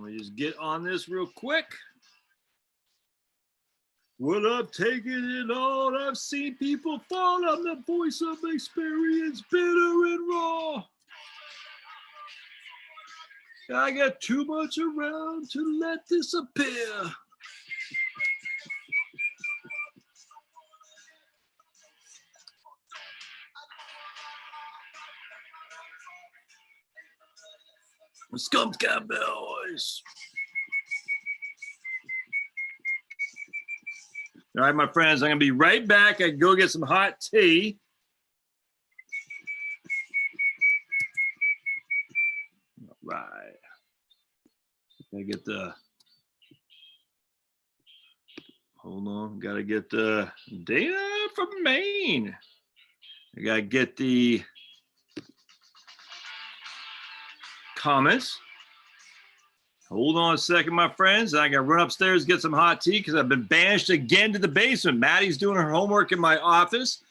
me just get on this real quick. Well, I've taken it all. I've seen people fall. I'm the voice of experience, bitter and raw. I got too much around to let this appear. Skunk Cowboys. All right, my friends, I'm going to be right back. I can go get some hot tea. All right. I get the, hold on, got to get the data from Maine. I got to get the comments. Hold on a second, my friends. I got to run upstairs, get some hot tea because I've been banished again to the basement. Maddie's doing her homework in my office.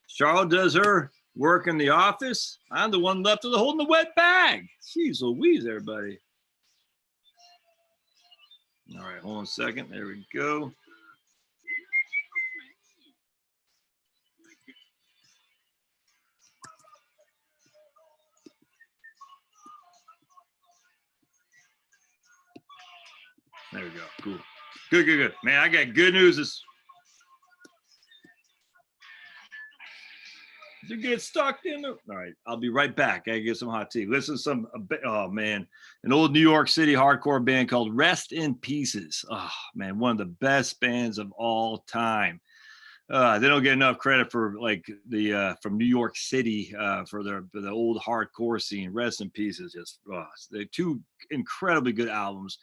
Charlotte does her work in the office. I'm the one left with holding the wet bag. Jeez Louise, everybody. All right, hold on a second. There we go. There we go. Cool. Good. Man, I got good news. You get stuck in the. All right, I'll be right back. I get some hot tea. Listen to some. Oh man, an old New York City hardcore band called Rest in Pieces. Oh man, one of the best bands of all time. They don't get enough credit for like the from New York City for the old hardcore scene. Rest in Pieces. Just they're two incredibly good albums.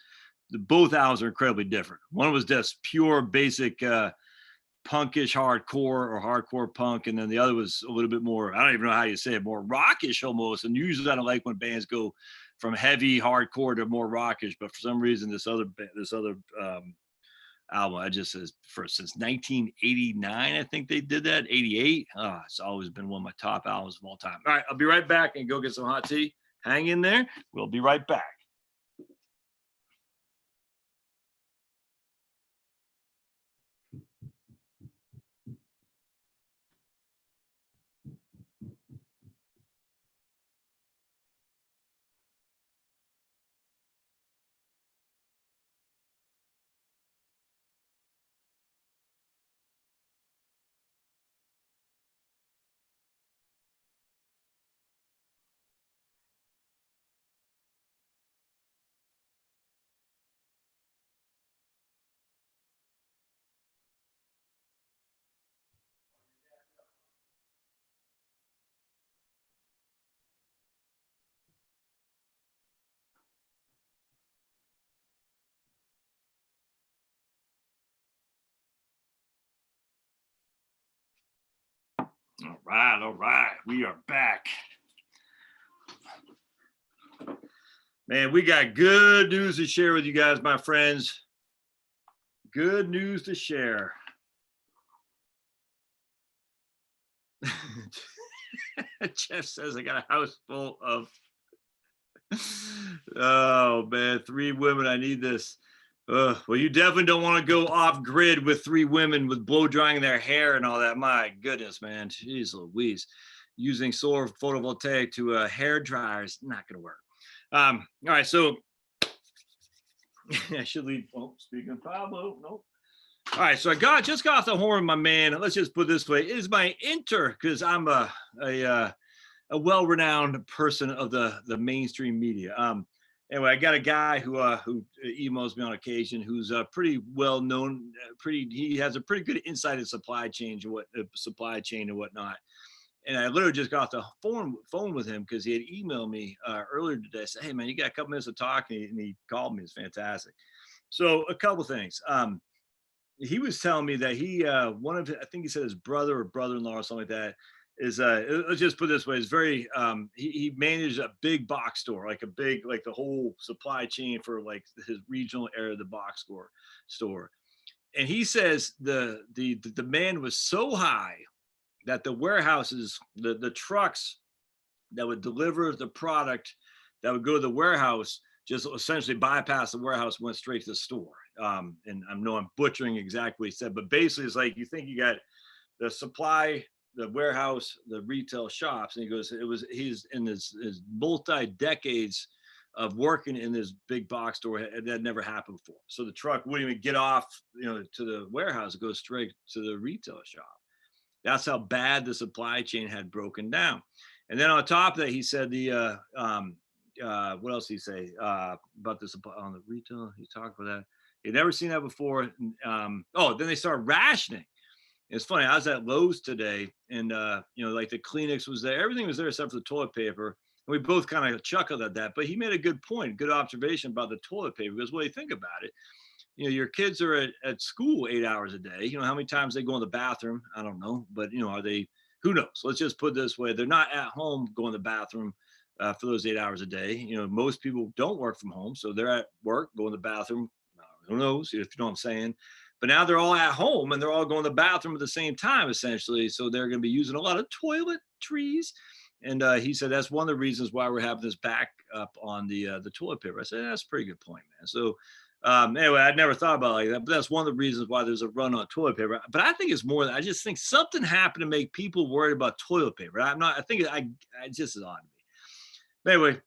Both albums are incredibly different. One was just pure basic punkish hardcore or hardcore punk, and then the other was a little bit more, I don't even know how you say it, more rockish almost. And usually I don't like when bands go from heavy hardcore to more rockish, but for some reason this other album, I just says since 1989, I think they did that, 88. It's always been one of my top albums of all time. All right, I'll be right back and go get some hot tea. Hang in there. We'll be right back. All right. We are back. Man, we got good news to share with you guys, my friends. Good news to share. Jeff says I got a house full of, oh man, 3 women. I need this. Well, you definitely don't want to go off grid with 3 women with blow drying their hair and all that. My goodness, man. Jeez Louise. Using solar photovoltaic to hair dryers, not going to work. All right, so I should leave. Oh, speaking of Pablo, nope. All right, so I just got off the horn, my man. Let's just put it this way: it is my because I'm a well-renowned person of the mainstream media. Anyway, I got a guy who emails me on occasion, who's pretty well known. He has a pretty good insight in supply chain and whatnot. And I literally just got off the phone with him because he had emailed me earlier today. Said, "Hey man, you got a couple minutes to talk?" And he called me. It's fantastic. So a couple things. He was telling me that I think he said his brother or brother-in-law or something like that is let's just put it this way, is very he managed a big box store, like the whole supply chain for like his regional area of the box store. And he says the demand was so high that the warehouses, the trucks that would deliver the product that would go to the warehouse just essentially bypassed the warehouse, went straight to the store. And I know I'm butchering exactly what he said, but basically it's like, you think you got the supply, the warehouse, the retail shops, and he goes, he's in his multi decades of working in this big box store, that never happened before. So the truck wouldn't even get off, to the warehouse, it goes straight to the retail shop. That's how bad the supply chain had broken down. And then on top of that, he said what else did he say about the supply on the retail? He talked about that. He'd never seen that before. Then they started rationing. It's funny. I was at Lowe's today, and like the Kleenex was there, everything was there except for the toilet paper. And we both kind of chuckled at that. But he made a good point, good observation about the toilet paper. Because when you think about it, your kids are at school 8 hours a day. How many times they go in the bathroom? I don't know, but are they? Who knows? Let's just put it this way: they're not at home going to the bathroom for those 8 hours a day. Most people don't work from home, so they're at work, going to the bathroom. Who knows? If you know what I'm saying. But now they're all at home and they're all going to the bathroom at the same time, essentially. So they're going to be using a lot of toiletries. And he said that's one of the reasons why we're having this back up on the toilet paper. I said, that's a pretty good point, man. So anyway, I'd never thought about it like that, but that's one of the reasons why there's a run on toilet paper. But I think it's more than, I just think something happened to make people worried about toilet paper. I think I just is odd to me. But anyway,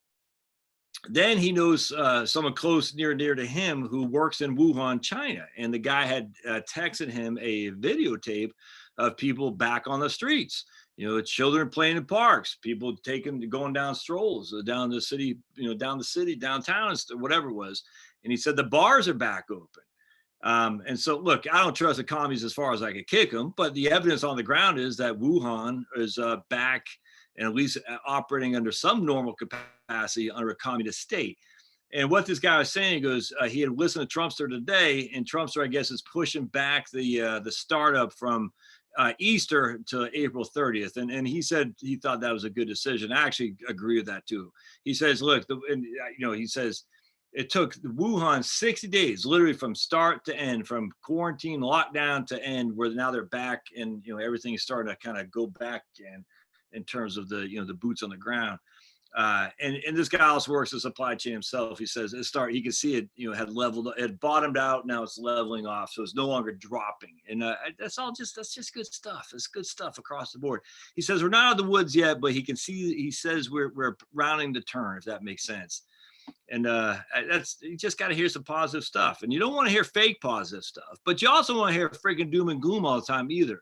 then he knows someone close, near to him, who works in Wuhan, China. And the guy had texted him a videotape of people back on the streets. Children playing in parks, people going down strolls down the city, downtown, whatever it was. And he said the bars are back open. And so, look, I don't trust the commies as far as I could kick them, but the evidence on the ground is that Wuhan is back and at least operating under some normal capacity under a communist state. And what this guy was saying, he goes, he had listened to Trumpster today, and Trumpster, I guess, is pushing back the startup from Easter to April 30th. And he said he thought that was a good decision. I actually agree with that too. He says, look, he says it took Wuhan 60 days, literally from start to end, from quarantine, lockdown to end, where now they're back and, everything is starting to kind of go back again in terms of the, the boots on the ground. And this guy also works the supply chain himself. He says he could see it, had bottomed out. Now it's leveling off. So it's no longer dropping. And that's just good stuff. It's good stuff across the board. He says, we're not out of the woods yet, but he says we're rounding the turn, if that makes sense. And you just got to hear some positive stuff. And you don't want to hear fake positive stuff, but you also want to hear freaking doom and gloom all the time either.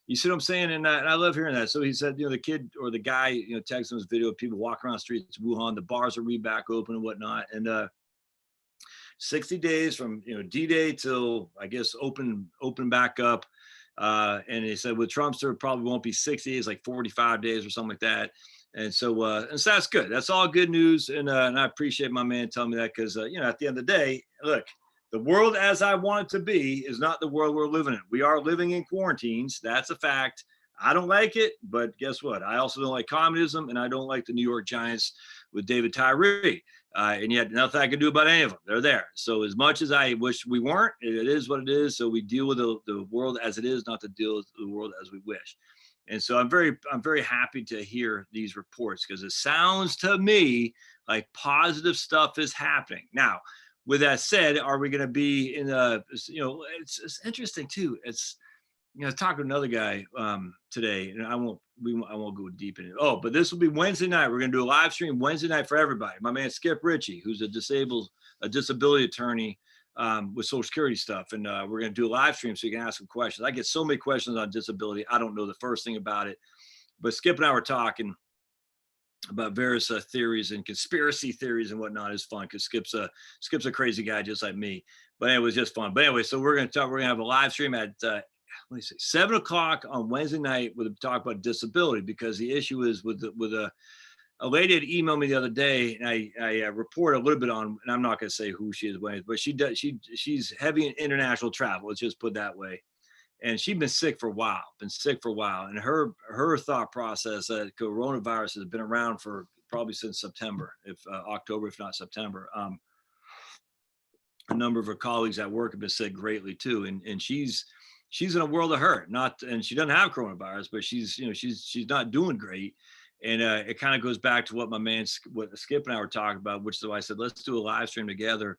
You see what I'm saying? And I love hearing that. So he said, the kid or the guy, texting this video of people walking around the streets of Wuhan, the bars are back open and whatnot. And 60 days from, D-Day till, I guess, open back up. And he said with Trumpster, it probably won't be 60 days, like 45 days or something like that. And so that's good. That's all good news. And I appreciate my man telling me that because, at the end of the day, look, the world as I want it to be is not the world we're living in. We are living in quarantines. That's a fact. I don't like it, but guess what? I also don't like communism, and I don't like the New York Giants with David Tyree. And yet nothing I can do about any of them. They're there. So as much as I wish we weren't, it is what it is. So we deal with the world as it is, not to deal with the world as we wish. And so I'm very happy to hear these reports because it sounds to me like positive stuff is happening. Now, with that said, are we going to be in it's interesting too. It's, I was talking to another guy today, and I won't go deep in it. Oh, but this will be Wednesday night. We're going to do a live stream Wednesday night for everybody. My man Skip Ritchie, who's a disability attorney with Social Security stuff, and we're going to do a live stream so you can ask some questions. I get so many questions on disability. I don't know the first thing about it, but Skip and I were talking about various theories and conspiracy theories and whatnot. Is fun because Skip's a crazy guy just like me. But anyway, it was just fun. But anyway, so we're gonna have a live stream at 7:00 on Wednesday night with a talk about disability, because the issue is with a lady had emailed me the other day, and I report a little bit on, and I'm not gonna say who she is, but she's heavy in international travel. Let's just put it that way. And she'd been sick for a while, and her thought process that coronavirus has been around for probably since September, if October, if not September. A number of her colleagues at work have been sick greatly too, and she's in a world of hurt. And she doesn't have coronavirus, but she's not doing great. And it kind of goes back to what my man, what Skip and I were talking about, which is why I said, let's do a live stream together.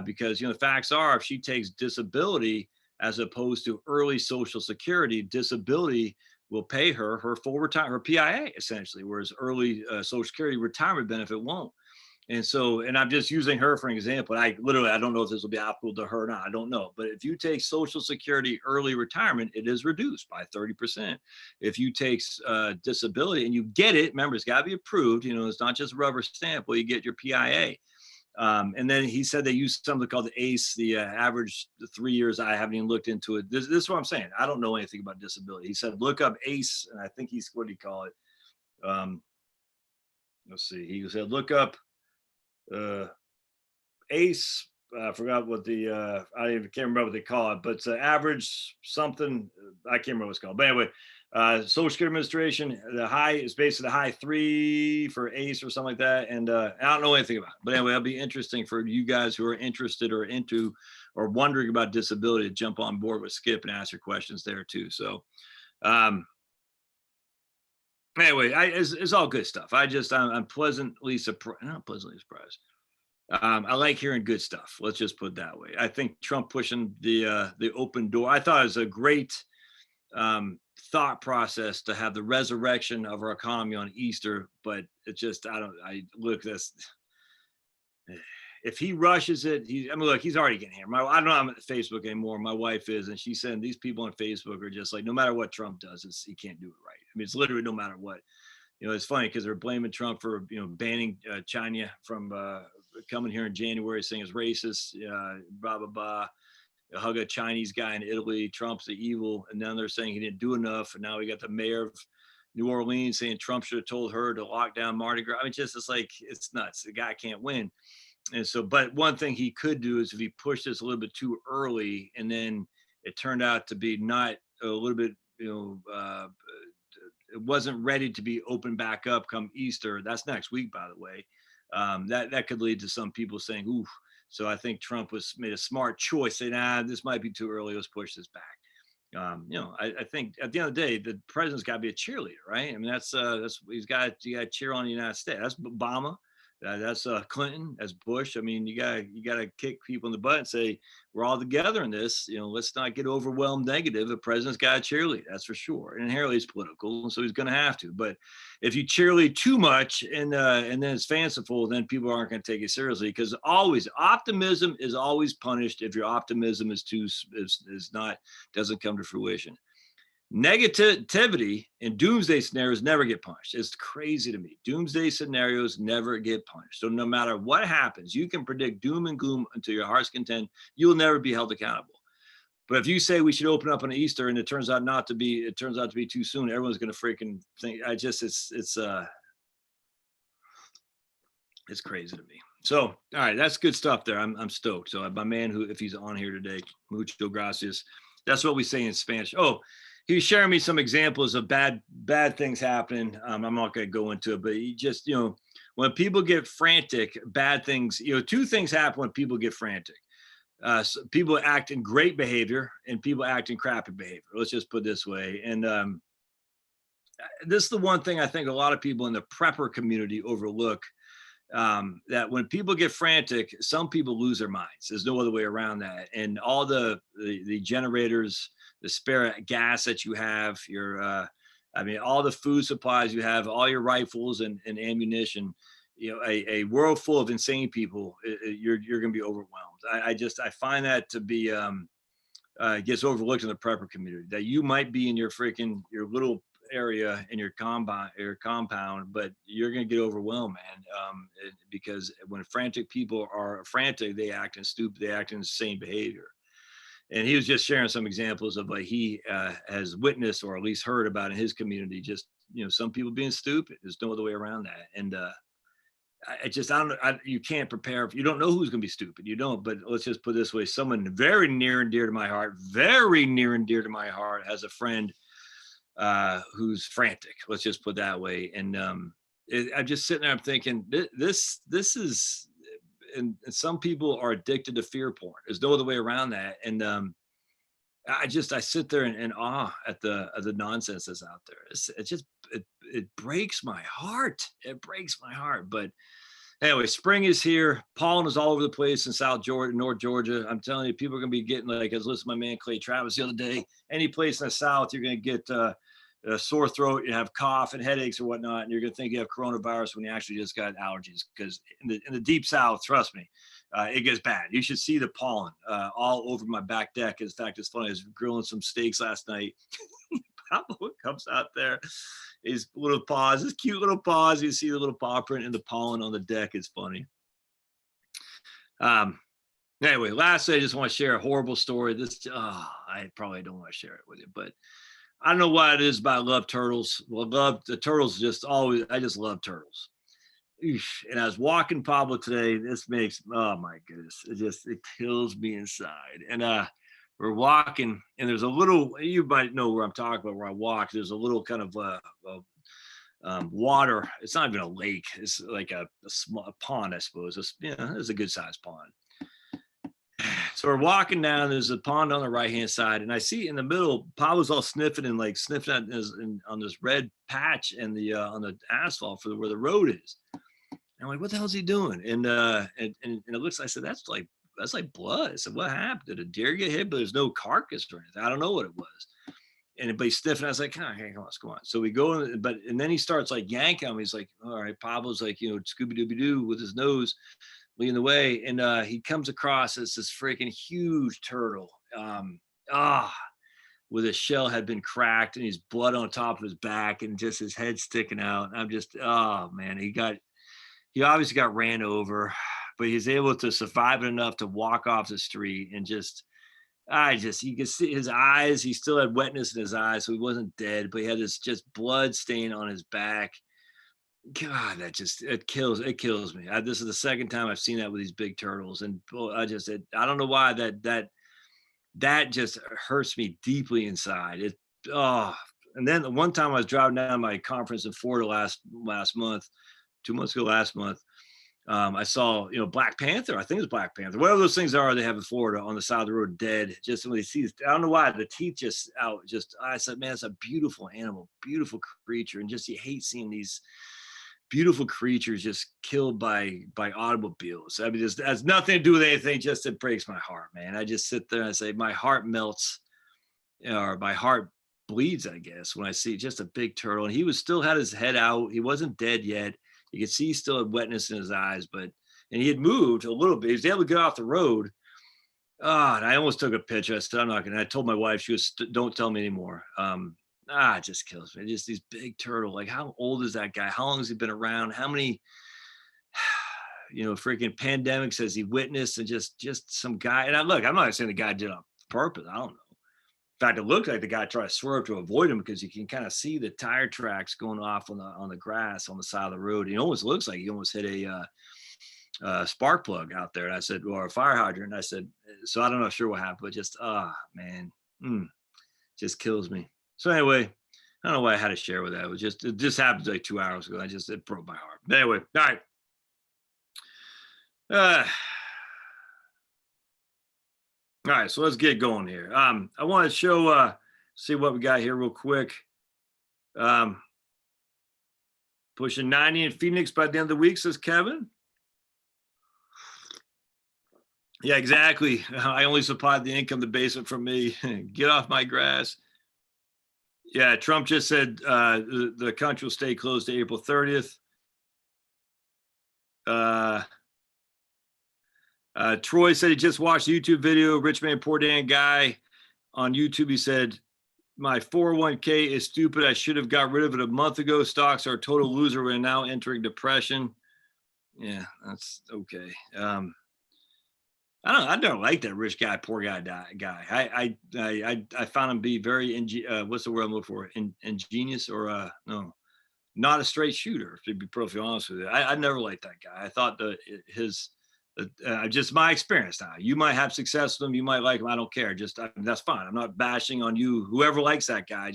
Because, the facts are, if she takes disability as opposed to early Social Security, disability will pay her her full retirement, her PIA essentially, whereas early Social Security retirement benefit won't. And so, and I'm just using her for an example. I don't know if this will be applicable to her or not. I don't know. But if you take Social Security early retirement, it is reduced by 30%. If you take disability and you get it, remember, it's got to be approved. It's not just rubber stamp. Well, you get your PIA. And then he said they use something called the ACE, the average 3 years. I haven't even looked into it. This is what I'm saying. I don't know anything about disability. He said, look up ACE. And I think what do you call it? Let's see. He said, look up ACE. I forgot what I can't remember what they call it, but it's average something. I can't remember what it's called. But anyway, Social Security Administration, the high is basically the high 3 for ACE or something like that. And I don't know anything about it. But anyway, it'll be interesting for you guys who are interested or into or wondering about disability to jump on board with Skip and ask your questions there too. So anyway, it's all good stuff. I'm pleasantly surprised. Not pleasantly surprised. I like hearing good stuff. Let's just put it that way. I think Trump pushing the open door. I thought it was a great thought process to have the resurrection of our economy on Easter, but it just I look at this. If he rushes it, look, he's already getting hammered. I don't know, I'm at Facebook anymore. My wife is, and she's saying these people on Facebook are just like, no matter what Trump does, he can't do it right. I mean, it's literally no matter what. It's funny because they're blaming Trump for banning China from coming here in January, saying it's racist, blah blah blah. Hug a Chinese guy in Italy. Trump's the evil, and then they're saying he didn't do enough, and now we got the mayor of New Orleans saying Trump should have told her to lock down Mardi Gras. I mean, it's like, it's nuts. The guy can't win. And so, but one thing he could do is if he pushed this a little bit too early, and then it turned out to be not a little bit, it wasn't ready to be opened back up come Easter. That's next week, by the way. That could lead to some people saying, "Ooh." So I think Trump made a smart choice, saying, this might be too early. Let's push this back." I think at the end of the day, the president's got to be a cheerleader, right? I mean, that's you got to cheer on the United States. That's Obama. That's Clinton, that's Bush. I mean, you gotta kick people in the butt and say, we're all together in this. Let's not get overwhelmed negative. The president's got to cheerlead, that's for sure. And inherently he's political, and so he's going to have to. But if you cheerlead too much and then it's fanciful, then people aren't going to take it seriously, because optimism is always punished if your optimism doesn't come to fruition. Negativity and doomsday scenarios never get punished. It's crazy to me. Doomsday scenarios never get punished. So no matter what happens, you can predict doom and gloom until your heart's content. You'll never be held accountable. But if you say we should open up on Easter and it turns out to be too soon, everyone's going to freaking think. It's crazy to me. So, all right, that's good stuff there. I'm stoked. So my man, who, if he's on here today, mucho gracias. That's what we say in Spanish. Oh, he was sharing me some examples of bad things happening. I'm not going to go into it, but he just, when people get frantic, bad things, two things happen when people get frantic. So people act in great behavior and people act in crappy behavior. Let's just put it this way. And this is the one thing I think a lot of people in the prepper community overlook, that when people get frantic, some people lose their minds. There's no other way around that. And all the generators, the spare gas that you have, all the food supplies you have, all your rifles and ammunition, a world full of insane people, you're going to be overwhelmed. I find that to be, gets overlooked in the prepper community, that you might be in your little area in your compound, but you're going to get overwhelmed, man. Because when frantic people are frantic, they act in stupid, they act in insane behavior. And he was just sharing some examples of what he has witnessed, or at least heard about in his community. Just, some people being stupid. There's no other way around that. And you can't prepare. You don't know who's going to be stupid. You don't. But let's just put it this way: someone very near and dear to my heart, has a friend who's frantic. Let's just put it that way. And I'm just sitting there, I'm thinking, this is, and some people are addicted to fear porn. There's no other way around that. And I sit there in awe at the nonsense that's out there. It breaks my heart. It breaks my heart. But anyway, spring is here. Pollen is all over the place in South Georgia, North Georgia. I'm telling you, people are gonna be getting, like, I was listening to my man Clay Travis the other day. Any place in the South, you're gonna get a sore throat, you have cough and headaches or whatnot, and you're gonna think you have coronavirus when you actually just got allergies. Because in the deep South, trust me, it gets bad. You should see the pollen all over my back deck. In fact, it's funny. I was grilling some steaks last night. Pablo comes out there, his little paws, his cute little paws. You see the little paw print in the pollen on the deck. It's funny. Um, anyway, lastly, I just want to share a horrible story. I probably don't want to share it with you, but I don't know what it is, but I love turtles. Well, I love the turtles. Just always, I just love turtles. And I was walking Pablo today. This makes, oh my goodness, it kills me inside. And we're walking, and there's a little, you might know where I'm talking about, where I walk. There's a little kind of water. It's not even a lake. It's like a small pond, I suppose. It's a good sized pond. So we're walking down. There's a pond on the right hand side, and I see in the middle, Pablo's all sniffing and like sniffing on this red patch and the on the asphalt for where the road is. And I'm like, what the hell is he doing? And it looks. I said, that's like blood. I said, what happened? Did a deer get hit? But there's no carcass or anything. I don't know what it was. And but he's sniffing. I was like, come on, let's go on. So we go, and then he starts like yanking him. He's like, all right, Pablo's like, Scooby Dooby Doo with his nose leading the way, and he comes across as this freaking huge turtle, with his shell had been cracked, and he's blood on top of his back, and just his head sticking out. And I'm just, oh man, he obviously got ran over, but he's able to survive it enough to walk off the street. And you can see his eyes. He still had wetness in his eyes, so he wasn't dead, but he had this just blood stain on his back. God, it kills me. This is the second time I've seen that with these big turtles, and I don't know why that just hurts me deeply inside. And then the one time I was driving down my conference in Florida last month, 2 months ago, last month, I saw, Black Panther. I think it's Black Panther. Whatever those things are they have in Florida on the side of the road, dead. Just when they see, I don't know why, the teeth just out. I said, man, it's a beautiful animal, beautiful creature, and just you hate seeing these beautiful creatures just killed by automobiles. I mean, it has nothing to do with anything. Just it breaks my heart, man. I just sit there and I say my heart melts, or my heart bleeds, I guess, when I see just a big turtle. And he still had his head out. He wasn't dead yet. You could see he still had wetness in his eyes, and he had moved a little bit. He was able to get off the road. And I almost took a picture. I said, I'm not gonna. I told my wife, she was, don't tell me anymore. It just kills me. Just these big turtle. Like, how old is that guy? How long has he been around? How many, freaking pandemics has he witnessed? And just some guy. And I'm not saying the guy did it on purpose. I don't know. In fact, it looked like the guy tried to swerve to avoid him, because you can kind of see the tire tracks going off on the grass on the side of the road. It almost looks like he almost hit a spark plug out there. And I said, or a fire hydrant. And I said, so I don't know sure what happened, but just, man, just kills me. So anyway, I don't know why I had to share with that. It just happened like 2 hours ago. It broke my heart. But anyway, all right. All right, so let's get going here. I want to show, see what we got here real quick. Pushing 90 in Phoenix by the end of the week, says Kevin. Yeah, exactly. I only supplied the income, the basement from me. Get off my grass. Yeah, Trump just said the country will stay closed to April 30th. Troy said he just watched a YouTube video, Rich Man Poor Dan Guy on YouTube. He said, my 401k is stupid. I should have got rid of it a month ago. Stocks are a total loser. We're now entering depression. Yeah, that's okay. I don't like that rich guy, poor guy guy. I found him to be very what's the word I'm looking for? Ingenious, or no, not a straight shooter, to be perfectly honest with you. I never liked that guy. I thought just my experience now. You might have success with him, you might like him. I don't care. That's fine. I'm not bashing on you. Whoever likes that guy,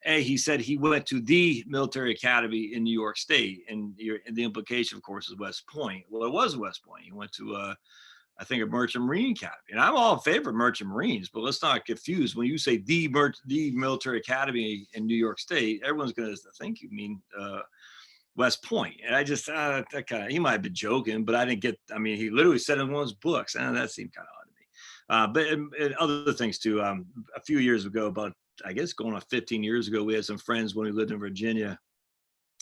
he said he went to the military academy in New York State, and the implication, of course, is West Point. Well, it was West Point. He went to I think of Merchant Marine Academy, and I'm all in favor of Merchant Marines, but let's not confuse. When you say the military academy in New York State, everyone's going to think you mean West Point. And I just, that kind of, he might have been joking, but I didn't get, I mean, he literally said in one of his books, and that seemed kind of odd to me. But other things too, a few years ago, about, I guess going on 15 years ago, we had some friends when we lived in Virginia.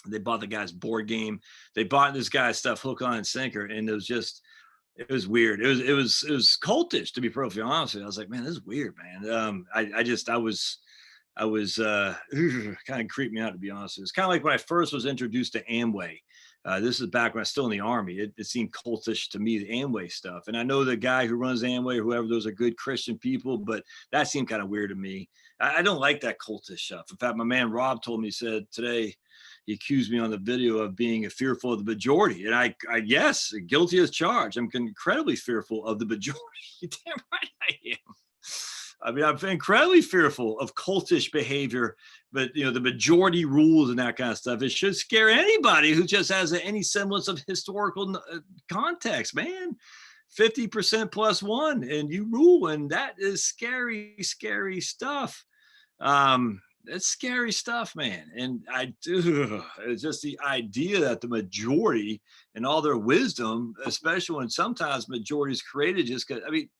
They bought the guy's board game. They bought this guy's stuff hook, line, and sinker. And it was weird. It was cultish, to be perfectly honest with you. I was like, man, this is weird, man. I was kind of creeped me out, to be honest. It's kind of like when I first was introduced to Amway. This is back when I was still in the Army. It seemed cultish to me, the Amway stuff. And I know the guy who runs Amway or whoever, those are good Christian people, but that seemed kind of weird to me. I don't like that cultish stuff. In fact, my man Rob told me, he said today, he accused me on the video of being fearful of the majority. And I yes, guilty as charged. I'm incredibly fearful of the majority. Damn right I am. I mean, I'm incredibly fearful of cultish behavior, but the majority rules and that kind of stuff, it should scare anybody who just has any semblance of historical context, man. 50% plus one and you rule, and that is scary, scary stuff. It's scary stuff, man. And it's just the idea that the majority and all their wisdom, especially when sometimes majority is created just because, I mean,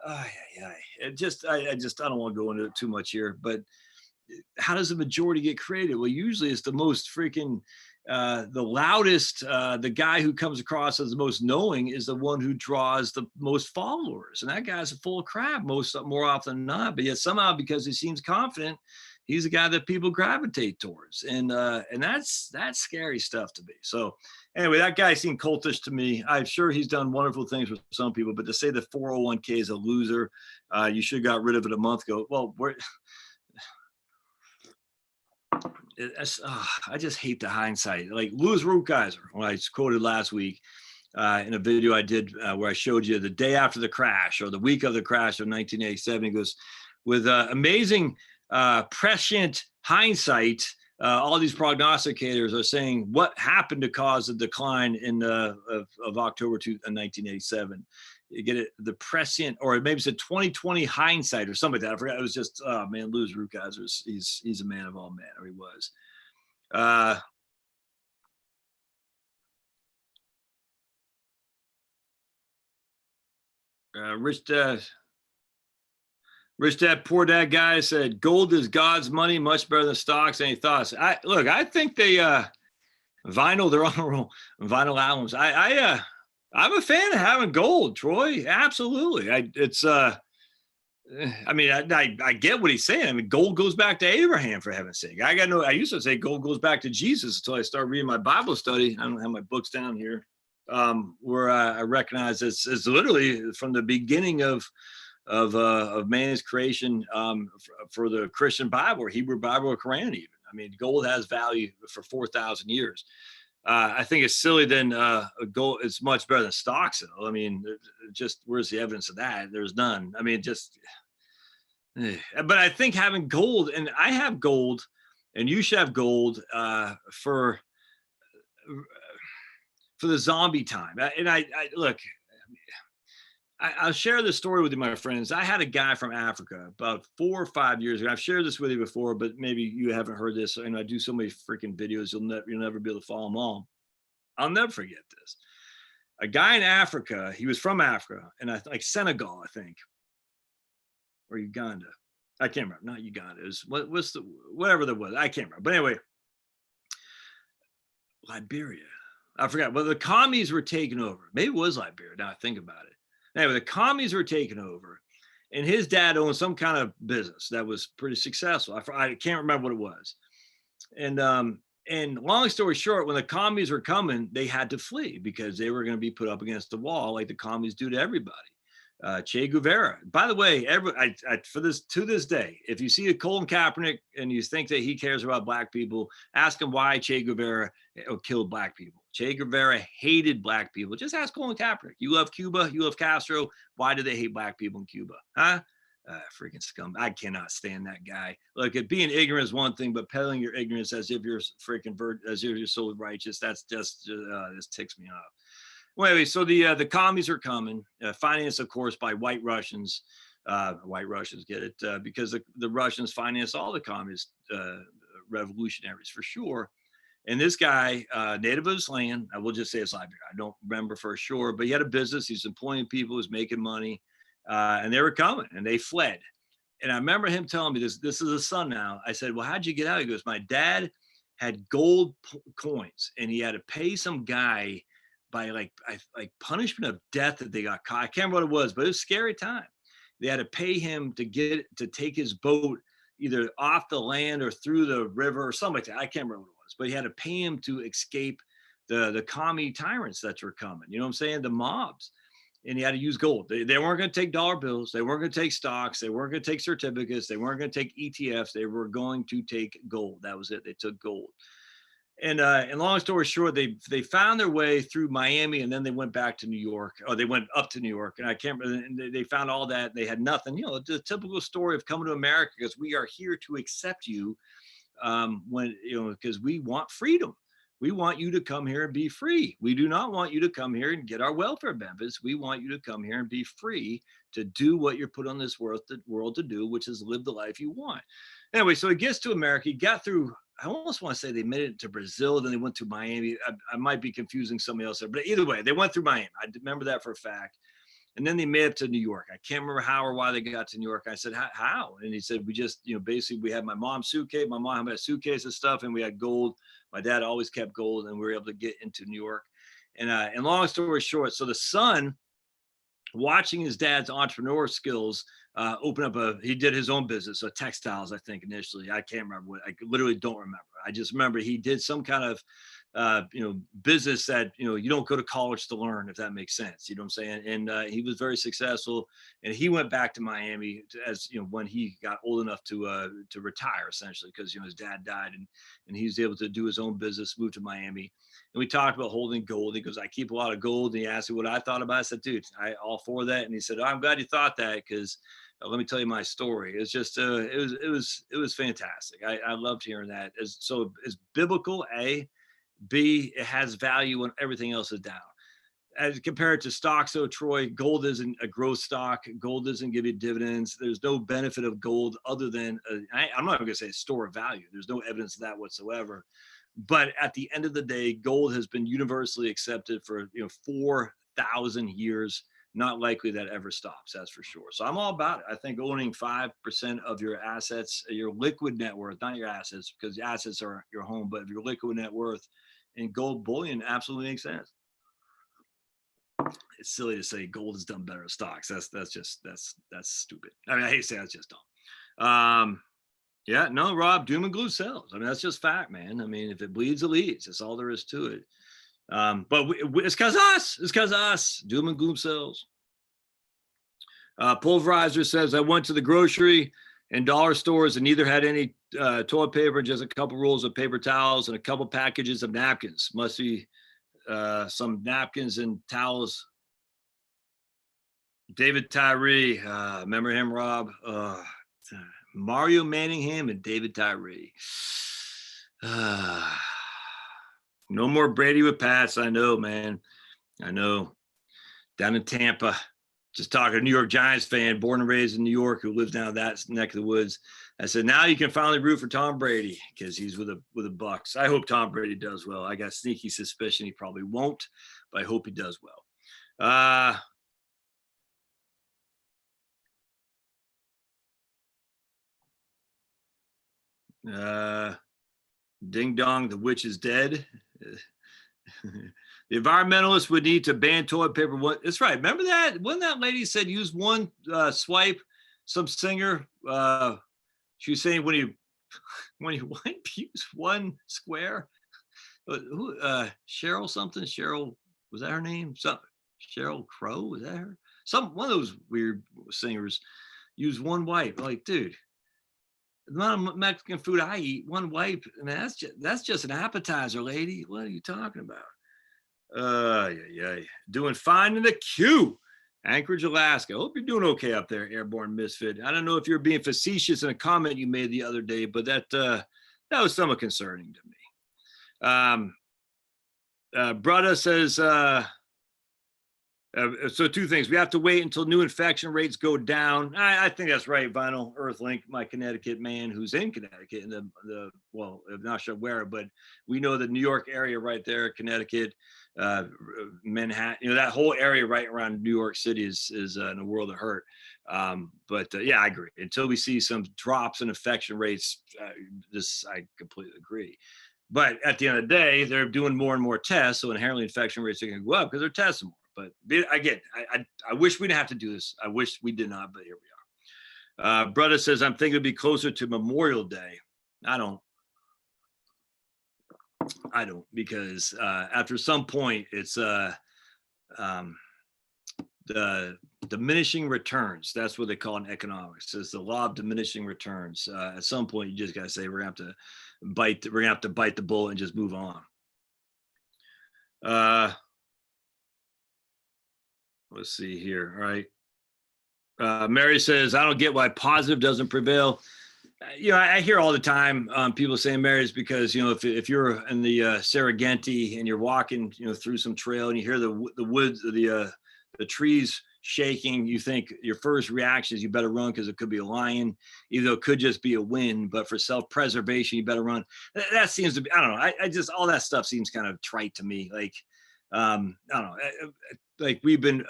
I don't want to go into it too much here, but how does the majority get created? Well, usually it's the most freaking, the loudest, the guy who comes across as the most knowing is the one who draws the most followers. And that guy's full of crap more often than not. But yet somehow, because he seems confident, he's the guy that people gravitate towards. And that's scary stuff to me. So anyway, that guy seemed cultish to me. I'm sure he's done wonderful things for some people, but to say the 401k is a loser, you should have got rid of it a month ago. Well, I just hate the hindsight. Like Louis Rukeyser, when I quoted last week in a video I did where I showed you the day after the crash or the week of the crash of 1987, he goes, with amazing prescient hindsight, all these prognosticators are saying what happened to cause the decline of October 1987. You get it, the prescient, or maybe it's a 2020 hindsight or something like that. I forgot. It was just, oh man, Louis Rukeyser, he's a man of all men, or he was. Rich Dad Poor Dad guy said, gold is God's money, much better than stocks. Any thoughts? I think they vinyl, they're on vinyl albums. I'm a fan of having gold, Troy. Absolutely. I get what he's saying. I mean, gold goes back to Abraham, for heaven's sake. I used to say gold goes back to Jesus until I started reading my Bible study. I don't have my books down here, where I recognize it's literally from the beginning of man's creation, for the Christian Bible or Hebrew Bible or Quran even. I mean, gold has value for 4,000 years. I think it's silly then gold is much better than stocks though. I mean, just where's the evidence of that? There's none. I mean, but I think having gold, and I have gold, and you should have gold for the zombie time. And I look, I'll share this story with you, my friends. I had a guy from Africa about 4 or 5 years ago. I've shared this with you before, but maybe you haven't heard this. And I do so many freaking videos, you'll never be able to follow them all. I'll never forget this. A guy in Africa, he was from Africa, and like Senegal, I think, or Uganda. I can't remember. Not Uganda. It was whatever there was. I can't remember. But anyway, Liberia. I forgot. Well, the commies were taken over. Maybe it was Liberia. Now I think about it. Anyway, the commies were taken over, and his dad owned some kind of business that was pretty successful. I can't remember what it was. And long story short, when the commies were coming, they had to flee because they were going to be put up against the wall like the commies do to everybody. Che Guevara. By the way, to this day, if you see a Colin Kaepernick and you think that he cares about black people, ask him why Che Guevara killed black people. Che Guevara hated black people. Just ask Colin Kaepernick. You love Cuba, you love Castro. Why do they hate black people in Cuba? Huh? Freaking scum. I cannot stand that guy. Look, being ignorant is one thing, but peddling your ignorance as if you're freaking as if you're so righteous, that's just this ticks me off. Well, anyway, so the commies are coming, financed, of course, by white Russians. White Russians get it because the Russians finance all the communist revolutionaries for sure. And this guy, native of his land, I will just say it's Liberia. I don't remember for sure, but he had a business. He's employing people. He was making money, and they were coming, and they fled. And I remember him telling me this. This is his son now. I said, "Well, how'd you get out?" He goes, "My dad had gold coins, and he had to pay some guy by like punishment of death that they got caught. I can't remember what it was, but it was a scary time. They had to pay him to take his boat either off the land or through the river or something like that. I can't remember what it was, but he had to pay him to escape the commie tyrants that were coming. You know what I'm saying? The mobs. And he had to use gold. They weren't going to take dollar bills. They weren't going to take stocks. They weren't going to take certificates. They weren't going to take ETFs. They were going to take gold. That was it. They took gold. And long story short, they found their way through Miami, and then they went back to New York, or they went up to New York, and I can't remember. And they found all that. They had nothing. You know, the typical story of coming to America, because we are here to accept you, when you know, because we want freedom. We want you to come here and be free. We do not want you to come here and get our welfare benefits. We want you to come here and be free to do what you're put on this world to do, which is live the life you want. Anyway, so he gets to America. He got through, I almost want to say they made it to Brazil, then they went to Miami. I might be confusing somebody else there, but either way, they went through Miami. I remember that for a fact. And then they made it to New York. I can't remember how or why they got to New York. I said, how? And he said, we just, you know, basically we had my mom's suitcase. My mom had a suitcase of stuff, and we had gold. My dad always kept gold, and we were able to get into New York. And long story short, so the son, watching his dad's entrepreneur skills, open up he did his own business, so textiles, I think initially. I can't remember what, I literally don't remember. I just remember he did some kind of, business that, you don't go to college to learn, if that makes sense. You know what I'm saying? And he was very successful, and he went back to Miami as, when he got old enough to retire, essentially, because, his dad died, and he was able to do his own business, move to Miami. And we talked about holding gold. He goes, I keep a lot of gold. And he asked me what I thought about it. I said, dude, I all for that. And he said, oh, I'm glad you thought that, because let me tell you my story. It's just, it was fantastic. I loved hearing that. So it's biblical, A. B, it has value when everything else is down. As compared to stocks, though, Troy, gold isn't a growth stock. Gold doesn't give you dividends. There's no benefit of gold other than, I'm not going to say a store of value. There's no evidence of that whatsoever. But at the end of the day, gold has been universally accepted for 4,000 years. Not likely that ever stops, that's for sure. So I'm all about it. I think owning 5% of your assets, your liquid net worth, not your assets, because the assets are your home, but your liquid net worth in gold bullion absolutely makes sense. It's silly to say gold has done better than stocks. That's stupid. I mean, I hate to say that's just dumb. Yeah, no, Rob, doom and gloom sells. I mean, that's just fact, man. I mean, if it bleeds, it leads. That's all there is to it. But it's because us. It's because us. Doom and gloom sells. Pulverizer says, I went to the grocery and dollar stores and neither had any toilet paper, just a couple rolls of paper towels and a couple packages of napkins. Must be some napkins and towels. David Tyree, remember him, Rob? Mario Manningham and David Tyree. No more Brady with Pats. I know, man. I know. Down in Tampa. Just talking to a New York Giants fan, born and raised in New York, who lives down that neck of the woods. I said, now you can finally root for Tom Brady because he's with the Bucks. I hope Tom Brady does well. I got sneaky suspicion he probably won't, but I hope he does well. Ding dong, the witch is dead. The environmentalists would need to ban toilet paper. That's right. Remember that? When that lady said use one swipe, some singer, she was saying when you wipe, use one square. Who? Cheryl something? Cheryl, was that her name? Cheryl Crow, was that her? One of those weird singers. Use one wipe. Like, dude, the amount of Mexican food I eat, one wipe, and that's just an appetizer, lady. What are you talking about? Doing fine in the queue. Anchorage, Alaska. I hope you're doing okay up there, Airborne Misfit. I don't know if you're being facetious in a comment you made the other day, but that was somewhat concerning to me. Brada says, So two things. We have to wait until new infection rates go down. I think that's right. Vinyl Earthlink, my Connecticut man who's in Connecticut, in well, I'm not sure where, but we know the New York area right there, Connecticut, Manhattan, that whole area right around New York City is in a world of hurt. But yeah, I agree. Until we see some drops in infection rates, I completely agree. But at the end of the day, they're doing more and more tests, so inherently infection rates are going to go up because they're testing more. But again, I wish we didn't have to do this. I wish we did not, but here we are. Brother says, I'm thinking it'd be closer to Memorial Day. I don't, because after some point, it's the diminishing returns. That's what they call in economics. It's the law of diminishing returns. At some point, you just got to say, we're going to have to bite the bullet and just move on. Let's see here. All right. Mary says, I don't get why positive doesn't prevail. I hear all the time people saying, Mary, is because, if you're in the Serengeti and you're walking, through some trail and you hear the woods, the trees shaking, you think your first reaction is you better run because it could be a lion, even though it could just be a wind. But for self-preservation, you better run. That seems to be, I don't know. I just, all that stuff seems kind of trite to me. Like, I don't know. Like we've been,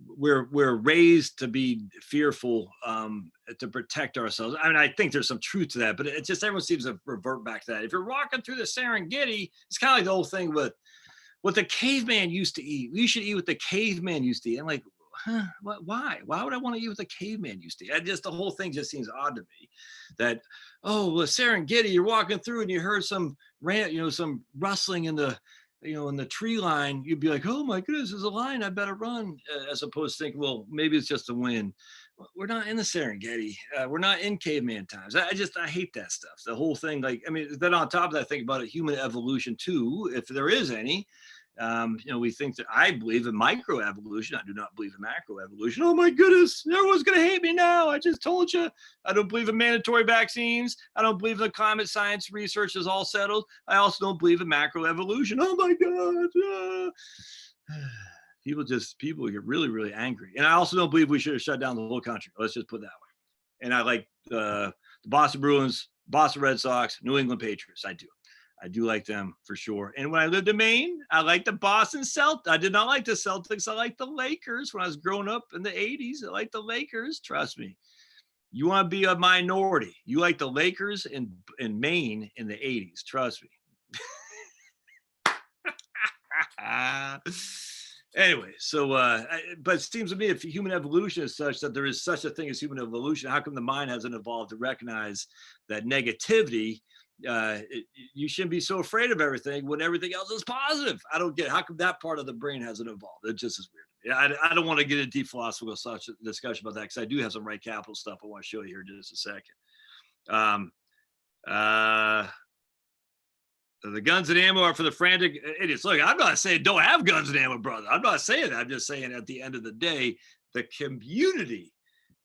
we're raised to be fearful, to protect ourselves. I mean, I think there's some truth to that, but it just, everyone seems to revert back to that. If you're walking through the Serengeti, it's kind of like the whole thing with what the caveman used to eat. You should eat what the caveman used to eat. I'm like, huh, why? Why would I want to eat what the caveman used to eat? The whole thing just seems odd to me. That, oh, well, Serengeti, you're walking through and you heard some some rustling in the tree line, you'd be like, oh my goodness, there's a lion, I better run, as opposed to thinking, well, maybe it's just a wind. We're not in the Serengeti. We're not in caveman times. I hate that stuff. The whole thing, then on top of that, think about it, human evolution too, if there is any. We think that I believe in microevolution. I do not believe in macroevolution. Oh my goodness, everyone's going to hate me now. I just told you. I don't believe in mandatory vaccines. I don't believe the climate science research is all settled. I also don't believe in macroevolution. Oh my God. People get really, really angry. And I also don't believe we should have shut down the whole country. Let's just put it that way. And I like the Boston Bruins, Boston Red Sox, New England Patriots. I do like them for sure. And when I lived in Maine, I liked the Boston Celtics. I did not like the Celtics. I liked the Lakers when I was growing up in the 80s. I liked the Lakers. Trust me. You want to be a minority. You like the Lakers in Maine in the 80s. Trust me. Anyway, so, but it seems to me if human evolution is such that there is such a thing as human evolution, how come the mind hasn't evolved to recognize that negativity, you shouldn't be so afraid of everything when everything else is positive? I don't get it. How come that part of the brain hasn't evolved? It just is weird. Yeah, I don't want to get a deep philosophical discussion about that because I do have some right capital stuff I want to show you here in just a second. The guns and ammo are for the frantic idiots. Look, I'm not saying don't have guns and ammo, brother. I'm not saying that. I'm just saying at the end of the day, the community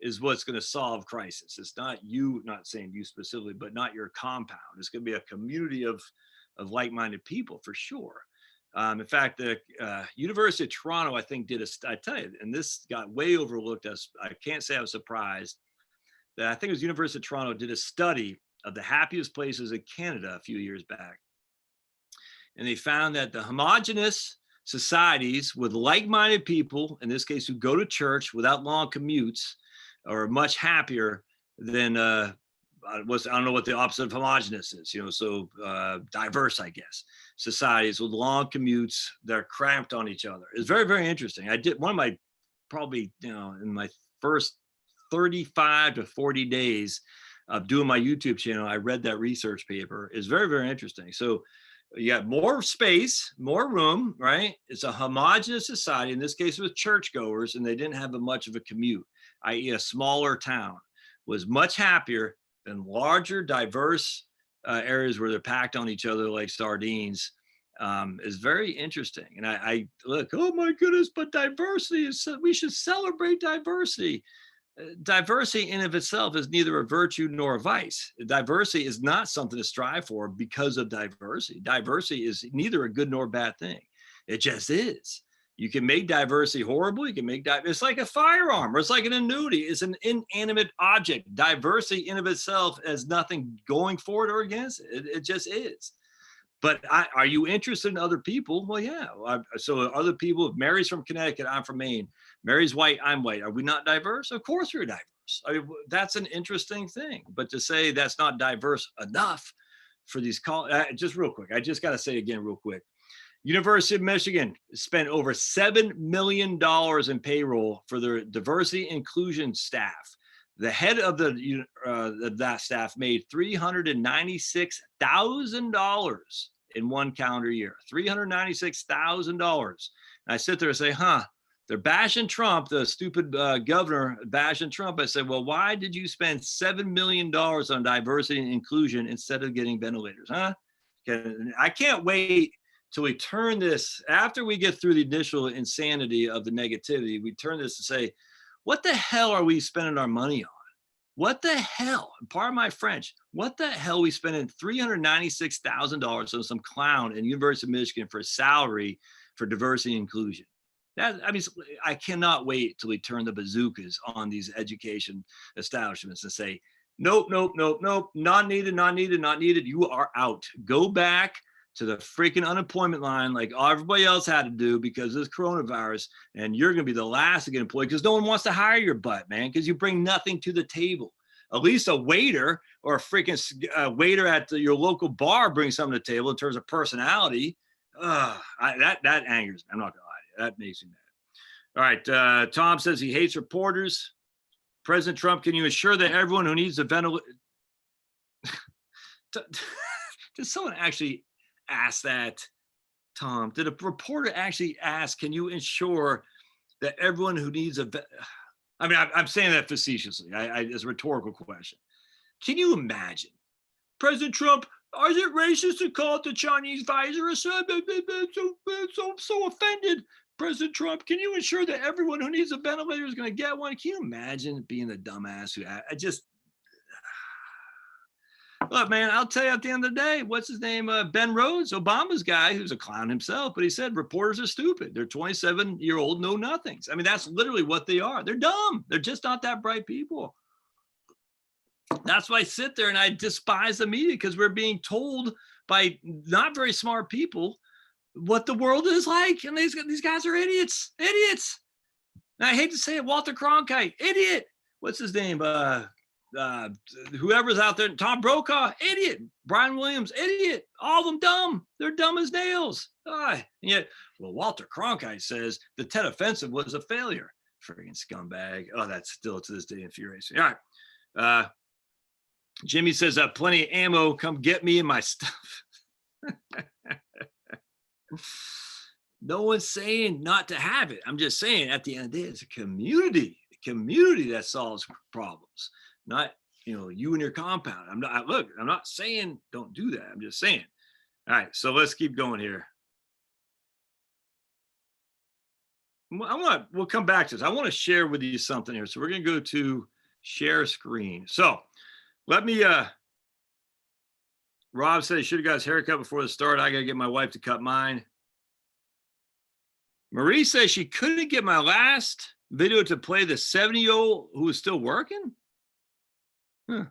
is what's going to solve crisis. It's not you, not saying you specifically, but not your compound. It's going to be a community of like-minded people for sure. In fact, the University of Toronto, I think, I tell you, and this got way overlooked. I can't say I was surprised that I think it was University of Toronto did a study of the happiest places in Canada a few years back. And they found that the homogenous societies with like-minded people, in this case, who go to church without long commutes, are much happier than I don't know what the opposite of homogenous is, so diverse, I guess, societies with long commutes that are cramped on each other. It's very, very interesting. I did one of my probably, in my first 35 to 40 days of doing my YouTube channel, I read that research paper. It's very, very interesting. So you got more space, more room, right? It's a homogenous society. In this case, it was churchgoers, and they didn't have much of a commute, i.e. a smaller town was much happier than larger, diverse areas where they're packed on each other like sardines. Is very interesting. And I look, oh my goodness, but diversity we should celebrate diversity. Diversity in of itself is neither a virtue nor a vice. Diversity is not something to strive for because of diversity. Diversity is neither a good nor bad thing. It just is. You can make diversity horrible. You can make it's like a firearm or it's like an annuity. It's an inanimate object. Diversity in of itself has nothing going for it or against it. It just is. But are you interested in other people? Well, yeah. So other people, if Mary's from Connecticut, I'm from Maine. Mary's white, I'm white. Are we not diverse? Of course we're diverse. I mean, that's an interesting thing. But to say that's not diverse enough for these just real quick, I just got to say again real quick. University of Michigan spent over $7 million in payroll for their diversity inclusion staff. The head of that staff made $396,000 in one calendar year. $396,000. I sit there and say, they're bashing Trump, the stupid governor bashing Trump. I said, well, why did you spend $7 million on diversity and inclusion instead of getting ventilators? I can't wait till we turn this, after we get through the initial insanity of the negativity, we turn this to say, what the hell are we spending our money on? What the hell? Pardon my French. What the hell are we spending $396,000 on some clown in University of Michigan for a salary for diversity and inclusion? I cannot wait till we turn the bazookas on these education establishments and say, nope, not needed. You are out. Go back to the freaking unemployment line like everybody else had to do because of this coronavirus, and you're going to be the last to get employed because no one wants to hire your butt, man, because you bring nothing to the table. At least a waiter or a freaking waiter at your local bar brings something to the table in terms of personality. That angers me. I'm not going to lie to you. That makes me mad. All right. Tom says he hates reporters. President Trump, can you assure that everyone who needs a ventilator... Did someone actually ask that, Tom? Did a reporter actually ask, can you ensure that everyone who needs I'm saying that facetiously. It's a rhetorical question. Can you imagine President Trump? Is it racist to call it the Chinese virus? So offended. President Trump, can you ensure that everyone who needs a ventilator is going to get one? Can you imagine being the dumbass who look, man, I'll tell you at the end of the day, what's his name? Ben Rhodes, Obama's guy, who's a clown himself, but he said reporters are stupid. They're 27-year-old know-nothings. I mean, that's literally what they are. They're dumb. They're just not that bright people. That's why I sit there and I despise the media, because we're being told by not very smart people what the world is like. And these guys are idiots. And I hate to say it, Walter Cronkite, idiot. What's his name? Whoever's out there, Tom Brokaw, idiot. Brian Williams, idiot. All of them dumb. They're dumb as nails. And yet, well, Walter Cronkite says the Tet Offensive was a failure. Friggin' scumbag. Oh, that's still to this day infuriating. All right. Jimmy says, plenty of ammo. Come get me and my stuff. No one's saying not to have it. I'm just saying at the end of the day, it's a community that solves problems. Not, you and your compound. I'm not saying don't do that. I'm just saying. All right, so let's keep going here. We'll come back to this. I want to share with you something here. So we're going to go to share screen. So let me, Rob said he should have got his haircut before the start. I got to get my wife to cut mine. Marie says she couldn't get my last video to play the 70-year-old who is still working. Huh.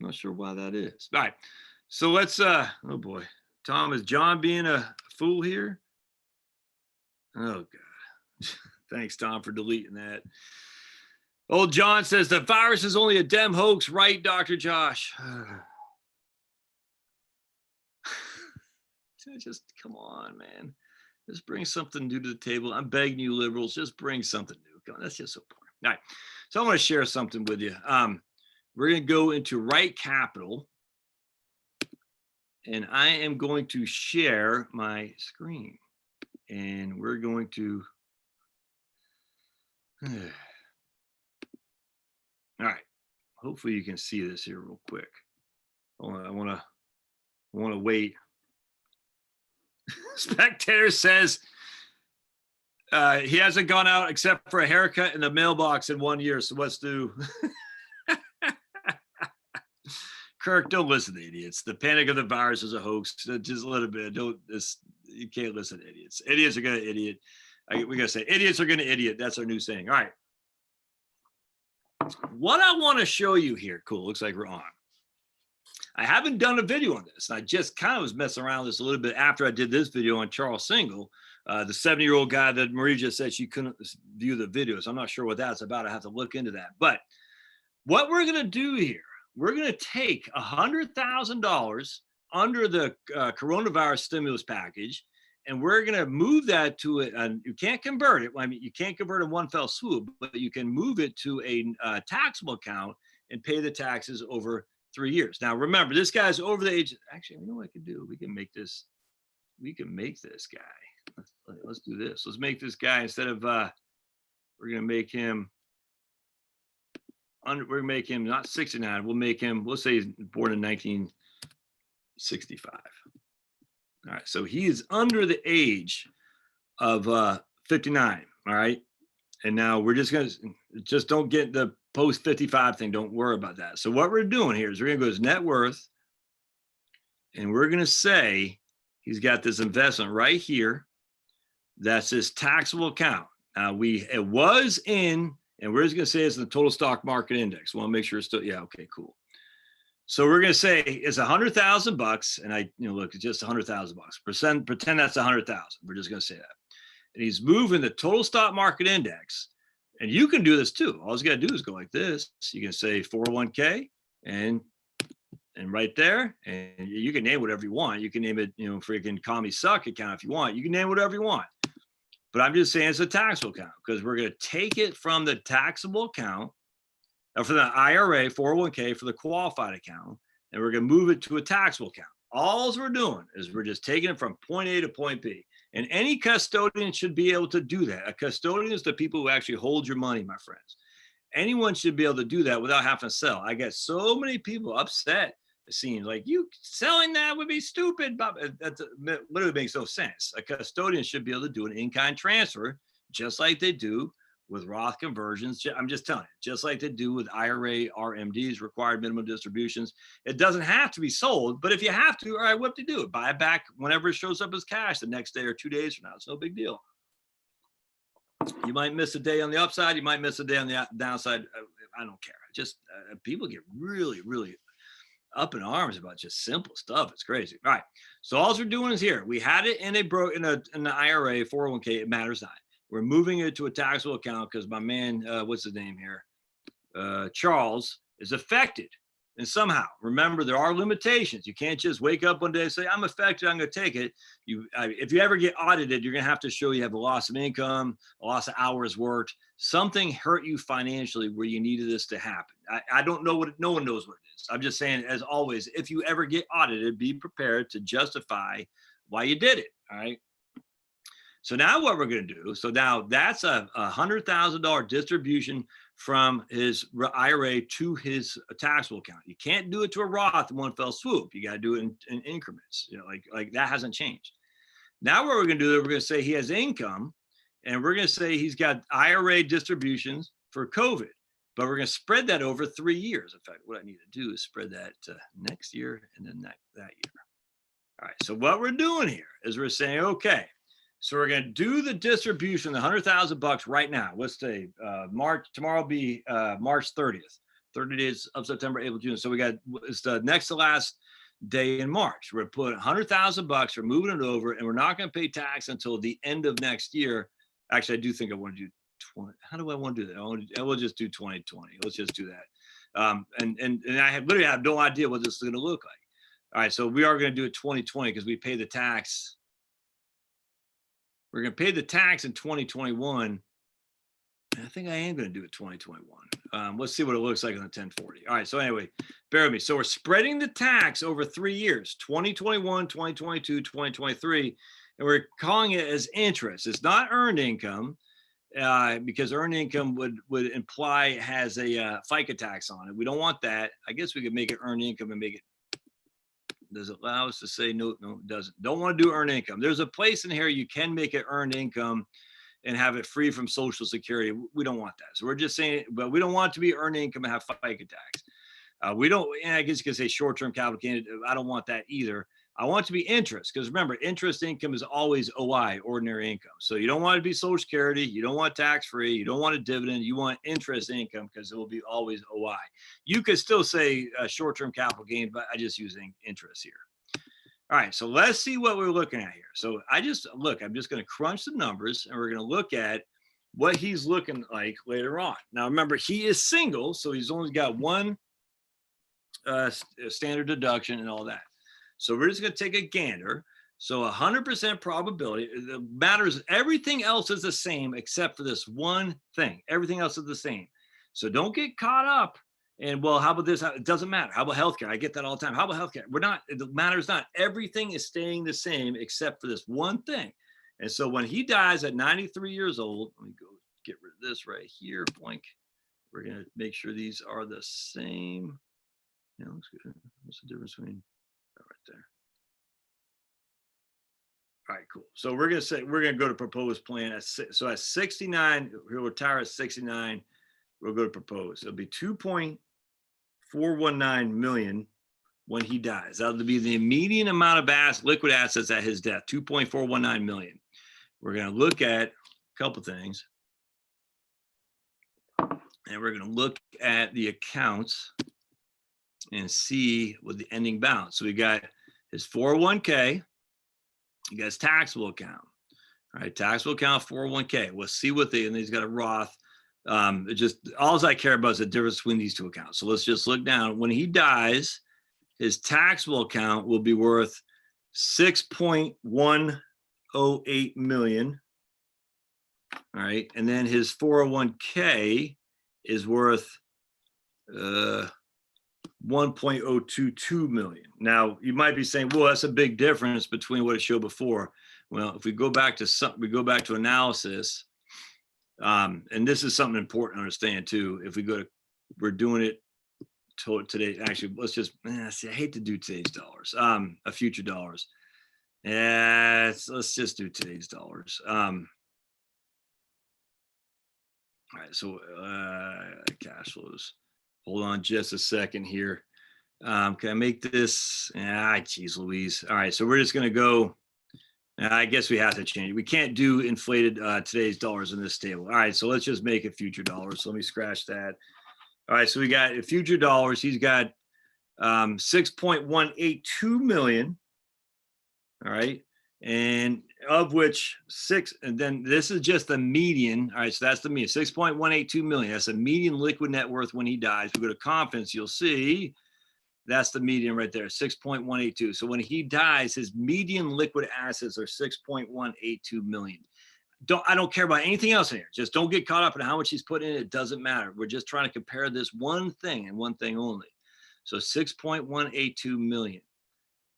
Not sure why that is. All right. So let's, oh boy. Tom, is John being a fool here? Oh, God. Thanks, Tom, for deleting that. Old John says the virus is only a Dem hoax, right, Dr. Josh? Just come on, man. Just bring something new to the table. I'm begging you, liberals, just bring something new. Come on, that's just so boring. All right. So I want to share something with you. We're going to go into Right Capital, and I am going to share my screen, and we're going to. All right. Hopefully you can see this here real quick. I want to wait. Spectator says he hasn't gone out except for a haircut in the mailbox in 1 year. So let's do. Kirk, don't listen to idiots. The panic of the virus is a hoax. Just a little bit. You can't listen to idiots. Idiots are going to idiot. We got to say idiots are going to idiot. That's our new saying. All right. What I want to show you here, cool, looks like we're on. I haven't done a video on this. I just kind of was messing around with this a little bit after I did this video on Charles Single, the 70-year-old guy that Marie just said she couldn't view the videos. I'm not sure what that's about. I have to look into that. But what we're going to do here, we're going to take $100,000 under the coronavirus stimulus package, and we're going to move that to it. And you can't convert it. I mean, you can't convert it in one fell swoop, but you can move it to a taxable account and pay the taxes over 3 years. Now, remember, this guy's over the age. Actually, you know what I could do? We can make this guy. Let's do this. Let's make this guy, instead of, we're going to make him, we're going to make him not 69. We'll make him, we'll say he's born in 1965. All right, so he is under the age of 59. All right, and now we're just don't get the post 55 thing. Don't worry about that. So what we're doing here is we're gonna go to his net worth, and we're gonna say he's got this investment right here. That's his taxable account. Now it was in, and we're just gonna say it's the total stock market index. We want to make sure it's still, yeah, okay, cool. So we're going to say it's $100,000, and look, it's just $100,000. Pretend that's $100,000. We're just going to say that. And he's moving the total stock market index, and you can do this too. All you got to do is go like this. You can say 401k, and right there, and you can name whatever you want. You can name it, freaking call me suck account if you want. You can name whatever you want. But I'm just saying it's a taxable account because we're going to take it from the taxable account. Now for the IRA, 401k, for the qualified account, and we're going to move it to a taxable account. All we're doing is we're just taking it from point A to point B. And any custodian should be able to do that. A custodian is the people who actually hold your money, my friends. Anyone should be able to do that without having to sell. I get so many people upset. It seems like you selling that would be stupid. That literally makes no sense. A custodian should be able to do an in-kind transfer, just like they do with Roth conversions. I'm just telling you, just like they do with IRA, RMDs, required minimum distributions. It doesn't have to be sold, but if you have to, all right, what to do? Buy it back whenever it shows up as cash the next day or 2 days from now. It's no big deal. You might miss a day on the upside. You might miss a day on the downside. I don't care. Just people get really, really up in arms about just simple stuff. It's crazy. All right. So all we're doing is here. We had it in an IRA, 401k. It matters not. We're moving it to a taxable account because my man, what's his name here? Charles is affected. And somehow, remember, there are limitations. You can't just wake up one day and say, I'm affected, I'm going to take it. If you ever get audited, you're going to have to show you have a loss of income, a loss of hours worked. Something hurt you financially where you needed this to happen. I don't know no one knows what it is. I'm just saying, as always, if you ever get audited, be prepared to justify why you did it. All right. So now what we're going to do, so now that's a $100,000 distribution from his IRA to his taxable account. You can't do it to a Roth in one fell swoop. You got to do it in increments. Like that hasn't changed. Now what we're going to do, we're going to say he has income, and we're going to say he's got IRA distributions for COVID, but we're going to spread that over 3 years. In fact, what I need to do is spread that to next year and then that year. All right. So what we're doing here is we're saying, okay, so we're going to do the distribution, the $100,000 right now. Let's say March. Tomorrow will be March 30th. 30 days of September, April, June. So it's the next to last day in March. We're going to put $100,000. We're moving it over, and we're not going to pay tax until the end of next year. Actually, I do think I want to do 20. How do I want to do that? I will just do 2020. Let's just do that. And I literally have no idea what this is going to look like. All right, so we are going to do it 2020 because we pay the tax. We're going to pay the tax in 2021. I think I am going to do it 2021. Let's see what it looks like on the 1040. All right. So anyway, bear with me. So we're spreading the tax over 3 years, 2021, 2022, 2023. And we're calling it as interest. It's not earned income because earned income would imply it has a FICA tax on it. We don't want that. I guess we could make it earned income and make it. Does it allow us to say no? No, it doesn't. Don't want to do earned income. There's a place in here you can make it earned income and have it free from Social Security. We don't want that. So we're just saying, but we don't want it to be earned income and have FICA tax. We don't, and I guess you could say short-term capital gain. I don't want that either. I want it to be interest, because remember, interest income is always OI, ordinary income. So you don't want it to be Social Security. You don't want tax-free. You don't want a dividend. You want interest income because it will be always OI. You could still say short-term capital gain, but I'm just using interest here. All right, so let's see what we're looking at here. So I'm just going to crunch the numbers, and we're going to look at what he's looking like later on. Now, remember, he is single, so he's only got one standard deduction and all that. So we're just going to take a gander. So 100% probability. It matters. Everything else is the same except for this one thing. Everything else is the same. So don't get caught up. And well, how about this? It doesn't matter. How about healthcare? I get that all the time. How about healthcare? We're not. It matters not. Everything is staying the same except for this one thing. And so when he dies at 93 years old, let me go get rid of this right here. Blank. We're going to make sure these are the same. Yeah, looks good. What's the difference between right there? All right, cool. So we're going to go to proposed plan. So at 69, he'll retire at 69. We'll go to propose. It'll be 2.419 million when he dies. That'll be the median amount of liquid assets at his death, 2.419 million. We're going to look at a couple things. And we're going to look at the accounts and see what the ending balance. So we got his 401k, he got his taxable account. All right, taxable account, 401k. We'll see what and he's got a Roth. Just all I care about is the difference between these two accounts. So let's just look down. When he dies, his taxable account will be worth 6.108 million. All right, and then his 401k is worth 1.022 million. Now you might be saying, well, that's a big difference between what it showed before. Well, if we go back to analysis, and this is something important to understand too. If we go to, we're doing it today. Actually, let's just see. I hate to do today's dollars, future dollars. Yeah, let's just do today's dollars. All right, so cash flows. Hold on just a second here. Can I make this? Geez Louise. All right, so we're just going to go. I guess we have to change it. We can't do inflated today's dollars in this table. All right, so let's just make it future dollars. So let me scratch that. All right, so we got future dollars. He's got 6.182 million. All right, and of which and then this is just the median. All right, so that's the median, 6.182 million. That's the median liquid net worth when he dies. If we go to confidence, you'll see that's the median right there, 6.182. So when he dies, his median liquid assets are 6.182 million. I don't care about anything else in here. Just don't get caught up in how much he's put in. It doesn't matter. We're just trying to compare this one thing and one thing only. So 6.182 million.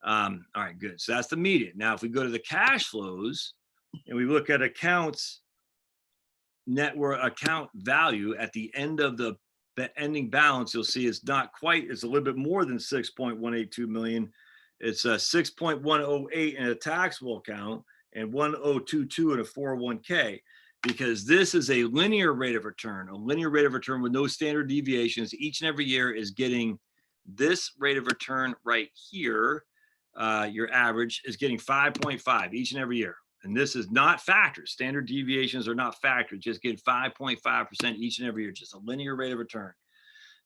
All right, good. So that's the median. Now, if we go to the cash flows and we look at accounts, net worth, account value at the end of the ending balance, you'll see it's not quite, it's a little bit more than 6.182 million. It's a 6.108 in a taxable account and 1.022 in a 401k, because this is a linear rate of return, with no standard deviations. Each and every year is getting this rate of return right here. Your average is getting 5.5 each and every year. And this is not factored. Standard deviations are not factored. Just get 5.5% each and every year, just a linear rate of return.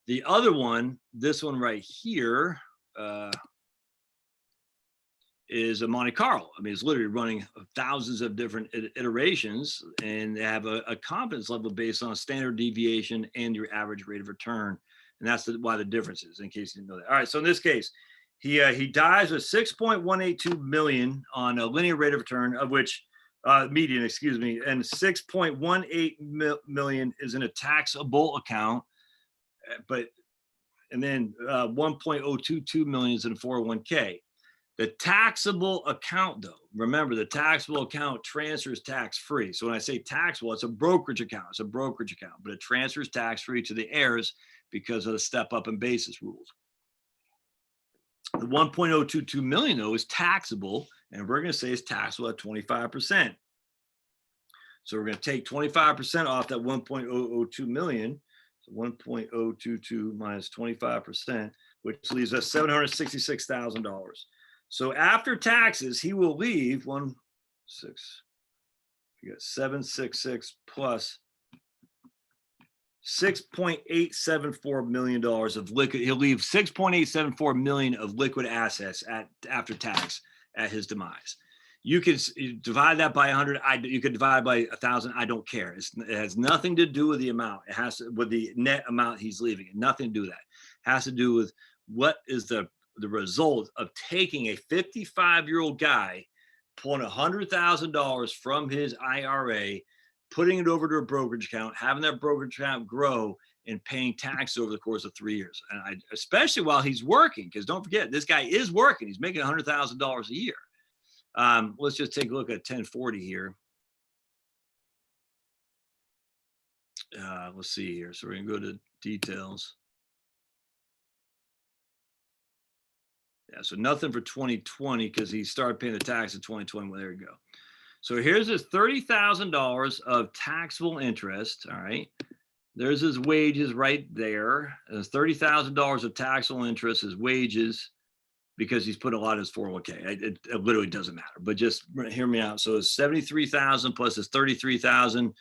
The other one, this one right here, is a Monte Carlo. I mean, it's literally running thousands of different iterations, and they have a confidence level based on standard deviation and your average rate of return. And that's why the difference is, in case you didn't know that. All right, so in this case, he dies with 6.182 million on a linear rate of return, of which median, excuse me, and 6.18 million is in a taxable account, and then 1.022 million is in a 401k. The taxable account, though, remember the taxable account transfers tax-free. So when I say taxable, it's a brokerage account. It's a brokerage account, but it transfers tax-free to the heirs because of the step-up in basis rules. The 1.022 million, though, is taxable, and we're going to say it's taxable at 25%. So we're going to take 25% off that 1.002 million. So 1.022 minus 25%, which leaves us $766,000. So after taxes, he will leave 1.6. We got 766 plus $6.874 million of liquid. He'll leave $6.874 million of liquid assets after tax at his demise. You could divide that by 100. You could divide by 1,000. I don't care. It has nothing to do with the amount. It has to, with the net amount he's leaving. Nothing to do with that. It has to do with what is the result of taking a 55-year-old guy, pulling $100,000 from his IRA, putting it over to a brokerage account, having that brokerage account grow, and paying taxes over the course of 3 years. And especially while he's working, because don't forget, this guy is working. He's making $100,000 a year. Let's just take a look at 1040 here. Let's see here. So we're going to go to details. Yeah, so nothing for 2020 because he started paying the tax in 2020. Well, there you go. So here's his $30,000 of taxable interest. All right. There's his wages right there. There's $30,000 of taxable interest, his wages, because he's put a lot of his 401k. It literally doesn't matter, but just hear me out. So it's 73,000 plus his 33,000.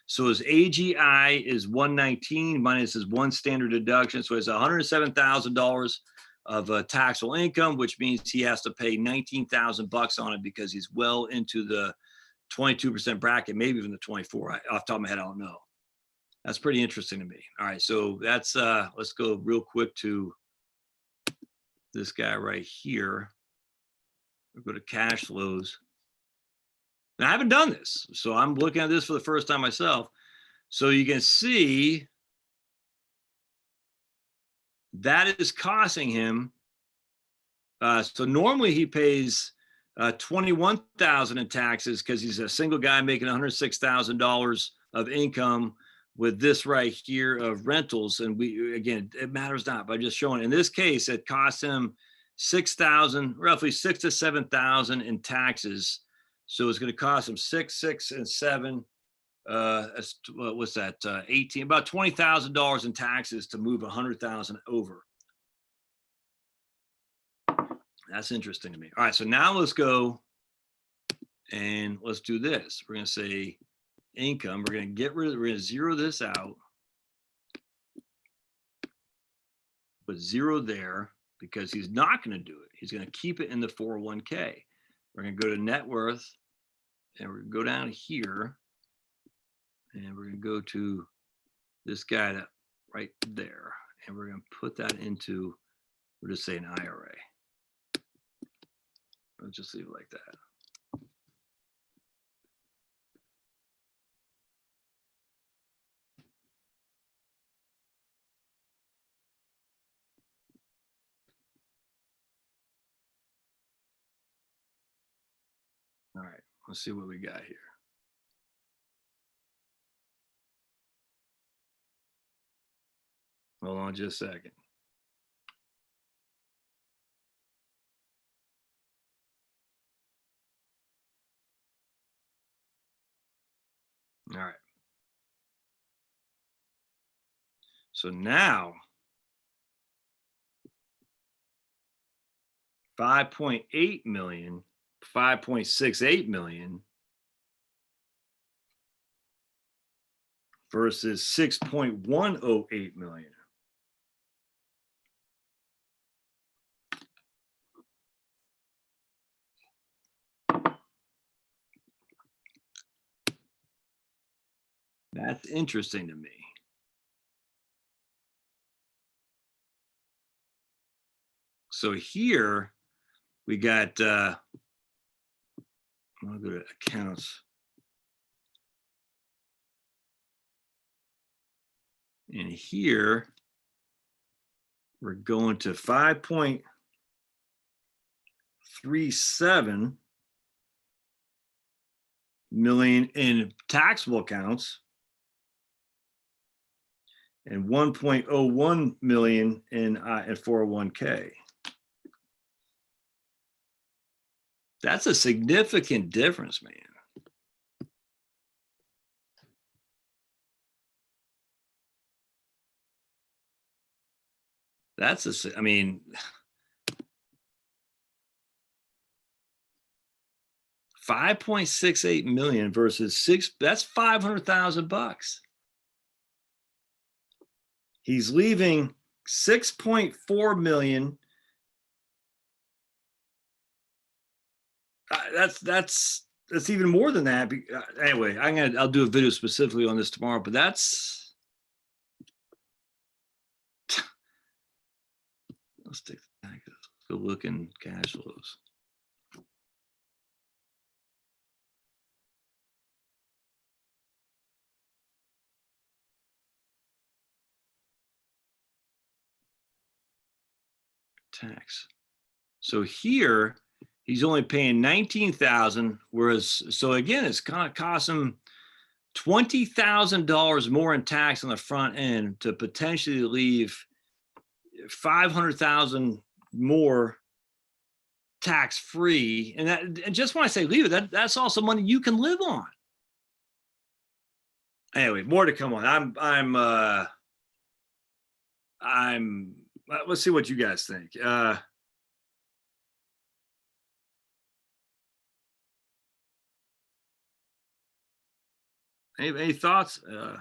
So his AGI is 119 minus his one standard deduction. So it's $107,000 of taxable income, which means he has to pay 19,000 bucks on it because he's well into the 22% bracket, maybe even the 24. Off the top of my head, I don't know. That's pretty interesting to me. All right, so that's let's go real quick to this guy right here. We'll go to cash flows. Now, I haven't done this, so I'm looking at this for the first time myself. So you can see that is costing him. So normally he pays $21,000 in taxes because he's a single guy making $106,000 of income with this right here of rentals. And we, again, it matters not, but I'm just showing. In this case, it costs him $6,000, roughly $6,000 to $7,000 in taxes. So it's going to cost him 6, 6, and 7. What's that? 18, about $20,000 in taxes to move 100,000 over. That's interesting to me. All right, so now let's go and let's do this. We're going to say income. We're going to we're going to zero this out. Put 0 there because he's not going to do it. He's going to keep it in the 401k. We're going to go to net worth and we're going to go down here and we're going to go to this guy that right there. And we're going to put that into, we'll just say an IRA. Let's just leave it like that. All right, let's see what we got here. Hold on just a second. All right. So now 5.8 million, 5.68 million versus 6.108 million. That's interesting to me. So here we got, I'll go to accounts. And here we're going to 5.37 million in taxable accounts and 1.01 million in 401k. That's a significant difference, man. That's I mean, 5.68 million versus six. That's $500,000. He's leaving 6.4 million. That's even more than that. Anyway, I'll do a video specifically on this tomorrow, but that's, let's take let's go look in cash flows. Tax. So here he's only paying 19,000, whereas, so again, it's kind of cost him $20,000 more in tax on the front end to potentially leave 500,000 more tax free. And just when I say leave it, that's also money you can live on. Anyway, more to come on. Let's see what you guys think. Any thoughts? I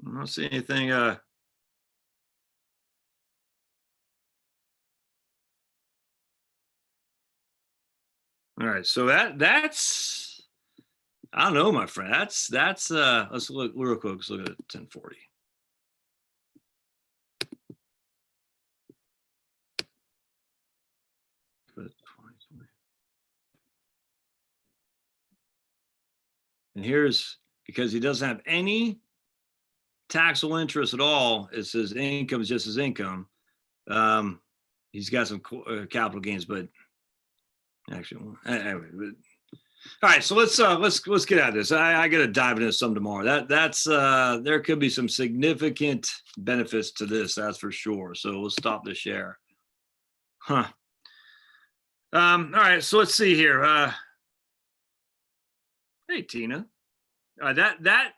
don't see anything. All right, so that's, I don't know, my friend. That's let's look real quick. Let's look at 1040. And here's, because he doesn't have any taxable interest at all, it says income is just his income. He's got some capital gains, but actually, anyway. All right, so let's get at this. I got to dive into some tomorrow. That's there could be some significant benefits to this, that's for sure. So we'll stop the share. Huh. All right, so let's see here. Hey, Tina. That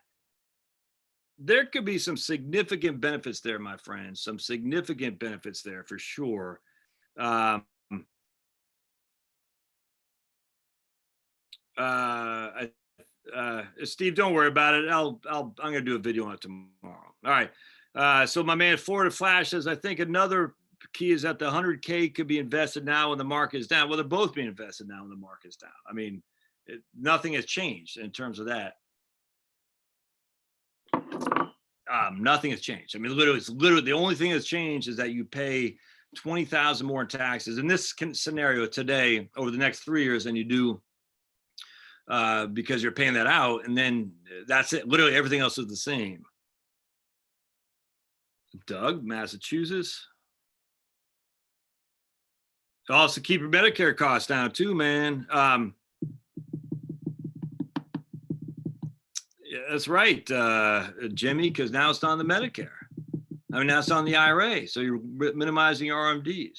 there could be some significant benefits there, my friends. Some significant benefits there for sure. Steve, don't worry about it. I'm gonna do a video on it tomorrow. All right. So my man Florida Flash says, I think another key is that the 100K could be invested now when the market is down. Well, they're both being invested now when the market is down. I mean, nothing has changed in terms of that. Nothing has changed. I mean, it's literally the only thing that's changed is that you pay 20,000 more in taxes in this scenario today over the next 3 years than you do because you're paying that out, and then that's it. Literally everything else is the same. Doug, Massachusetts. Also keep your Medicare costs down too, man. Yeah, that's right, Jimmy, because now it's on the Medicare. I mean, now it's on the IRA, so you're minimizing your RMDs.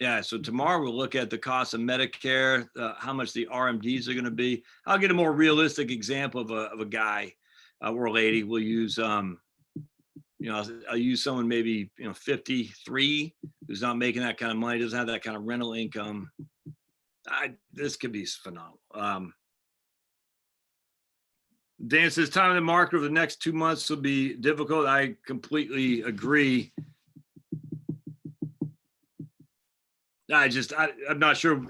Yeah, so tomorrow we'll look at the cost of Medicare, how much the RMDs are going to be. I'll get a more realistic example of a guy or a lady. We'll use, I'll use someone maybe 53 who's not making that kind of money, doesn't have that kind of rental income. This could be phenomenal. Dan says time in the market over the next 2 months will be difficult. I completely agree. I'm not sure,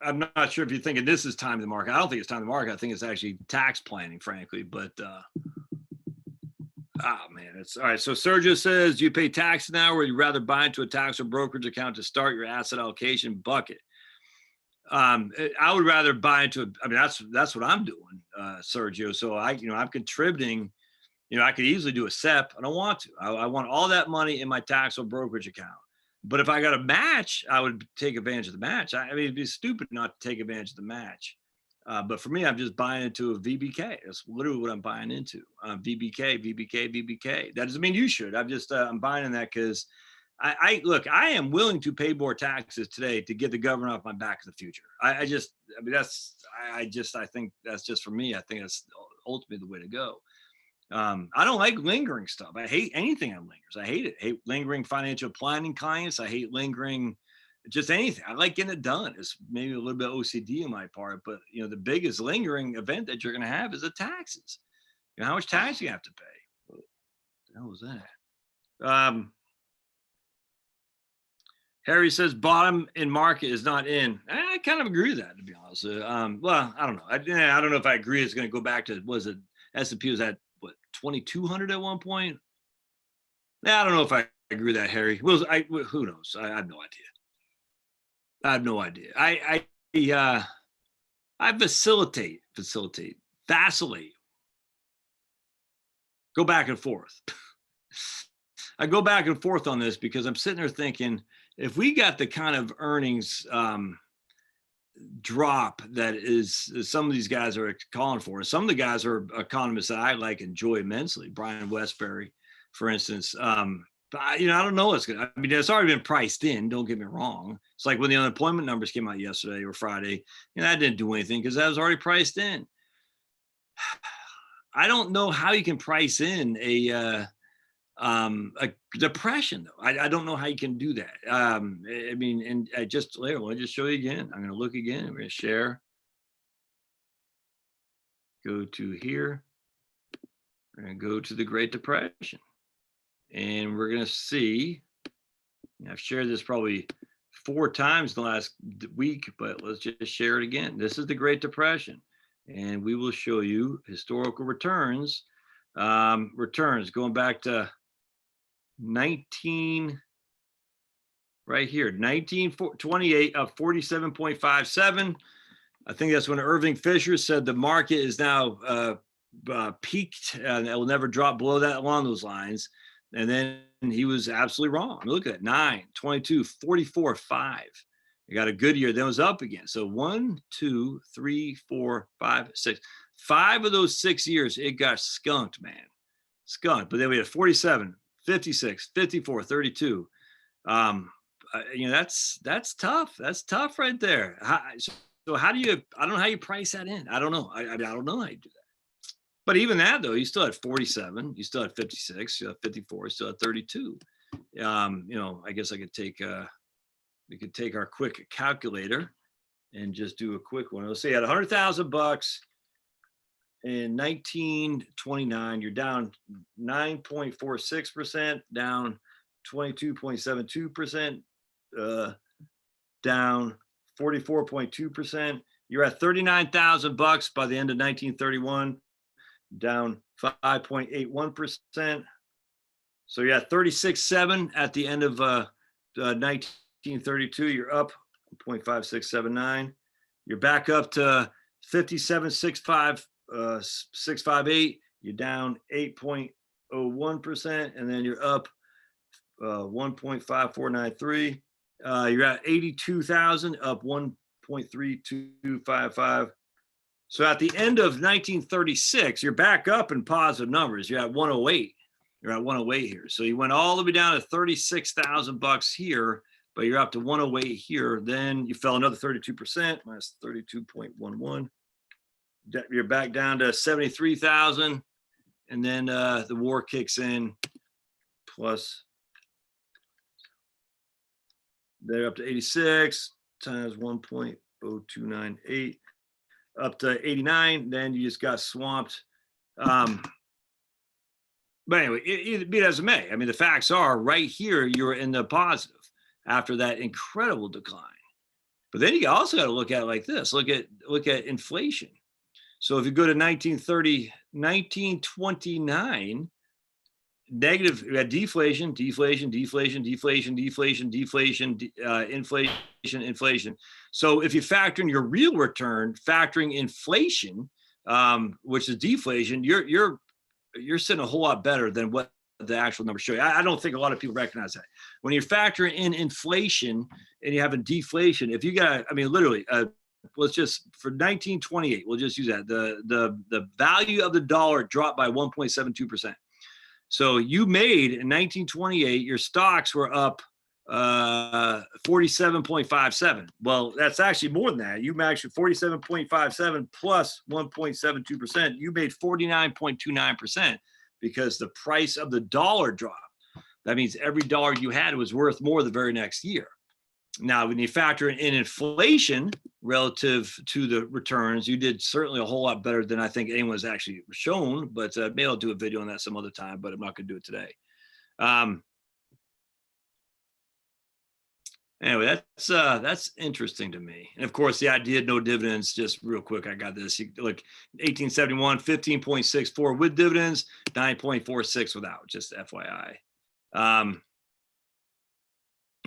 I'm not sure if you're thinking this is time in the market. I don't think it's time in the market. I think it's actually tax planning, frankly. But man, it's all right. So Sergio says, do you pay tax now, or would you rather buy into a tax or brokerage account to start your asset allocation bucket? I would rather buy into. I mean, that's what I'm doing, Sergio. So I'm contributing. I could easily do a SEP. I don't want to. I want all that money in my tax or brokerage account. But if I got a match, I would take advantage of the match. I mean, it'd be stupid not to take advantage of the match. But for me, I'm just buying into a VBK. That's literally what I'm buying into. VBK. That doesn't mean you should. I'm buying in that because I am willing to pay more taxes today to get the government off my back in the future. I think that's just for me. I think that's ultimately the way to go. I don't like lingering stuff. I hate anything on lingers. I hate it. I hate lingering financial planning clients. I hate lingering just anything. I like getting it done. It's maybe a little bit OCD on my part, but the biggest lingering event that you're going to have is the taxes. How much tax you have to pay. What the hell was that? Harry says bottom in market is not in. I kind of agree with that, to be honest. Well, I don't know. I don't know if I agree. It's going to go back to, was it S&P was at what, 2,200 at one point? I don't know if I agree with that, Harry. Well, who knows? I have no idea. I have no idea. I vacillate, go back and forth. I go back and forth on this because I'm sitting there thinking, if we got the kind of earnings drop that is some of these guys are calling for, some of the guys are economists that I like enjoy immensely. Brian Westbury, for instance. But I don't know what's going to. I mean, it's already been priced in. Don't get me wrong. It's like when the unemployment numbers came out yesterday or Friday, that didn't do anything because that was already priced in. I don't know how you can price in a depression though. I don't know how you can do that. I mean, and I just later, let me just show you again. I'm going to look again. We're going to share. Go to here. We're going to go to the Great Depression. And we're going to see, I've shared this probably 4 times in the last week, but let's just share it again. This is the Great Depression. And we will show you historical returns. Returns going back to 19, right here, 1928 up 47.57. I think that's when Irving Fisher said the market is now peaked and it will never drop below that, along those lines. And then he was absolutely wrong. I mean, look at that, 9, 22, 44, 5. You got a good year, then it was up again. So 1, 2, 3, 4, 5, 6. 5 of those 6 years, it got skunked, man. Skunked. But then we had 47, 56, 54, 32. That's tough. That's tough right there. So how do you, I don't know how you price that in. I don't know. I don't know how you do that. But even that though, you still had 47, you still had 56, you had 54, you still had 32. I guess I could take we could take our quick calculator and just do a quick one. Let's say you had $100,000 in 1929, you're down 9.46%, down 22.72%, down 44.2%. You're at $39,000 by the end of 1931, down 5.81%. So you're at 36.7 at the end of 1932. You're up 0.5679. You're back up to 57.658. You're down 8.01%, and then you're up 1.5493. You're at 82,000, up 1.3255. So at the end of 1936, you're back up in positive numbers. You're at 108. You're at 108 here. So you went all the way down to $36,000 here, but you're up to 108 here. Then you fell another 32%, minus 32.11. You're back down to 73,000. And then the war kicks in, plus they're up to 86 times 1.0298. Up to 89, then you just got swamped. But anyway, be it as it may, I mean, the facts are right here, you're in the positive after that incredible decline. But then you also got to look at it like this. Look at inflation. So if you go to 1929, negative, you had deflation, inflation. So if you factor in your real return, factoring inflation, which is deflation, you're sitting a whole lot better than what the actual numbers show you. I don't think a lot of people recognize that. When you're factoring in inflation and you have a deflation, if you got, I mean, literally, let's just, for 1928, we'll just use that. The value of the dollar dropped by 1.72%. So you made in 1928, your stocks were up 47.57. Well, that's actually more than that. You actually 47.57 plus 1.72%. You made 49.29%. because the price of the dollar dropped. That means every dollar you had was worth more the very next year. Now, when you factor in inflation relative to the returns, you did certainly a whole lot better than I think anyone's actually shown. But maybe I'll do a video on that some other time, but I'm not going to do it today. Anyway, that's interesting to me. And of course, the idea of no dividends, just real quick, I got this. Look, 1871, 15.64 with dividends, 9.46 without, just FYI.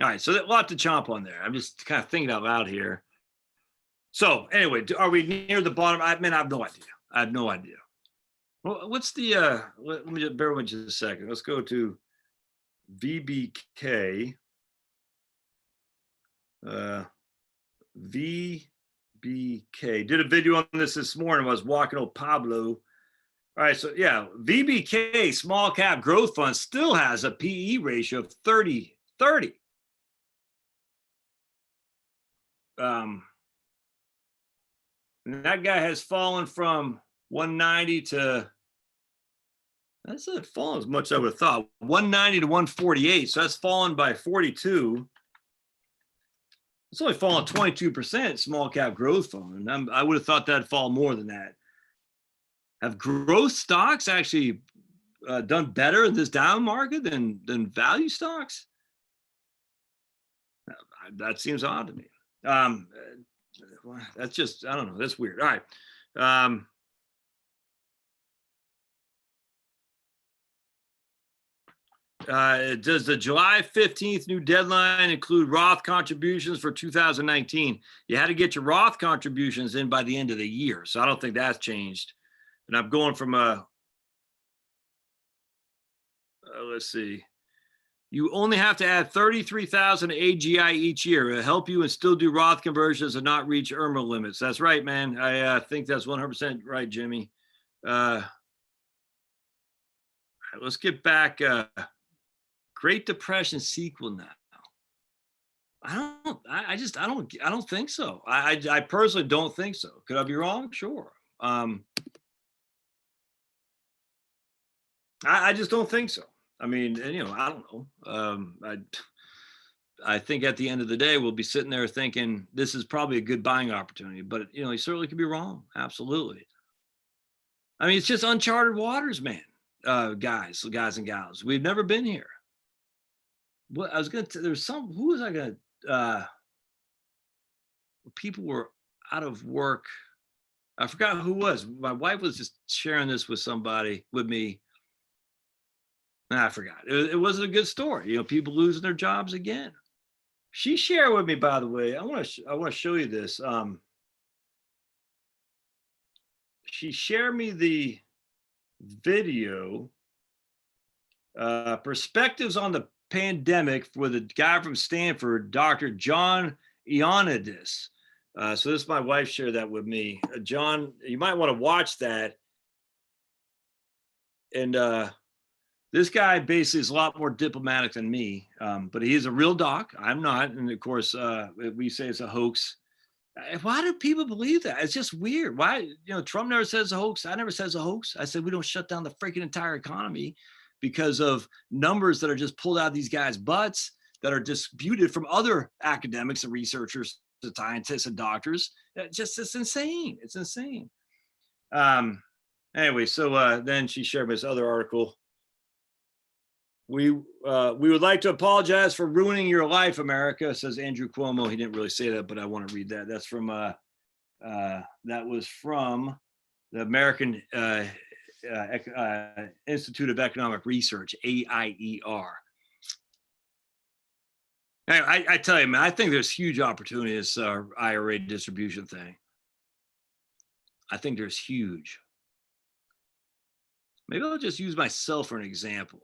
All right, so a lot to chomp on there. I'm just kind of thinking out loud here. So anyway, are we near the bottom? I have no idea. I have no idea. Well, what's the, let me just bear with me just a second. Let's go to VBK. VBK did a video on this morning. I was walking old Pablo. All right, so yeah, VBK small cap growth fund still has a PE ratio of 30. And that guy has fallen from 190 to, that's not fallen as much as I would have thought, 190 to 148. So that's fallen by 42. It's only fallen 22%, small cap growth fund. I would have thought that'd fall more than that. Have growth stocks actually done better in this down market than value stocks? That seems odd to me. That's just, I don't know. That's weird. All right. Does the July 15th new deadline include Roth contributions for 2019? You had to get your Roth contributions in by the end of the year. So I don't think that's changed. And I'm going from let's see. You only have to add 33,000 AGI each year. It'll help you and still do Roth conversions and not reach IRMA limits. That's right, man. I think that's 100% right, Jimmy. Let's get back. Great Depression sequel now. I don't think so. I personally don't think so. Could I be wrong? Sure. I just don't think so. I mean, I don't know. I think at the end of the day, we'll be sitting there thinking this is probably a good buying opportunity, but you certainly could be wrong. Absolutely. I mean, it's just uncharted waters, man. Guys and gals, we've never been here. What I was gonna, there's some, who was I gonna, people were out of work. I forgot who was. My wife was just sharing this with somebody with me. I forgot. It wasn't a good story. People losing their jobs again. She shared with me, by the way. I want to show you this. She shared me the video. Perspectives on the pandemic for the guy from Stanford, Dr. John Ioannidis. So this, my wife shared that with me. John, you might want to watch that. And this guy basically is a lot more diplomatic than me, but he's a real doc. I'm not. And of course, we say it's a hoax. Why do people believe that? It's just weird. Why, Trump never says a hoax. I never says a hoax. I said, we don't shut down the freaking entire economy because of numbers that are just pulled out of these guys' butts that are disputed from other academics and researchers, scientists and doctors. It's insane. It's insane. Anyway, so then she shared this other article. We would like to apologize for ruining your life, America, says Andrew Cuomo. He didn't really say that, but I want to read that. That's from that was from the American Institute of Economic Research, AIER. I tell you, man, I think there's huge opportunity in this IRA distribution thing. I think there's huge. Maybe I'll just use myself for an example.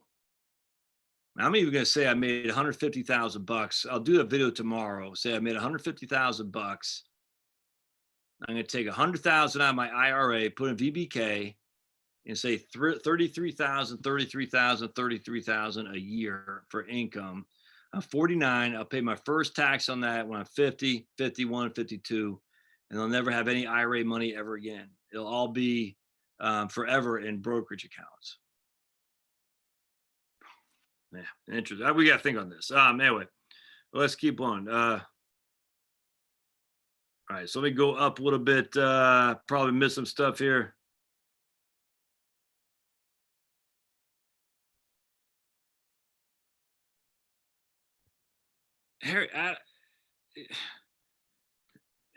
I'm even going to say I made $150,000. I'll do a video tomorrow. Say I made $150,000. I'm going to take 100,000 out of my IRA, put in VBK, and say 33,000 a year for income. I'm 49. I'll pay my first tax on that when I'm 50, 51, 52, and I'll never have any IRA money ever again. It'll all be forever in brokerage accounts. Yeah, interesting. We got to think on this. Anyway, let's keep on. All right, so let me go up a little bit. Probably missed some stuff here. Harry,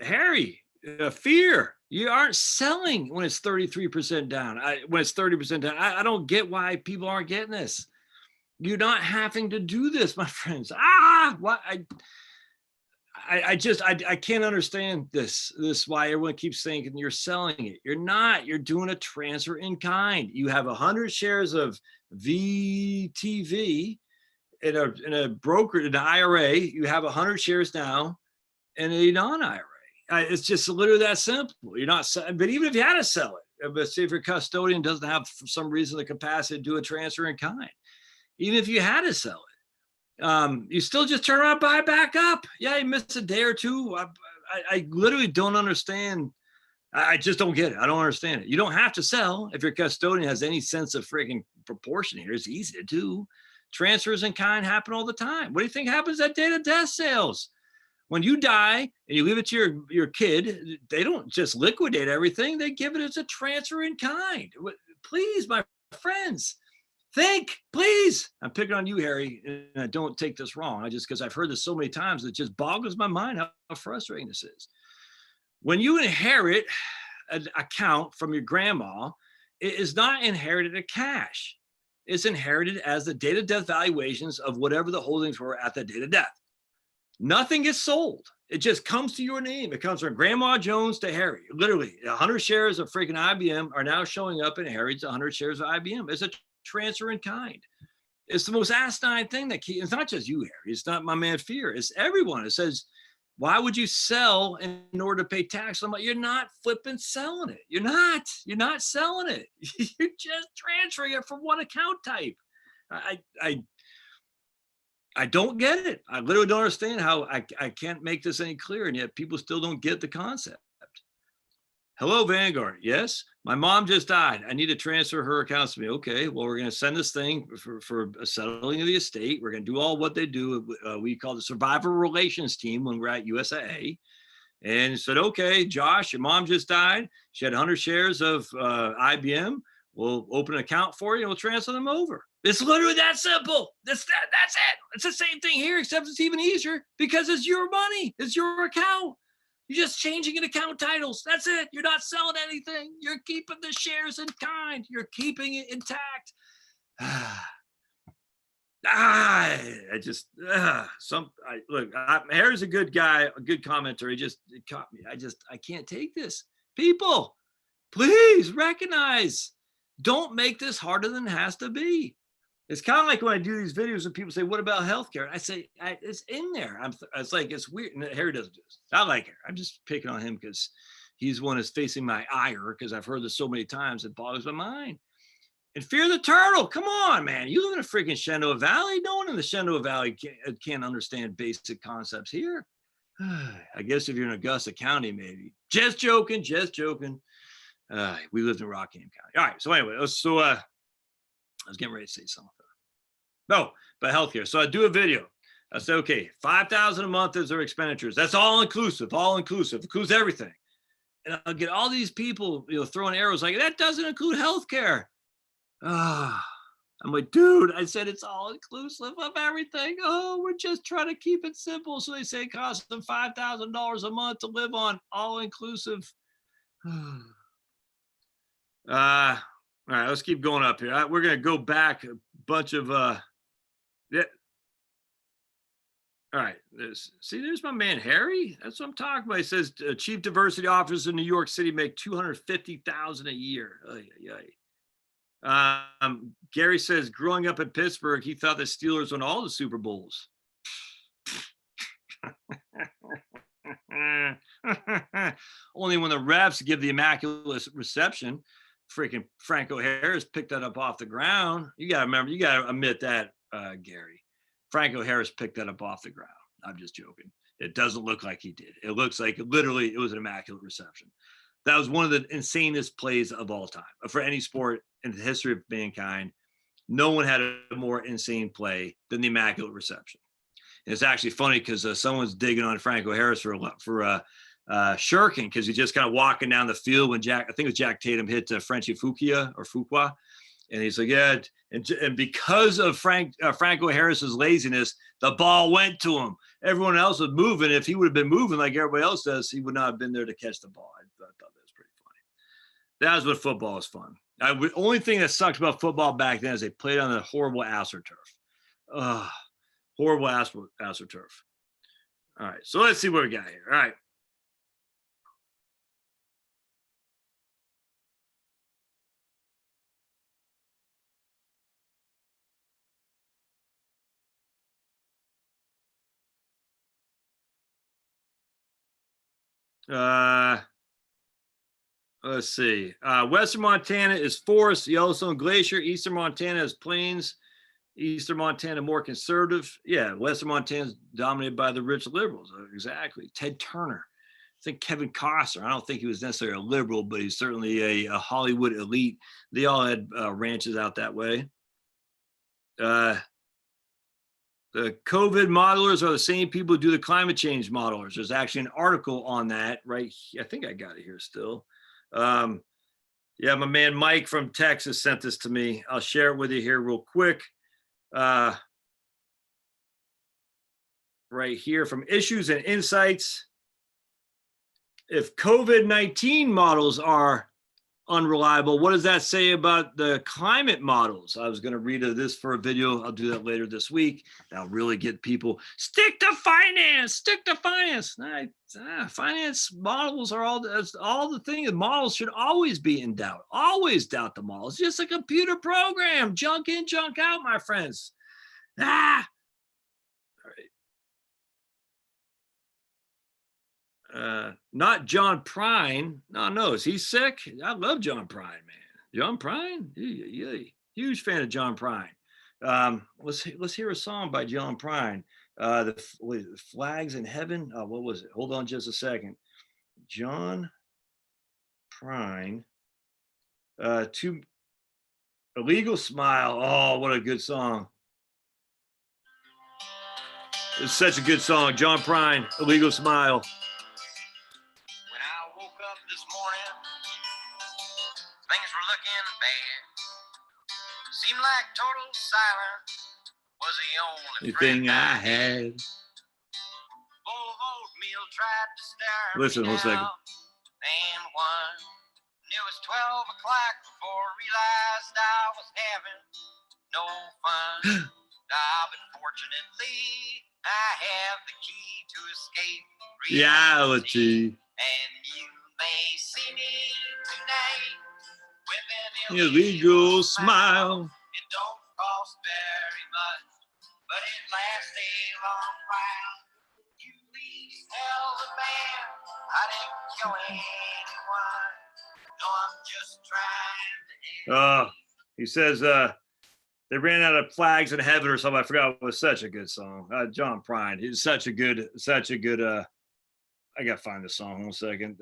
Harry, fear. You aren't selling when it's 33% down. When it's 30% down, I don't get why people aren't getting this. You're not having to do this, my friends. What I can't understand this why everyone keeps thinking you're selling it. You're not. You're doing a transfer in kind. You have 100 shares of VTV in a broker, in an IRA. You have 100 shares now in a non-IRA. It's just literally that simple. You're not, but even if you had to sell it, but say if your custodian doesn't have for some reason the capacity to do a transfer in kind, even if you had to sell it, you still just turn around, buy back up. Yeah, you missed a day or two. I literally don't understand. I just don't get it. I don't understand it. You don't have to sell if your custodian has any sense of freaking proportion here. It's easy to do. Transfers in kind happen all the time. What do you think happens at date of death sales? When you die and you leave it to your kid, they don't just liquidate everything. They give it as a transfer in kind. Please, my friends, think, please. I'm picking on you, Harry, and I don't take this wrong. Because I've heard this so many times, it just boggles my mind how frustrating this is. When you inherit an account from your grandma, it is not inherited as cash. It's inherited as the date of death valuations of whatever the holdings were at the date of death. Nothing gets sold. It just comes to your name. It comes from Grandma Jones to Harry. Literally, 100 shares of freaking IBM are now showing up in Harry's 100 shares of IBM. It's a transfer in kind. It's the most asinine thing it's not just you, Harry. It's not my man Fear. It's everyone. It says, why would you sell in order to pay tax? I'm like, you're not flipping selling it. You're not selling it. You're just transferring it from one account type. I don't get it. I literally don't understand how I can't make this any clearer, and yet people still don't get the concept. Hello, Vanguard. Yes, my mom just died. I need to transfer her accounts to me. Okay, well, we're going to send this thing for a settling of the estate. We're going to do all what they do. We call the survivor relations team when we're at USAA. And said, okay, Josh, your mom just died. She had 100 shares of IBM. We'll open an account for you and we'll transfer them over. It's literally that simple. That's it. It's the same thing here, except it's even easier because it's your money. It's your account. You're just changing in account titles. That's it. You're not selling anything. You're keeping the shares in kind. You're keeping it intact. Harry's a good guy, a good commenter. It caught me. I can't take this. People, please recognize. Don't make this harder than it has to be. It's kind of like when I do these videos and people say, what about healthcare? I say, it's in there. It's like, it's weird. And Harry doesn't do this. I like it. I'm just picking on him because he's one that's facing my ire because I've heard this so many times, it boggles my mind. And Fear the Turtle. Come on, man. You live in a freaking Shenandoah Valley. No one in the Shenandoah Valley can't understand basic concepts here. I guess if you're in Augusta County, maybe. Just joking. We lived in Rockingham County. All right. So anyway, I was getting ready to say something. No, but healthcare. So I do a video. I say, okay, $5,000 a month is their expenditures. That's all inclusive, includes everything. And I'll get all these people, throwing arrows like that doesn't include healthcare. I'm like, dude, I said it's all inclusive of everything. Oh, we're just trying to keep it simple. So they say it costs them $5,000 a month to live on, all inclusive. All right, let's keep going up here. We're gonna go back a bunch of yeah. All right, there's my man Harry. That's what I'm talking about. He says chief diversity officers in New York City make $250,000 a year. Gary says growing up in Pittsburgh, he thought the Steelers won all the Super Bowls. Only when the refs give the immaculate reception. Freaking Franco Harris picked that up off the ground. You got to admit that, Gary. Franco Harris picked that up off the ground. I'm just joking. It doesn't look like he did. It looks like literally it was an immaculate reception. That was one of the insanest plays of all time for any sport in the history of mankind. no one had a more insane play than the Immaculate Reception. And it's actually funny because someone's digging on Franco Harris for shirking, because he's just kind of walking down the field when I think it was Jack Tatum hit Frenchie Fuqua. And he's like, yeah. And because of Franco Harris's laziness, the ball went to him. Everyone else was moving. If he would have been moving like everybody else does, he would not have been there to catch the ball. I thought that was pretty funny. That was what football is fun. The only thing that sucked about football back then is they played on the horrible AstroTurf. Horrible AstroTurf. All right, so let's see what we got here. All right. Let's see. Western Montana is forest, Yellowstone Glacier. Eastern Montana is plains. Eastern Montana more conservative. Yeah, Western Montana is dominated by the rich liberals. Exactly. Ted Turner. I think Kevin Costner. I don't think he was necessarily a liberal, but he's certainly a Hollywood elite. They all had ranches out that way. The COVID modelers are the same people who do the climate change modelers. There's actually an article on that, right? I think I got it here still. Yeah, my man Mike from Texas sent this to me. I'll share it with you here real quick. Right here from Issues and Insights. If COVID-19 models are unreliable, what does that say about the climate models? I was going to read this for a video. I'll do that later this week. That'll really get people stick to finance. Finance models are all the thing. The models should always be in doubt. Always doubt the models. Just a computer program. Junk in, junk out, my friends. All right. Not John Prine. No, is he sick? I love John Prine, man. John Prine, huge fan of John Prine. Let's hear a song by John Prine. The Flags in Heaven. What was it? Hold on just a second. John Prine. To Illegal Smile. Oh, what a good song. It's such a good song. John Prine, Illegal Smile. This morning, things were looking bad. Seemed like total silence was the only thing I had. Bowl of oatmeal tried to stare Listen, me one second. down, and one. It was 12 o'clock before I realized I was having no fun. But fortunately, I have the key to escape reality. And you may see me tonight with an illegal smile. It don't cost very much, but it lasts a long while. You please tell the band I didn't kill anyone. No, I'm just trying to. He says they ran out of Flags in Heaven or something. I forgot. It was such a good song. John Prine. He's such a good. I gotta find the song. 1 second.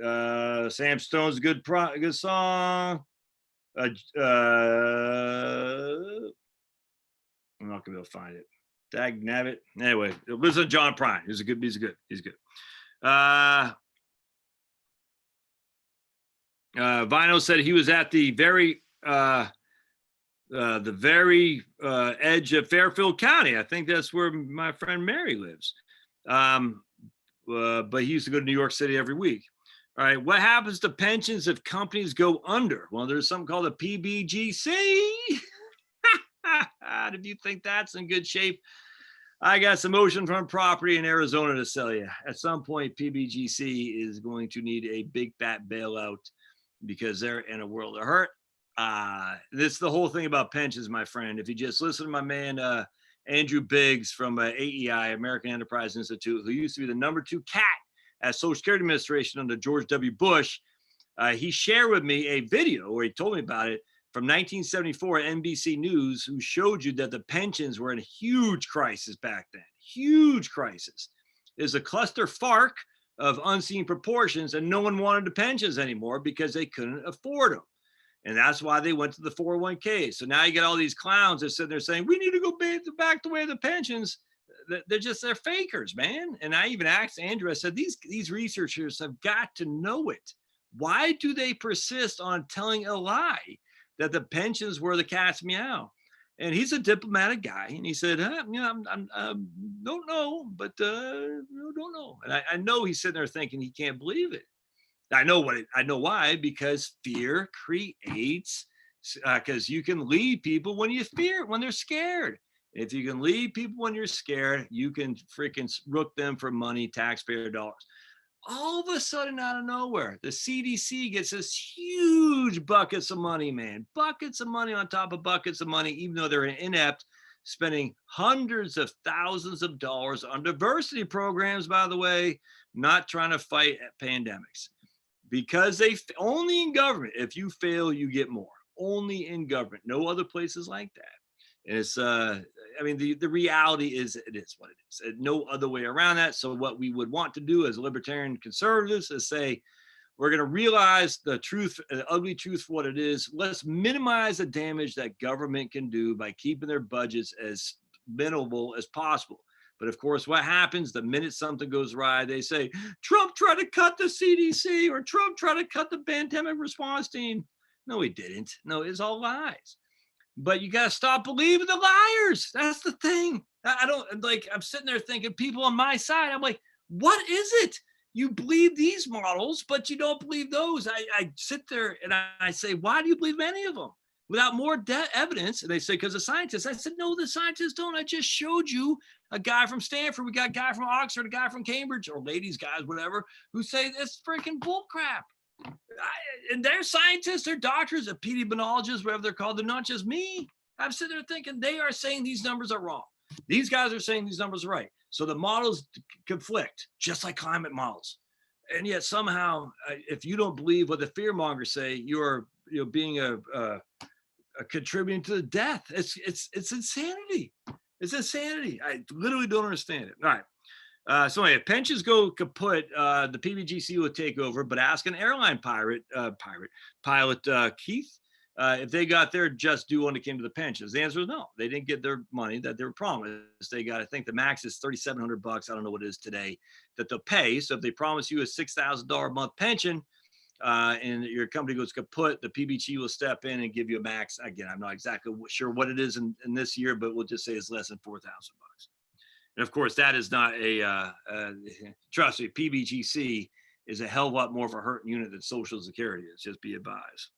Sam Stone's good song. I'm not gonna be able to find it. Dag nabbit. Anyway, listen to John Prine. He's good. Vino said he was at the very edge of Fairfield County. I think that's where my friend Mary lives. But he used to go to New York City every week. All right, what happens to pensions if companies go under? Well, there's something called a PBGC. If you think that's in good shape, I got some oceanfront property in Arizona to sell you. At some point, PBGC is going to need a big fat bailout because they're in a world of hurt. This is the whole thing about pensions, my friend. If you just listen to my man, Andrew Biggs from AEI, American Enterprise Institute, who used to be the #2 cat at Social Security Administration under George W. Bush. He shared with me a video where he told me about it from 1974 at NBC News, who showed you that the pensions were in a huge crisis back then. Huge crisis. There's a cluster fark of unseen proportions, and no one wanted the pensions anymore because they couldn't afford them. And that's why they went to the 401k. So now you get all these clowns that sitting there saying, we need to go back the way of the pensions. They're fakers, man. And I even asked Andrew, I said, these researchers have got to know it. Why do they persist on telling a lie that the pensions were the cat's meow? And he's a diplomatic guy. And he said, I don't know, but don't know. And I know he's sitting there thinking he can't believe it. I know why, because fear creates, because you can lead people when they're scared. If you can lead people when you're scared, you can freaking rook them for money, taxpayer dollars. All of a sudden, out of nowhere, the CDC gets this huge buckets of money, man, buckets of money on top of buckets of money, even though they're inept, spending hundreds of thousands of dollars on diversity programs, by the way, not trying to fight pandemics. Because they only in government, if you fail, you get more. Only in government, no other places like that. And it's, the reality is it is what it is. No other way around that. So what we would want to do as libertarian conservatives is say, we're going to realize the truth, the ugly truth for what it is. Let's minimize the damage that government can do by keeping their budgets as minimal as possible. But of course, what happens the minute something goes awry, they say, Trump tried to cut the CDC or Trump tried to cut the pandemic response team. No, he didn't. No, it's all lies. But you got to stop believing the liars. That's the thing. I don't like, I'm sitting there thinking people on my side, I'm like, what is it? You believe these models, but you don't believe those. I sit there and I say, why do you believe any of them? Without more evidence, and they say, because the scientists. I said, no, the scientists don't. I just showed you a guy from Stanford, we got a guy from Oxford, a guy from Cambridge, or ladies, guys, whatever, who say that's freaking bull crap. And they're scientists, they're doctors, epidemiologists, whatever they're called. They're not just me. I'm sitting there thinking they are saying these numbers are wrong. These guys are saying these numbers are right. So the models conflict, just like climate models. And yet somehow, if you don't believe what the fear mongers say, you're being contributing to the death. It's insanity. It's insanity. I literally don't understand it. All right. So anyway, if pensions go kaput, the PBGC will take over. But ask an airline pilot, Keith, if they got their just due when it came to the pensions. The answer is no. They didn't get their money that they were promised. They got, I think the max is $3,700. I don't know what it is today that they'll pay. So if they promise you a $6,000 a month pension, and your company goes kaput, the PBG will step in and give you a max. Again, I'm not exactly sure what it is in this year, but we'll just say it's less than $4,000. And of course, that is not trust me, PBGC is a hell of a lot more of a hurting unit than Social Security is, just be advised.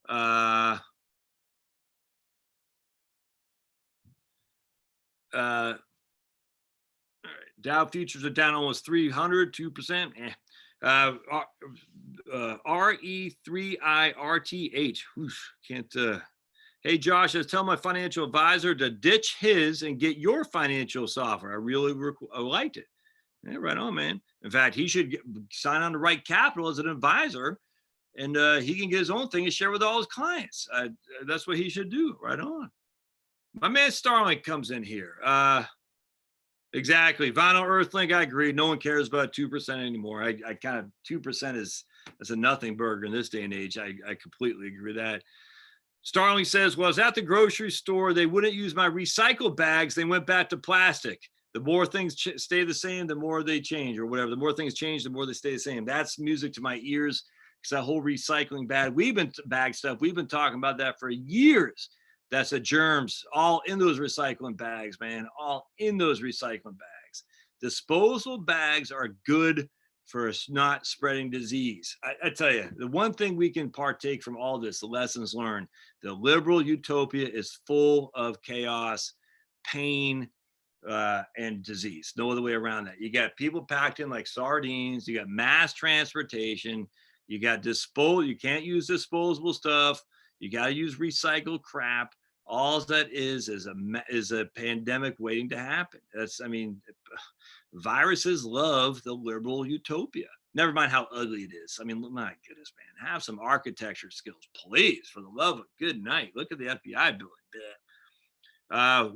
All right. Dow futures are down almost 2%. RE3IRTH. Can't. Hey, Josh, let's tell my financial advisor to ditch his and get your financial software. I really liked it. Yeah, right on, man. In fact, he should sign on to Right Capital as an advisor, and he can get his own thing and share with all his clients. That's what he should do. Right on. My man Starlink comes in here. Exactly. Vinyl Earthlink, I agree. No one cares about 2% anymore. I kind of 2% is a nothing burger in this day and age. I completely agree with that. Starling says, well, I was at the grocery store. They wouldn't use my recycle bags. They went back to plastic. The more things stay the same, the more they change, or whatever. The more things change, the more they stay the same. That's music to my ears, because that whole recycling bag stuff, we've been talking about that for years. That's the germs all in those recycling bags, man, all in those recycling bags. Disposable bags are good for not spreading disease. I tell you, the one thing we can partake from all this, the lessons learned, the liberal utopia is full of chaos, pain, and disease. No other way around that. You got people packed in like sardines. You got mass transportation. You got you can't use disposable stuff. You got to use recycled crap. All that is a pandemic waiting to happen. Viruses love the liberal utopia. Never mind how ugly it is. I mean, my goodness, man, have some architecture skills, please, for the love of good night. Look at the FBI building.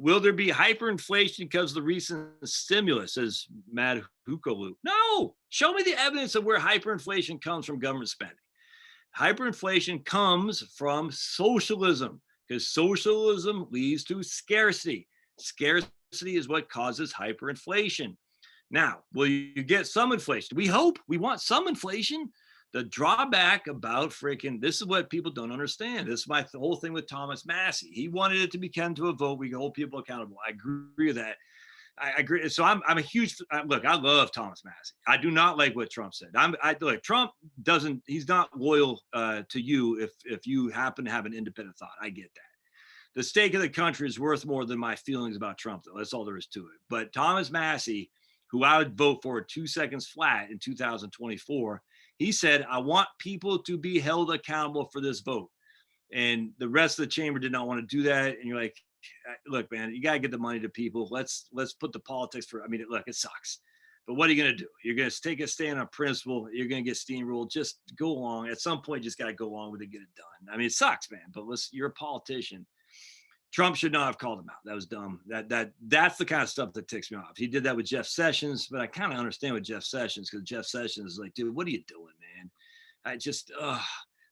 Will there be hyperinflation because of the recent stimulus, says Mad Hukolu? No, show me the evidence of where hyperinflation comes from government spending. Hyperinflation comes from socialism because socialism leads to scarcity. Scarcity is what causes hyperinflation. Now, will you get some inflation? We hope. We want some inflation. The drawback about freaking this is what people don't understand. This is my whole thing with Thomas Massey. He wanted it to be come to a vote. We can hold people accountable. I agree with that. I agree. So I'm a huge look. I love Thomas Massey. I do not like what Trump said. I look. Trump doesn't. He's not loyal to you if you happen to have an independent thought. I get that. The stake of the country is worth more than my feelings about Trump, though. That's all there is to it. But Thomas Massey, who I would vote for 2 seconds flat in 2024, he said, "I want people to be held accountable for this vote." And the rest of the chamber did not want to do that. And you're like, look, man, you got to get the money to people. Let's put the politics for, I mean, look, it sucks. But what are you going to do? You're going to take a stand on principle. You're going to get steamrolled. Just go along. At some point, you just got to go along with it, get it done. I mean, it sucks, man. But listen, you're a politician. Trump should not have called him out. That was dumb. That's the kind of stuff that ticks me off. He did that with Jeff Sessions, but I kind of understand with Jeff Sessions because Jeff Sessions is like, dude, what are you doing, man? I just,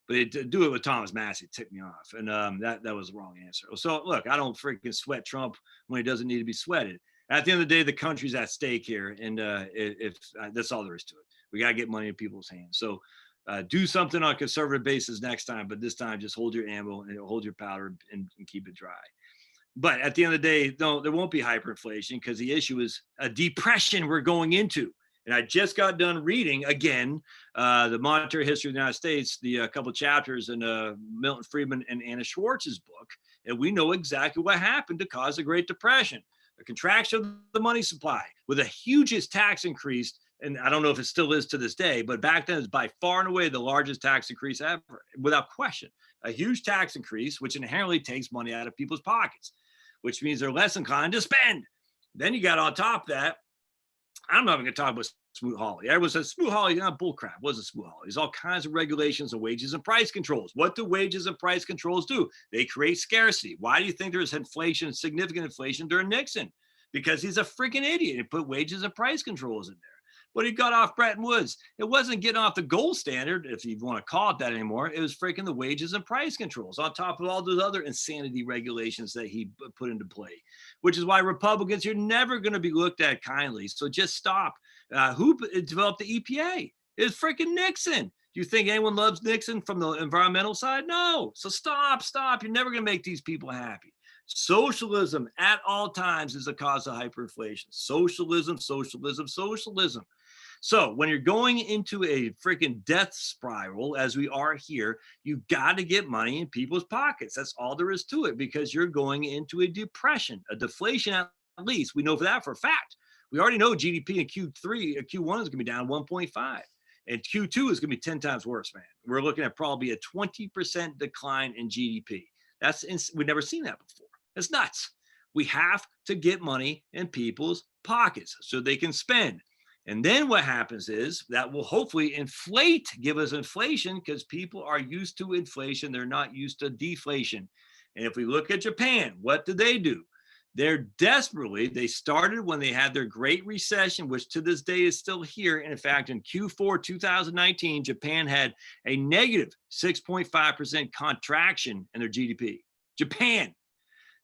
but to do it with Thomas Massey ticked me off, and that was the wrong answer. So look, I don't freaking sweat Trump when he doesn't need to be sweated. At the end of the day, the country's at stake here, and if that's all there is to it. We got to get money in people's hands. So do something on a conservative basis next time, but this time just hold your ammo and hold your powder and keep it dry. But at the end of the day, no, there won't be hyperinflation because the issue is a depression we're going into. And I just got done reading again the Monetary History of the United States, the couple of chapters in Milton Friedman and Anna Schwartz's book, and we know exactly what happened to cause the Great Depression: a contraction of the money supply with the hugest tax increase. And I don't know if it still is to this day, but back then it's by far and away the largest tax increase ever, without question. A huge tax increase, which inherently takes money out of people's pockets, which means they're less inclined to spend. Then you got on top of that, I'm not even going to talk about Smoot-Hawley. Everyone says Smoot-Hawley, not bullcrap. What is a Smoot-Hawley? There's all kinds of regulations on wages and price controls. What do wages and price controls do? They create scarcity. Why do you think there's inflation, significant inflation during Nixon? Because he's a freaking idiot. He put wages and price controls in there. What he got off Bretton Woods, it wasn't getting off the gold standard, if you want to call it that anymore. It was freaking the wages and price controls on top of all those other insanity regulations that he put into play, which is why Republicans, you're never going to be looked at kindly. So just stop. Who developed the EPA? It's freaking Nixon. Do you think anyone loves Nixon from the environmental side? No. So stop. You're never going to make these people happy. Socialism at all times is the cause of hyperinflation. Socialism. So when you're going into a freaking death spiral, as we are here, you got to get money in people's pockets. That's all there is to it, because you're going into a depression, a deflation at least. We know that for a fact. We already know GDP in Q1 is going to be down 1.5. And Q2 is going to be 10 times worse, man. We're looking at probably a 20% decline in GDP. We've never seen that before. That's nuts. We have to get money in people's pockets so they can spend. And then what happens is that will hopefully give us inflation, because people are used to inflation. They're not used to deflation. And if we look at Japan, what did they do? They started when they had their Great Recession, which to this day is still here. And in fact, in Q4 2019, Japan had a negative 6.5% contraction in their GDP. Japan.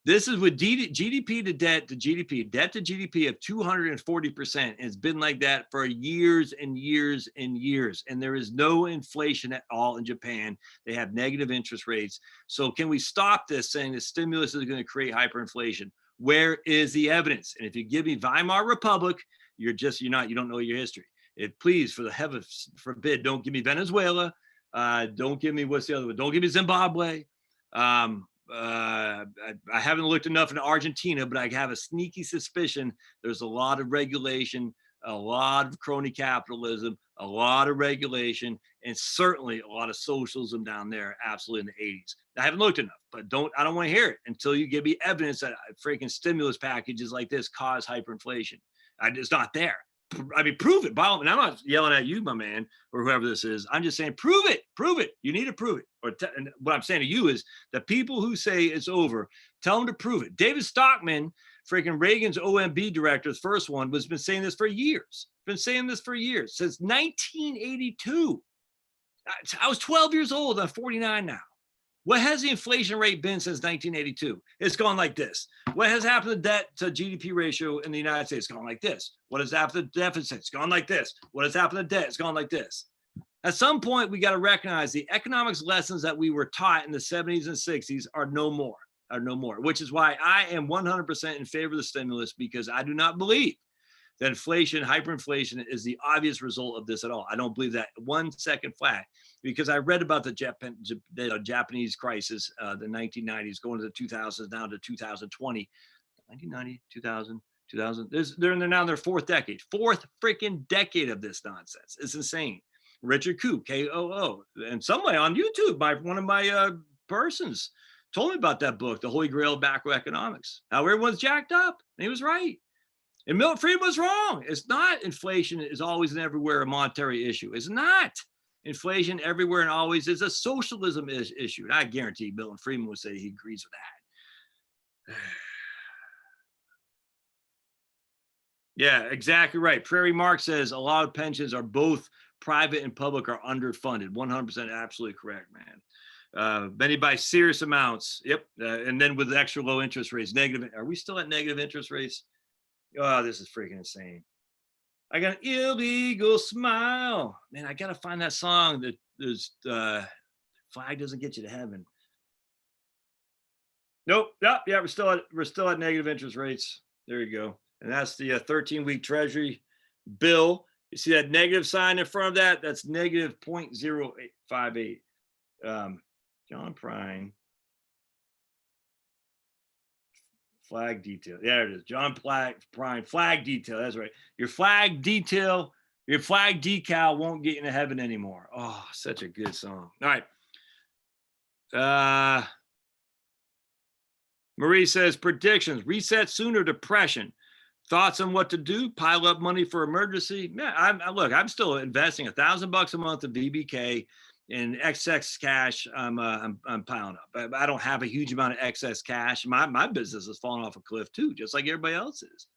This is with GDP to debt to GDP of 240%. It's been like that for years and years and years. And there is no inflation at all in Japan. They have negative interest rates. So can we stop this saying that stimulus is going to create hyperinflation? Where is the evidence? And if you give me Weimar Republic, you don't know your history. Please, for the heavens forbid, don't give me Venezuela. Don't give me, what's the other one? Don't give me Zimbabwe. I haven't looked enough into Argentina, but I have a sneaky suspicion there's a lot of regulation, a lot of crony capitalism, a lot of regulation, and certainly a lot of socialism down there, absolutely in the 80s. I haven't looked enough, but I don't want to hear it until you give me evidence that freaking stimulus packages like this cause hyperinflation. It's not there. I mean, prove it. And I'm not yelling at you, my man, or whoever this is. I'm just saying, prove it. You need to prove it. And what I'm saying to you is the people who say it's over, tell them to prove it. David Stockman, freaking Reagan's OMB director, the first one, has been saying this for years. Since 1982. I was 12 years old. I'm 49 now. What has the inflation rate been since 1982? It's gone like this. What has happened to debt to GDP ratio in the United States? It's gone like this. What has happened to deficit? It's gone like this. What has happened to debt? It's gone like this. At some point, we got to recognize the economics lessons that we were taught in the 70s and 60s are no more, which is why I am 100% in favor of the stimulus, because I do not believe that inflation, hyperinflation is the obvious result of this at all. I don't believe that 1 second flat, because I read about the Japanese crisis, the 1990s going to the 2000s, down to 2020, 1990, 2000, 2000. They're now in their fourth freaking decade of this nonsense. It's insane. Richard Koo, K-O-O, and somebody on YouTube, one of my persons told me about that book, The Holy Grail of Macroeconomics, how everyone's jacked up. And he was right. And Milton Friedman was wrong. It's not inflation is always and everywhere a monetary issue. It's not. Inflation everywhere and always is a socialism issue. And I guarantee Milton Friedman would say he agrees with that. Yeah, exactly right. Prairie Mark says a lot of pensions are both private and public are underfunded. 100% absolutely correct, man. Many by serious amounts. Yep. And then with extra low interest rates, negative. Are we still at negative interest rates? Oh, this is freaking insane. I got an illegal smile. Man, I got to find that song that there's flag doesn't get you to heaven. Nope. Yep. Yeah, we're still at negative interest rates. There you go. And that's the 13-week treasury bill. You see that negative sign in front of that? That's negative 0.0858. John Prine. Flag detail. There it is. John Prine, flag detail. That's right. Your flag decal won't get you into heaven anymore. Oh, such a good song. All right. Marie says predictions: reset sooner, depression. Thoughts on what to do? Pile up money for emergency? Yeah, I'm still investing $1,000 a month of VBK and excess cash. I'm piling up. I don't have a huge amount of excess cash. My business is falling off a cliff too, just like everybody else's.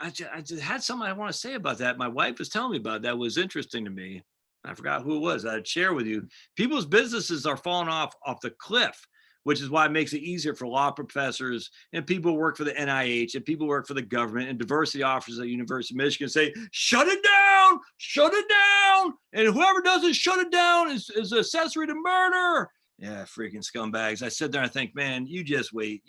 I just had something I want to say about that. My wife was telling me about that. Was interesting to me. I forgot who it was. I'd share with you. People's businesses are falling off the cliff, which is why it makes it easier for law professors and people who work for the NIH and people who work for the government and diversity officers at the University of Michigan say, shut it down. And whoever doesn't shut it down is accessory to murder. Yeah, freaking scumbags. I sit there and I think, man, you just wait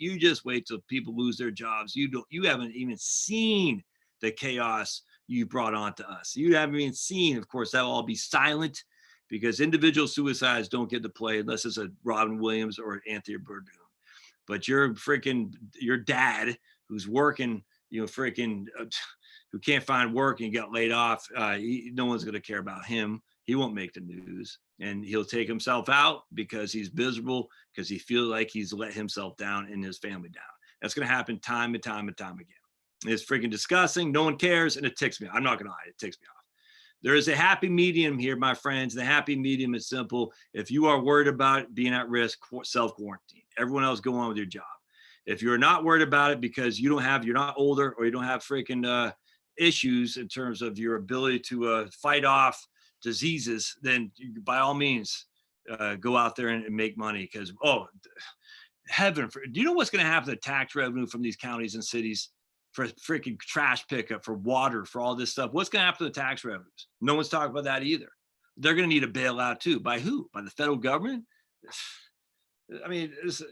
till people lose their jobs. You haven't even seen the chaos you brought on to us. You haven't even seen, of course, that'll all be silent, because individual suicides don't get to play unless it's a Robin Williams or Anthony Bourdain. But your dad who's working, who can't find work and got laid off, no one's going to care about him. He won't make the news, and he'll take himself out because he's miserable, because he feels like he's let himself down and his family down. That's going to happen time and time again. It's freaking disgusting. No one cares, and it ticks me. I'm not going to hide. It ticks me off. There is a happy medium here, my friends. The happy medium is simple. If you are worried about being at risk, self-quarantine. Everyone else go on with your job. If you're not worried about it because you're not older or you don't have freaking issues in terms of your ability to fight off diseases, then by all means, go out there and make money. Because, do you know what's going to happen to the tax revenue from these counties and cities? For freaking trash pickup, for water, for all this stuff. What's going to happen to the tax revenues? No one's talking about that either. They're going to need a bailout too. By who? By the federal government? I mean, it's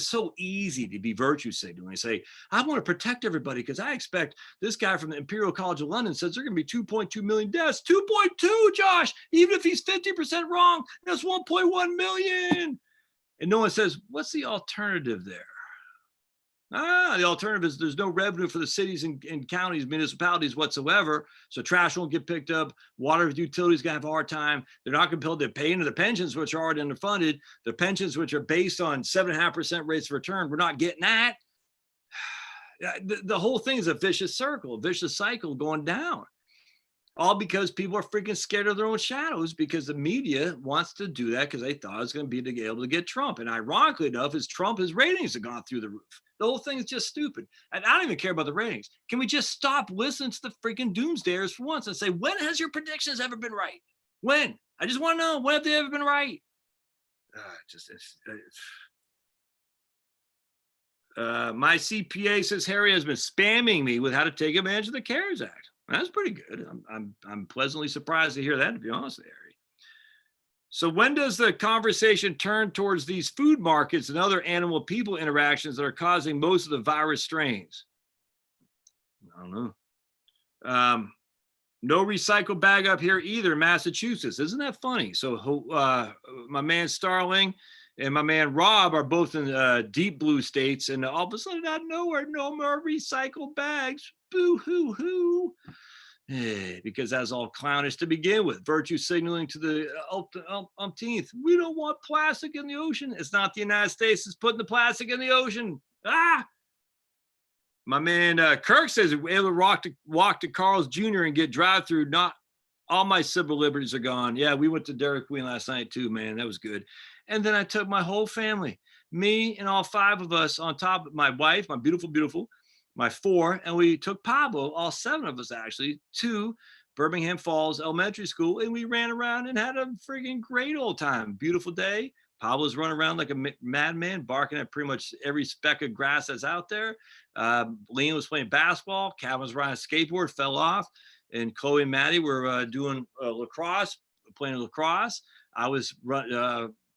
so easy to be virtue signaling and say, I want to protect everybody because I expect this guy from the Imperial College of London says there are going to be 2.2 million deaths. 2.2, Josh, even if he's 50% wrong, that's 1.1 million. And no one says, what's the alternative there? The alternative is there's no revenue for the cities and counties, municipalities whatsoever. So trash won't get picked up. Water utilities going to have a hard time. They're not going to be able to pay into the pensions, which are already underfunded. The pensions, which are based on 7.5% rates of return, we're not getting that. The whole thing is a vicious circle, a vicious cycle going down. All because people are freaking scared of their own shadows, because the media wants to do that because they thought it was going to be able to get Trump. And ironically enough, his ratings have gone through the roof. The whole thing is just stupid. And I don't even care about the ratings. Can we just stop listening to the freaking doomsdayers for once and say, when has your predictions ever been right? When? I just want to know, when have they ever been right? My CPA says Harry has been spamming me with how to take advantage of the CARES Act. That's pretty good. I'm pleasantly surprised to hear that, to be honest with you, Harry. So when does the conversation turn towards these food markets and other animal people interactions that are causing most of the virus strains? I don't know. No recycle bag up here either in Massachusetts. Isn't that funny? So my man Starling and my man Rob are both in deep blue states, and all of a sudden out of nowhere, no more recycle bags. Boo hoo hoo. Because that's all clownish to begin with. Virtue signaling to the umpteenth. We don't want plastic in the ocean. It's not the United States that's putting the plastic in the ocean. My man Kirk says we're able to walk to Carl's Jr. and get drive-through. Not all my civil liberties are gone. Yeah, we went to Dairy Queen last night too, man. That was good. And then I took my whole family, me and all 5 of us, on top of my wife, my beautiful, my 4, and we took Pablo, all 7 of us actually, to Birmingham Falls Elementary School, and we ran around and had a freaking great old time. Beautiful day. Pablo's running around like a madman, barking at pretty much every speck of grass that's out there. Liam was playing basketball. Calvin was riding a skateboard, fell off. And Chloe and Maddie were doing lacrosse, playing lacrosse.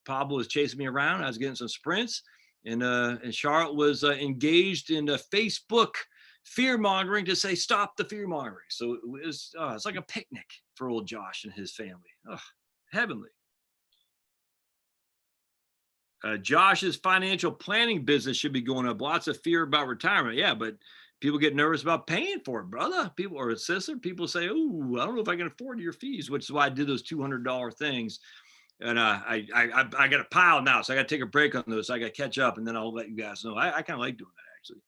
Pablo was chasing me around. I was getting some sprints. And Charlotte was engaged in Facebook fear mongering to say, stop the fear mongering. So it's like a picnic for old Josh and his family. Heavenly. Josh's financial planning business should be going up. Lots of fear about retirement. Yeah, but people get nervous about paying for it, brother. People, or sister, people say, "Oh, I don't know if I can afford your fees," which is why I did those $200 things. And I got a pile now, so I got to take a break on those. So I got to catch up, and then I'll let you guys know. I kind of like doing that, actually.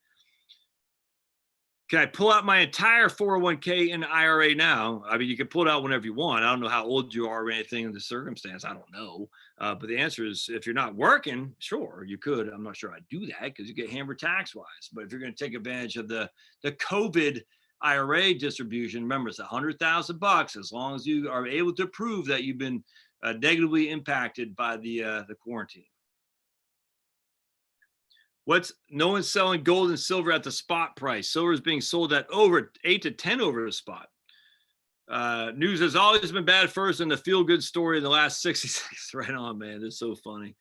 Can I pull out my entire 401k in the IRA now? I mean, you can pull it out whenever you want. I don't know how old you are or anything in the circumstance. I don't know. But the answer is, if you're not working, sure, you could. I'm not sure I'd do that because you get hammered tax-wise. But if you're going to take advantage of the COVID IRA distribution, remember, it's $100,000 as long as you are able to prove that you've been negatively impacted by the quarantine. No one's selling gold and silver at the spot price. Silver is being sold at over 8 to 10 over the spot. News has always been bad first, and the feel-good story in the last 66. Right on, man. That's so funny.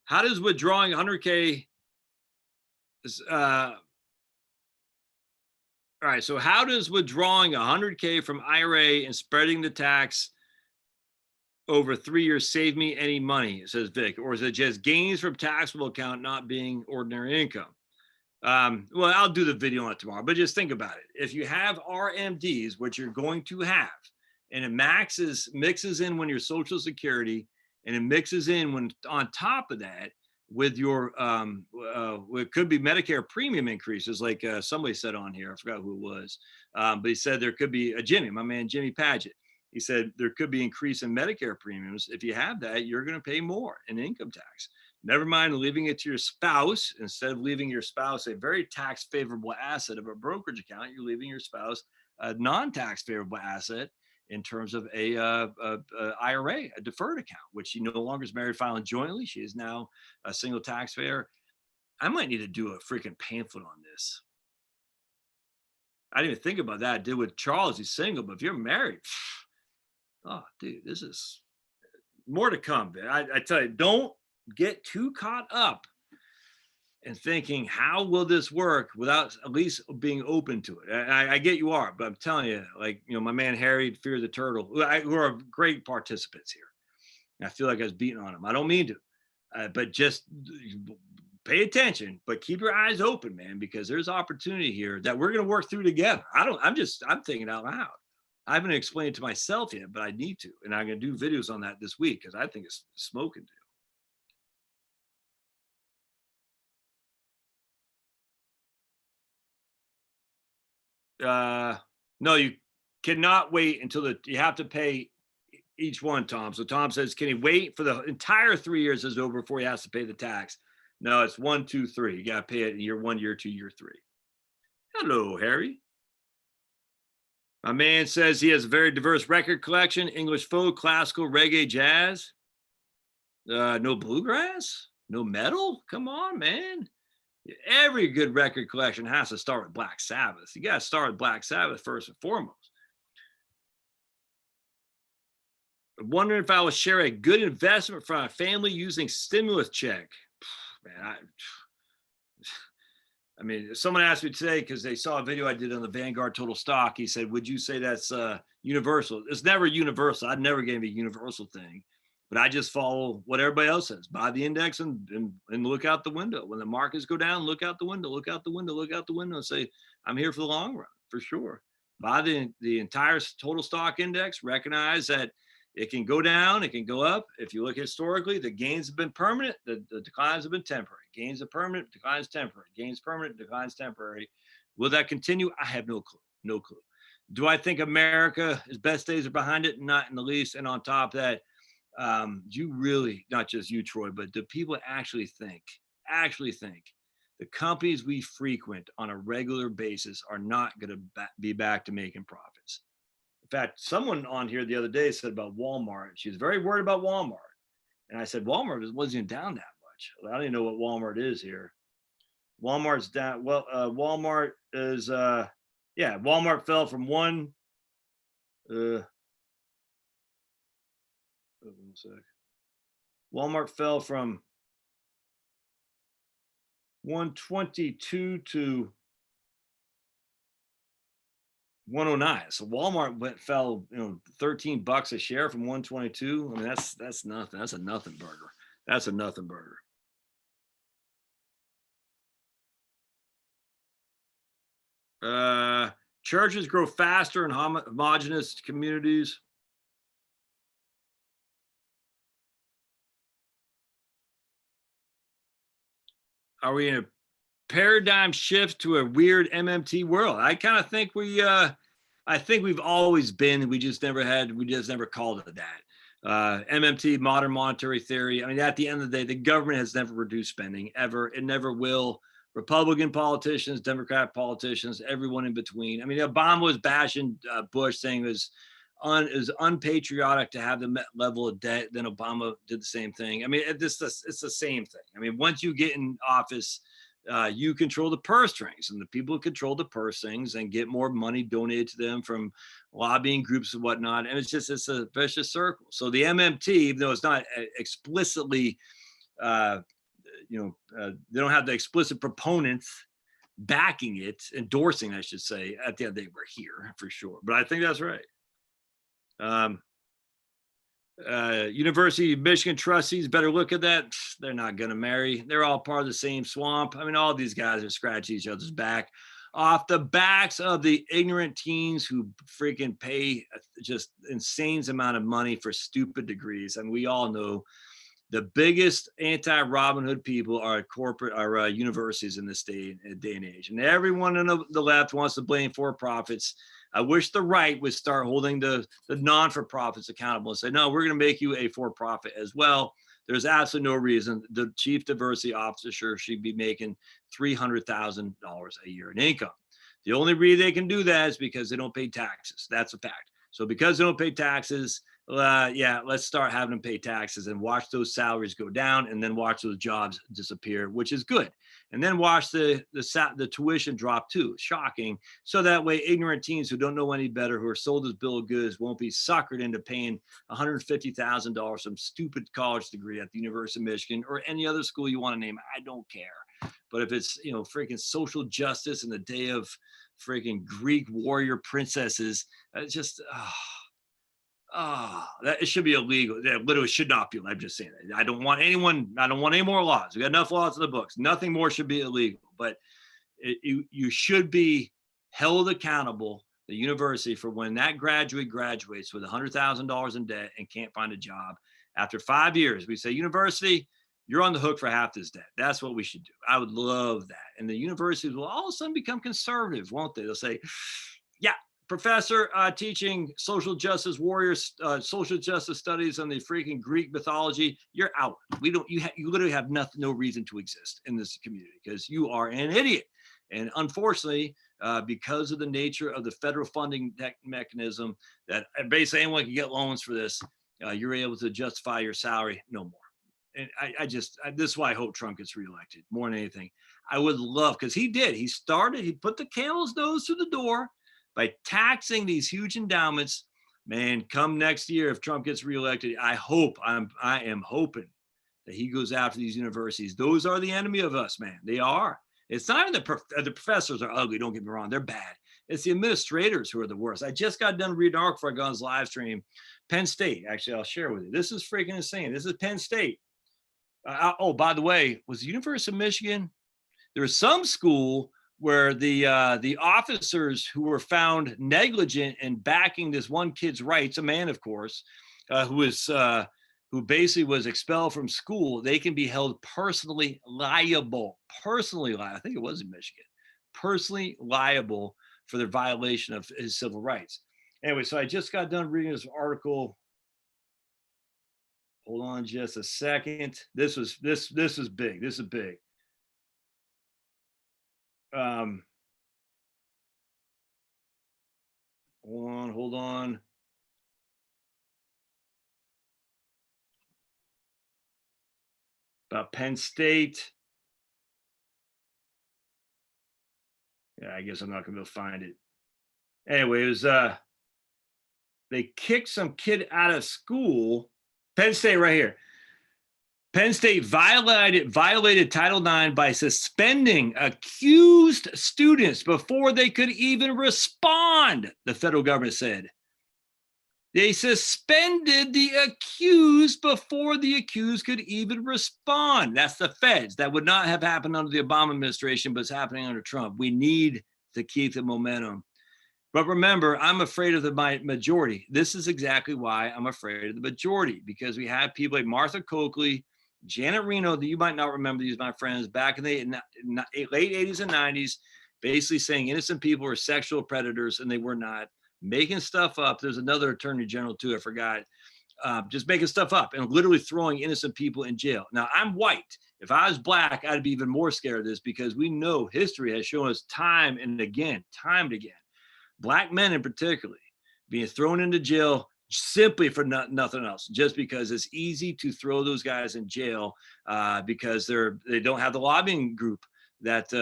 How does withdrawing 100K? All right. So how does withdrawing 100K from IRA and spreading the tax over 3 years save me any money, says Vic? Or is it just gains from taxable account not being ordinary income? Well, I'll do the video on it tomorrow, but just think about it. If you have RMDs, which you're going to have, and it mixes in when your Social Security, and it mixes in when on top of that with your, it could be Medicare premium increases, like somebody said on here, I forgot who it was, but he said there could be my man Jimmy Paget. He said there could be increase in Medicare premiums. If you have that, you're going to pay more in income tax. Never mind leaving it to your spouse. Instead of leaving your spouse a very tax favorable asset of a brokerage account, you're leaving your spouse a non-tax favorable asset in terms of a IRA, a deferred account, which she no longer is married filing jointly. She is now a single taxpayer. I might need to do a freaking pamphlet on this. I didn't even think about that. I did with Charles. He's single, but if you're married, oh, dude, this is more to come. I tell you, don't get too caught up in thinking, how will this work, without at least being open to it. I get you are, but I'm telling you, like, my man Harry, Fear the Turtle, who are great participants here. And I feel like I was beating on them. I don't mean to, but just pay attention, but keep your eyes open, man, because there's opportunity here that we're going to work through together. I'm thinking out loud. I haven't explained it to myself yet, but I need to. And I'm going to do videos on that this week because I think it's smoking deal. No, you cannot wait until you have to pay each one, Tom. So Tom says, can he wait for the entire 3 years is over before he has to pay the tax? No, it's 1, 2, 3. You got to pay it in year 1, year 2, year 3. Hello, Harry. My man says he has a very diverse record collection: English folk, classical, reggae, jazz. No bluegrass, no metal. Come on, man. Every good record collection has to start with Black Sabbath. You got to start with Black Sabbath first and foremost. I'm wondering if I would share a good investment for my family using stimulus check. Man, I mean, if someone asked me today because they saw a video I did on the Vanguard Total Stock. He said, "Would you say that's universal?" It's never universal. I'd never gave a universal thing, but I just follow what everybody else says. Buy the index and look out the window. When the markets go down, look out the window, look out the window, look out the window, and say, "I'm here for the long run for sure." Buy the entire total stock index. Recognize that it can go down, it can go up. If you look historically, the gains have been permanent, the declines have been temporary. Gains are permanent, declines temporary. Gains permanent, declines temporary. Will that continue? I have no clue. No clue. Do I think America's best days are behind it? Not in the least. And on top of that, you really, not just you, Troy, but do people actually think the companies we frequent on a regular basis are not going to be back to making profits? In fact, someone on here the other day said about Walmart. She was very worried about Walmart. And I said, Walmart wasn't down that much. I don't even know what Walmart is here. Walmart's down. Well, Walmart is, Walmart fell from one sec. Walmart fell from 122 to 109. So Walmart fell, $13 a share from 122. I mean, that's nothing. That's a nothing burger. That's a nothing burger. Churches grow faster in homogenous communities. Are we in a paradigm shift to a weird MMT world? I kind of think I think we've always been, we just never called it that. MMT, modern monetary theory. I mean, at the end of the day, the government has never reduced spending ever. It never will. Republican politicians, Democrat politicians, everyone in between. I mean, Obama was bashing Bush, saying it was unpatriotic to have the level of debt. Then Obama did the same thing. I mean, it's the same thing. I mean, once you get in office, you control the purse strings, and the people who control the purse strings and get more money donated to them from lobbying groups and whatnot. And it's a vicious circle. So the MMT, even though it's not explicitly, they don't have the explicit proponents backing it, endorsing, I should say. At the end, they were here for sure. But I think that's right. University of Michigan trustees better look at that. They're not going to marry. They're all part of the same swamp. I mean, all these guys are scratching each other's back off the backs of the ignorant teens who freaking pay just insane amount of money for stupid degrees. And we all know the biggest anti-Robin Hood people are universities in this day and age. And everyone on the left wants to blame for-profits. I wish the right would start holding the non-for-profits accountable and say, no, we're going to make you a for-profit as well. There's absolutely no reason the chief diversity officer should be making $300,000 a year in income. The only reason they can do that is because they don't pay taxes. That's a fact. So because they don't pay taxes, let's start having them pay taxes and watch those salaries go down, and then watch those jobs disappear, which is good. And then watch the tuition drop too. Shocking. So that way, ignorant teens who don't know any better, who are sold as bill of goods, won't be suckered into paying $150,000 some stupid college degree at the University of Michigan or any other school you want to name. I don't care. But if it's freaking social justice in the day of freaking Greek warrior princesses, it's just that it should be illegal. That literally should not be. I'm just saying that. I don't want any more laws. We got enough laws in the books. Nothing more should be illegal. But you should be held accountable, the university, for when that graduate graduates with $100,000 in debt and can't find a job. After 5 years, we say, university, you're on the hook for half this debt. That's what we should do. I would love that. And the universities will all of a sudden become conservative, won't they? They'll say, yeah, professor teaching social justice warriors, social justice studies on the freaking Greek mythology, you're out. You literally have no reason to exist in this community because you are an idiot. And unfortunately, because of the nature of the federal funding mechanism, that basically anyone can get loans for this, you're able to justify your salary no more. And this is why I hope Trump gets reelected more than anything. I would love, because he put the camel's nose through the door by taxing these huge endowments. Man, come next year, if Trump gets reelected, I am hoping that he goes after these universities. Those are the enemy of us, man. They are. It's not even the professors are ugly. Don't get me wrong. They're bad. It's the administrators who are the worst. I just got done reading an article for I got on his live stream. Penn State, actually, I'll share with you. This is freaking insane. This is Penn State. Oh, by the way, was the University of Michigan? There was some school where the officers who were found negligent in backing this one kid's rights, a man, of course, who basically was expelled from school, they can be held personally liable. Personally liable. I think it was in Michigan. Personally liable for their violation of his civil rights. Anyway, so I just got done reading this article. Hold on just a second. This is big. This is big. Hold on. About Penn State. Yeah, I guess I'm not gonna be able to find it. Anyway, it was they kicked some kid out of school. Penn State right here. Penn State violated Title IX by suspending accused students before they could even respond, the federal government said. They suspended the accused before the accused could even respond. That's the feds. That would not have happened under the Obama administration, but it's happening under Trump. We need to keep the momentum. But remember, I'm afraid of the majority. This is exactly why I'm afraid of the majority, because we have people like Martha Coakley, Janet Reno, that you might not remember these, my friends, back in the late 80s and 90s, basically saying innocent people were sexual predators, and they were not. Making stuff up. There's another attorney general too, I forgot. Just making stuff up and literally throwing innocent people in jail. Now, I'm white. If I was black, I'd be even more scared of this, because we know history has shown us time and again, black men in particular being thrown into jail simply for nothing else, just because it's easy to throw those guys in jail because they don't have the lobbying group that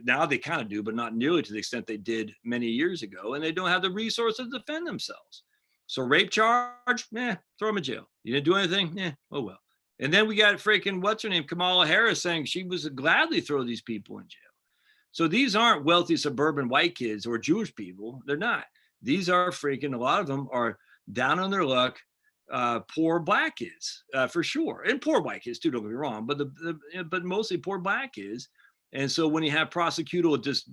now they kind of do, but not nearly to the extent they did many years ago. And they don't have the resources to defend themselves. So rape charge, throw them in jail. You didn't do anything? Oh well. And then we got freaking, what's her name, Kamala Harris, saying she would gladly throw these people in jail. So these aren't wealthy suburban white kids or Jewish people. They're not. These are freaking, a lot of them are down on their luck, poor black kids, for sure. And poor white kids too, don't get me wrong, but mostly poor black kids. And so when you have prosecutor this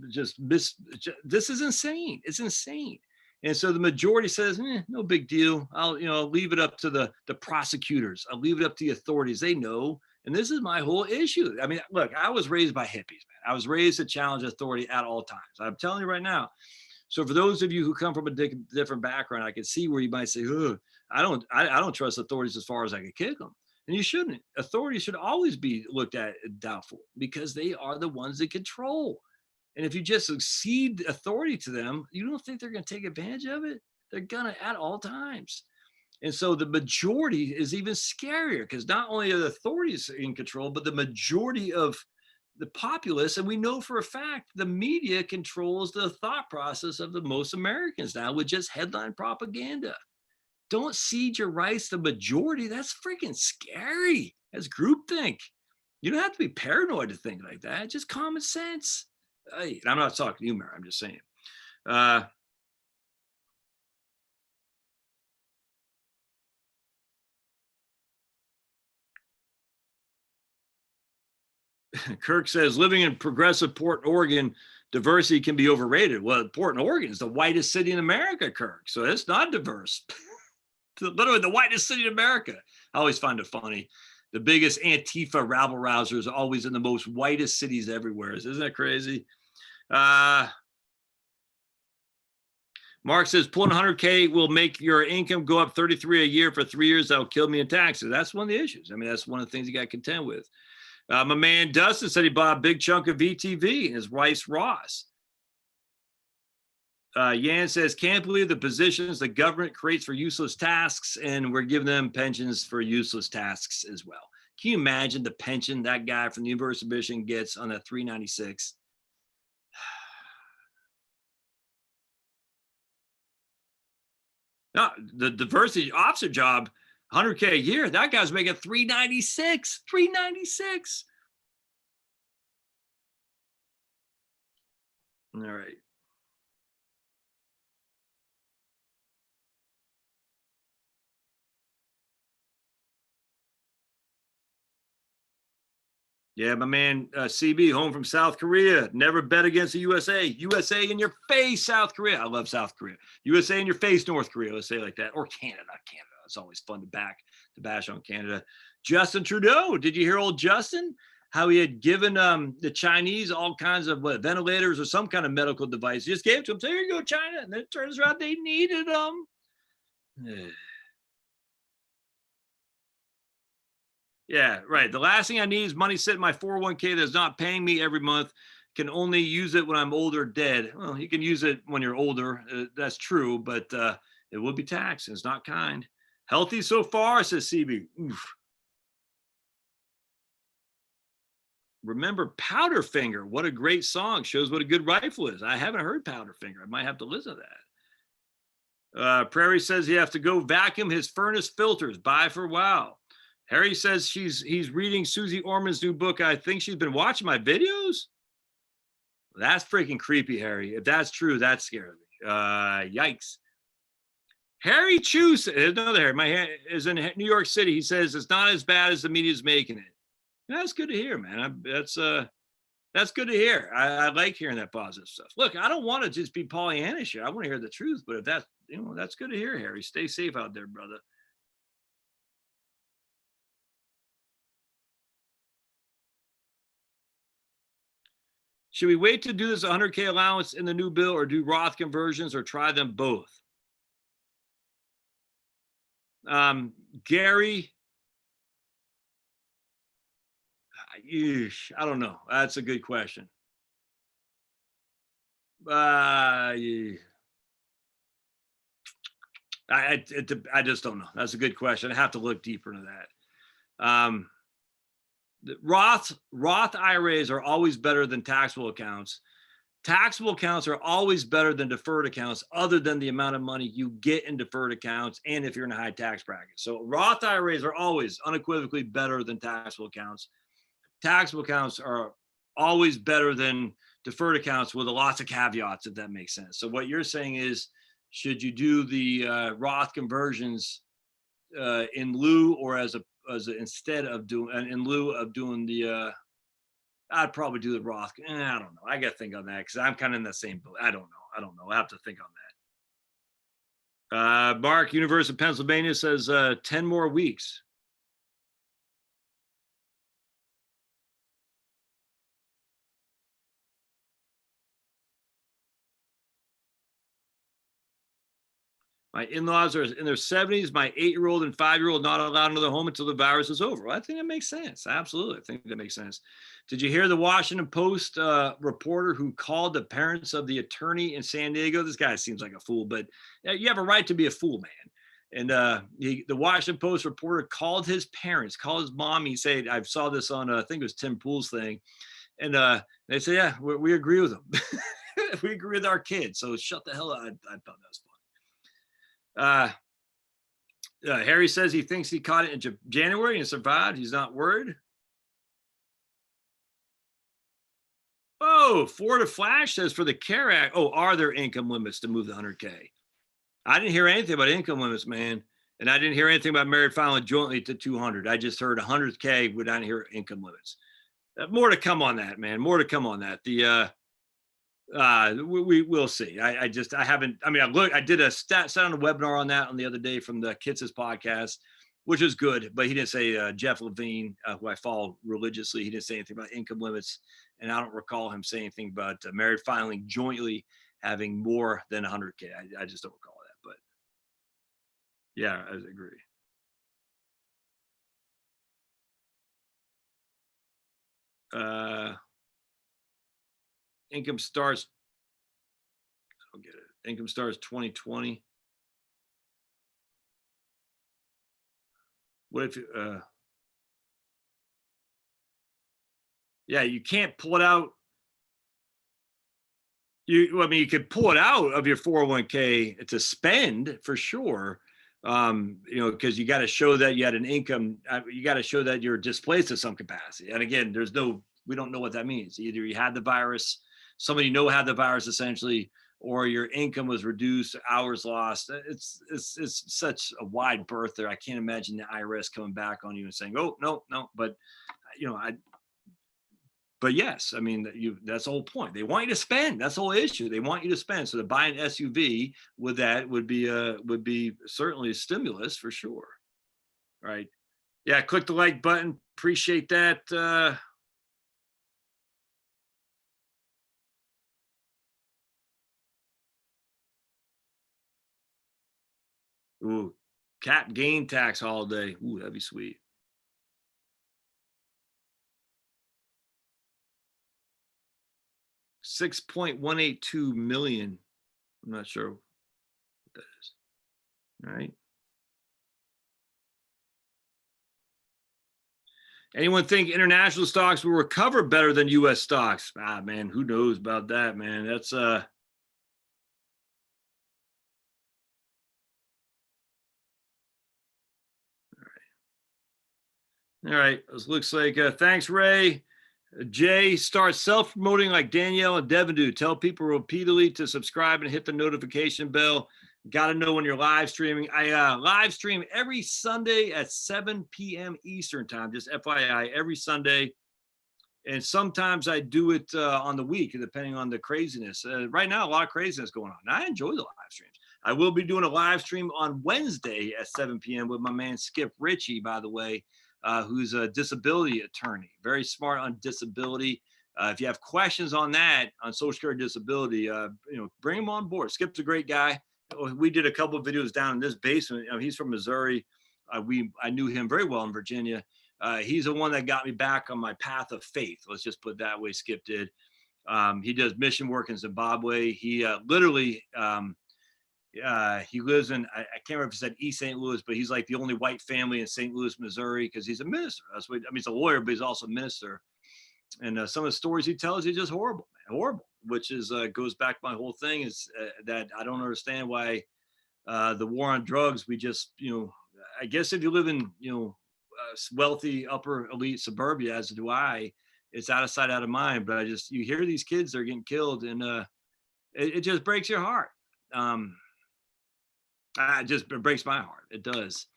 is insane. It's insane. And so the majority says, no big deal. I'll leave it up to the prosecutors. I'll leave it up to the authorities. They know. And this is my whole issue. I mean, look, I was raised by hippies, man. I was raised to challenge authority at all times. I'm telling you right now. So for those of you who come from a different background, I can see where you might say, I don't trust authorities as far as I can kick them. And you shouldn't. Authorities should always be looked at doubtful, because they are the ones that control. And if you just cede authority to them, you don't think they're going to take advantage of it? They're going to at all times. And so the majority is even scarier, because not only are the authorities in control, but the majority of the populace, and we know for a fact the media controls the thought process of the most Americans now with just headline propaganda. Don't cede your rights to the majority. That's freaking scary. That's groupthink. You don't have to be paranoid to think like that. Just common sense. And I'm not talking to you, Mary. I'm just saying. Kirk says, living in progressive Portland, Oregon, diversity can be overrated. Well, Portland, Oregon is the whitest city in America, Kirk. So it's not diverse. Literally the whitest city in America. I always find it funny. The biggest Antifa rabble rousers are always in the most whitest cities everywhere. Isn't that crazy? Mark says, pulling 100K will make your income go up 33 a year for 3 years. That'll kill me in taxes. That's one of the issues. I mean, that's one of the things you got to contend with. My man Dustin said he bought a big chunk of VTV and his wife's Ross. Yan says, can't believe the positions the government creates for useless tasks, and we're giving them pensions for useless tasks as well. Can you imagine the pension that guy from the University of Michigan gets on that 396? No, the diversity officer job, 100K a year, that guy's making 396. 396. All right. Yeah, my man CB, home from South Korea. Never bet against the USA. USA in your face, South Korea. I love South Korea. USA in your face, North Korea. Let's say it like that. Or Canada. Canada. It's always fun to bash on Canada. Justin Trudeau. Did you hear old Justin? How he had given the Chinese all kinds of ventilators or some kind of medical device. He just gave it to them. So here you go, China. And then it turns out they needed them. Yeah, right. The last thing I need is money sitting in my 401k that's not paying me every month. Can only use it when I'm older, dead. Well, you can use it when you're older. That's true, but it will be taxed. It's not kind. Healthy so far, says CB. Oof. Remember Powderfinger. What a great song. Shows what a good rifle is. I haven't heard Powderfinger. I might have to listen to that. Prairie says he has to go vacuum his furnace filters. Bye for a while. Harry says he's reading Susie Orman's new book. I think she's been watching my videos. That's freaking creepy, Harry. If that's true, that scares me. Yikes. Harry Chu, another Harry, my hand is in New York City. He says it's not as bad as the media's making it. That's good to hear, man. That's good to hear. I like hearing that positive stuff. Look, I don't want to just be Pollyannish here. I want to hear the truth. But if that's that's good to hear, Harry. Stay safe out there, brother. Should we wait to do this 100K allowance in the new bill or do Roth conversions or try them both? Gary, I don't know. That's a good question. I just don't know. That's a good question. I have to look deeper into that. Roth IRAs are always better than taxable accounts. Taxable accounts are always better than deferred accounts, other than the amount of money you get in deferred accounts and if you're in a high tax bracket. So Roth IRAs are always unequivocally better than taxable accounts. Taxable accounts are always better than deferred accounts with lots of caveats, if that makes sense. So what you're saying is, should you do the Roth conversions in lieu or as instead of doing in lieu of doing the I'd probably do the Roth. I don't know. I got to think on that because I'm kind of in the same boat. I don't know. I have to think on that. Mark, University of Pennsylvania says 10 more weeks. My in-laws are in their 70s. My 8-year-old and 5-year-old not allowed into the home until the virus is over. Well, I think that makes sense. Absolutely. I think that makes sense. Did you hear the Washington Post reporter who called the parents of the attorney in San Diego? This guy seems like a fool, but you have a right to be a fool, man. And the Washington Post reporter called his parents, called his mom. He said, I saw this on, I think it was Tim Pool's thing. And they said, yeah, we agree with them. We agree with our kids. So shut the hell up. I thought that was funny. Harry says he thinks he caught it in January and survived. He's not worried. Oh, Florida Flash says for the CARE Act. Oh, are there income limits to move the 100K? I didn't hear anything about income limits, man. And I didn't hear anything about married filing jointly to 200. I just heard 100K. We didn't hear income limits. More to come on that, man. More to come on that. We will see. I haven't. I mean, I did a sat on a webinar on that on the other day from the Kitces podcast, which was good. But he didn't say Jeff Levine, who I follow religiously. He didn't say anything about income limits, and I don't recall him saying anything about married filing jointly having more than 100K. I just don't recall that. But yeah, I agree. income starts. I'll get it. Income starts 2020. What if yeah, you can't pull it out. I mean, you could pull it out of your 401k to spend for sure. You know, because you got to show that you had an income. You got to show that you're displaced to some capacity. And again, we don't know what that means. Either you had the virus, somebody had the virus essentially, or your income was reduced, hours lost. It's such a wide berth there. I can't imagine the IRS coming back on you and saying, "Oh, no." But you know, but yes, I mean, that's the whole point. They want you to spend. That's the whole issue. They want you to spend. So to buy an SUV with that would be certainly a stimulus for sure. Right. Yeah, click the like button. Appreciate that. Ooh, cap gain tax holiday. Ooh, that'd be sweet. 6.182 million. I'm not sure what that is. All right. Anyone think international stocks will recover better than US stocks? Ah, man, who knows about that, man? That's all right. This looks like thanks, Ray. Jay, start self-promoting like Danielle and Devin do. Tell people repeatedly to subscribe and hit the notification bell. Got to know when you're live streaming. I live stream every Sunday at 7 p.m. Eastern time, just FYI, every Sunday. And sometimes I do it on the week, depending on the craziness. Right now, a lot of craziness going on. I enjoy the live streams. I will be doing a live stream on Wednesday at 7 p.m. with my man Skip Ritchie, by the way, who's a disability attorney, very smart on disability. If you have questions on that, on Social Security disability, bring him on board. Skip's a great guy. We did a couple of videos down in this basement. He's from Missouri. I knew him very well in Virginia. He's the one that got me back on my path of faith. Let's just put it that way. Skip did. He does mission work in Zimbabwe. He literally, he lives in, I can't remember if he said East St. Louis, but he's like the only white family in St. Louis, Missouri, because he's a minister. That's what, I mean, he's a lawyer, but he's also a minister. And some of the stories he tells is just horrible, horrible, which is goes back to my whole thing is that I don't understand why the war on drugs, we just, I guess if you live in, wealthy upper elite suburbia, as do I, it's out of sight, out of mind. But you hear these kids are getting killed, and it just breaks your heart. It breaks my heart. It does.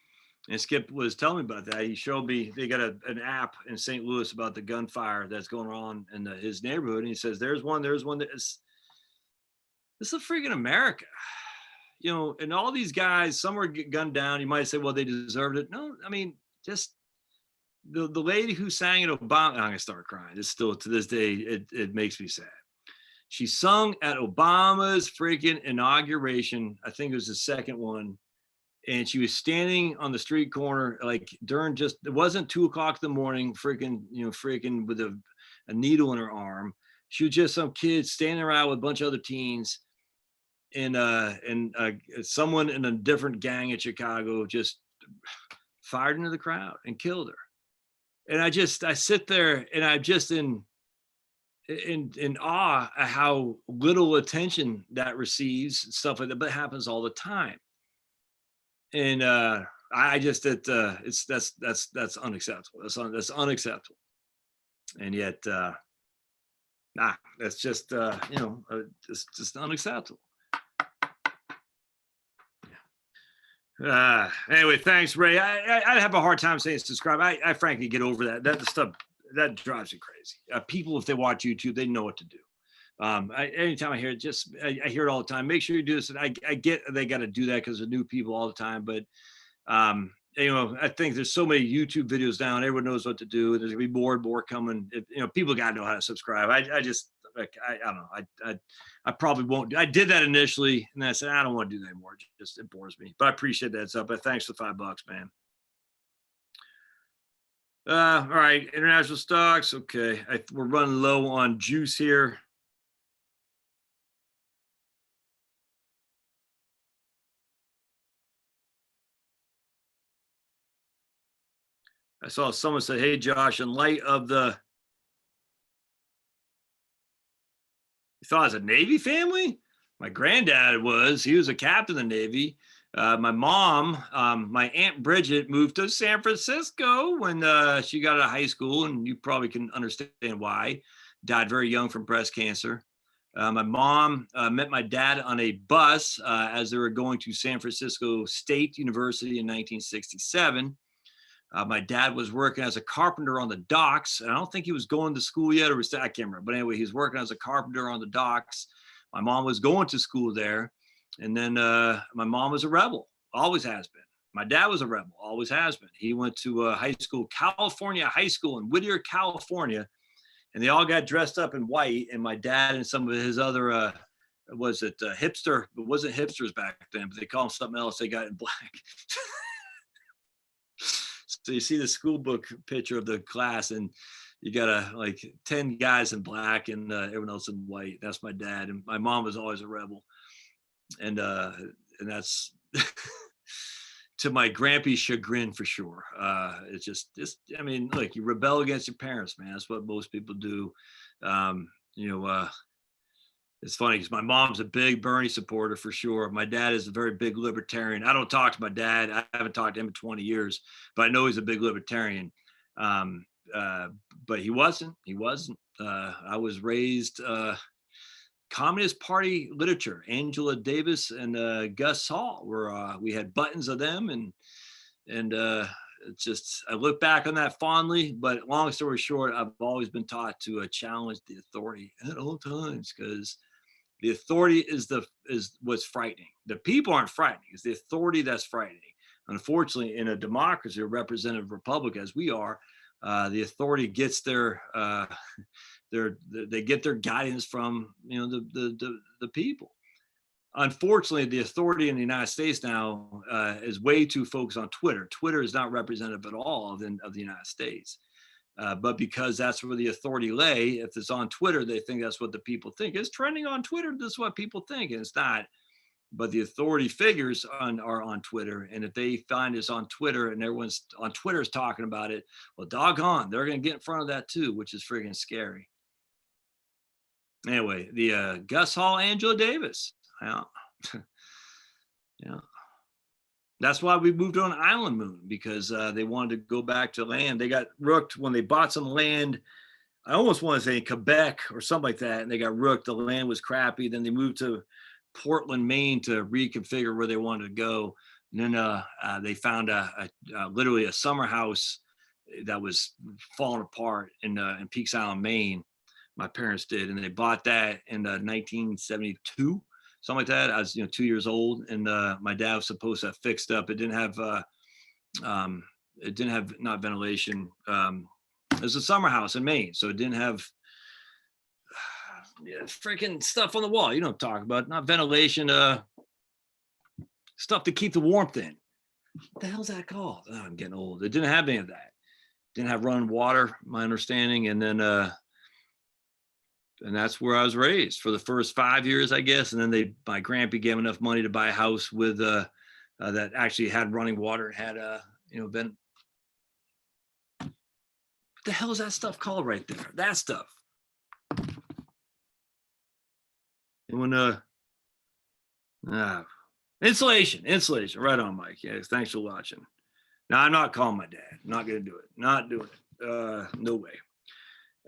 And Skip was telling me about that. He showed me they got an app in St. Louis about the gunfire that's going on in his neighborhood. And he says, there's one that is, this is a freaking America. And all these guys, some were gunned down. You might say, well, they deserved it. No, I mean, just the lady who sang at Obama, I'm going to start crying. It's still, to this day, it makes me sad. She sung at Obama's freaking inauguration. I think it was the second one. And she was standing on the street corner, like during it wasn't 2:00 in the morning, freaking with a needle in her arm. She was just some kid standing around with a bunch of other teens. And someone in a different gang at Chicago just fired into the crowd and killed her. And I sit there and I'm just in awe at how little attention that receives and stuff like that, but it happens all the time. And that's unacceptable. That's unacceptable. And yet, that's just just unacceptable. Anyway, thanks, Ray. I have a hard time saying subscribe. I frankly get over that. That stuff that drives me crazy. People, if they watch YouTube, they know what to do. Anytime I hear it, I hear it all the time. Make sure you do this. And I get they got to do that because of new people all the time. But I think there's so many YouTube videos now, and everyone knows what to do. There's gonna be more and more coming. People got to know how to subscribe. I don't know. I probably won't. I did that initially, and I said I don't want to do that anymore. It bores me. But I appreciate that stuff. But thanks for $5, man. All right, international stocks. Okay, we're running low on juice here. I saw someone say, "Hey, Josh, in light of the," you thought it was a Navy family? My granddad was. He was a captain of the Navy. My mom, my Aunt Bridget, moved to San Francisco when she got out of high school, and you probably can understand why. Died very young from breast cancer. My mom met my dad on a bus as they were going to San Francisco State University in 1967. My dad was working as a carpenter on the docks, and I don't think he was going to school yet, or was I can't remember. But anyway, he's working as a carpenter on the docks. My mom was going to school there, and then my mom was a rebel, always has been. My dad was a rebel, always has been. He went to high school, California High School in Whittier, California, and they all got dressed up in white. And my dad and some of his other was it hipster? It wasn't hipsters back then, but they call them something else. They got in black. So you see the school book picture of the class, and you got like 10 guys in black and everyone else in white. That's my dad, and my mom was always a rebel, and that's to my grampy's chagrin for sure. It's just I mean, look, you rebel against your parents, man. That's what most people do. You know, it's funny because my mom's a big Bernie supporter for sure. My dad is a very big libertarian. I don't talk to my dad. I haven't talked to him in 20 years, but I know he's a big libertarian. Um, but he wasn't. He wasn't. I was raised Communist Party literature. Angela Davis and Gus Hall were. We had buttons of them, and it's just I look back on that fondly. But long story short, I've always been taught to challenge the authority at all times because the authority is what's frightening. The people aren't frightening. It's the authority that's frightening. Unfortunately, in a democracy, a representative republic as we are, the authority gets they get their guidance from the people. Unfortunately, the authority in the United States now is way too focused on Twitter. Twitter is not representative at all of the United States. But because that's where the authority lay, if it's on Twitter, they think that's what the people think. It's trending on Twitter. This is what people think, and it's not. But the authority figures are on Twitter, and if they find it's on Twitter and everyone's on Twitter is talking about it, well, doggone, they're going to get in front of that too, which is friggin' scary. Anyway, the Gus Hall, Angela Davis, yeah, yeah. That's why we moved on Island Moon because they wanted to go back to land. They got rooked when they bought some land. I almost want to say Quebec or something like that, and they got rooked. The land was crappy. Then they moved to Portland, Maine to reconfigure where they wanted to go. And then they found literally a summer house that was falling apart in Peaks Island, Maine. My parents did, and they bought that in 1972. Something like that. I was, 2 years old, and my dad was supposed to have fixed up. It didn't have not ventilation. It was a summer house in Maine, so it didn't have freaking stuff on the wall. You know what I'm talking about? Not ventilation, stuff to keep the warmth in. What the hell's that called? Oh, I'm getting old. It didn't have any of that. Didn't have running water, my understanding, and then and that's where I was raised for the first 5 years, I guess. And then my grandpa gave enough money to buy a house with that actually had running water and had vent. What the hell is that stuff called right there? That stuff. And when insulation, right on, Mike. Yes, thanks for watching. Now I'm not calling my dad. Not gonna do it. Not doing it. No way.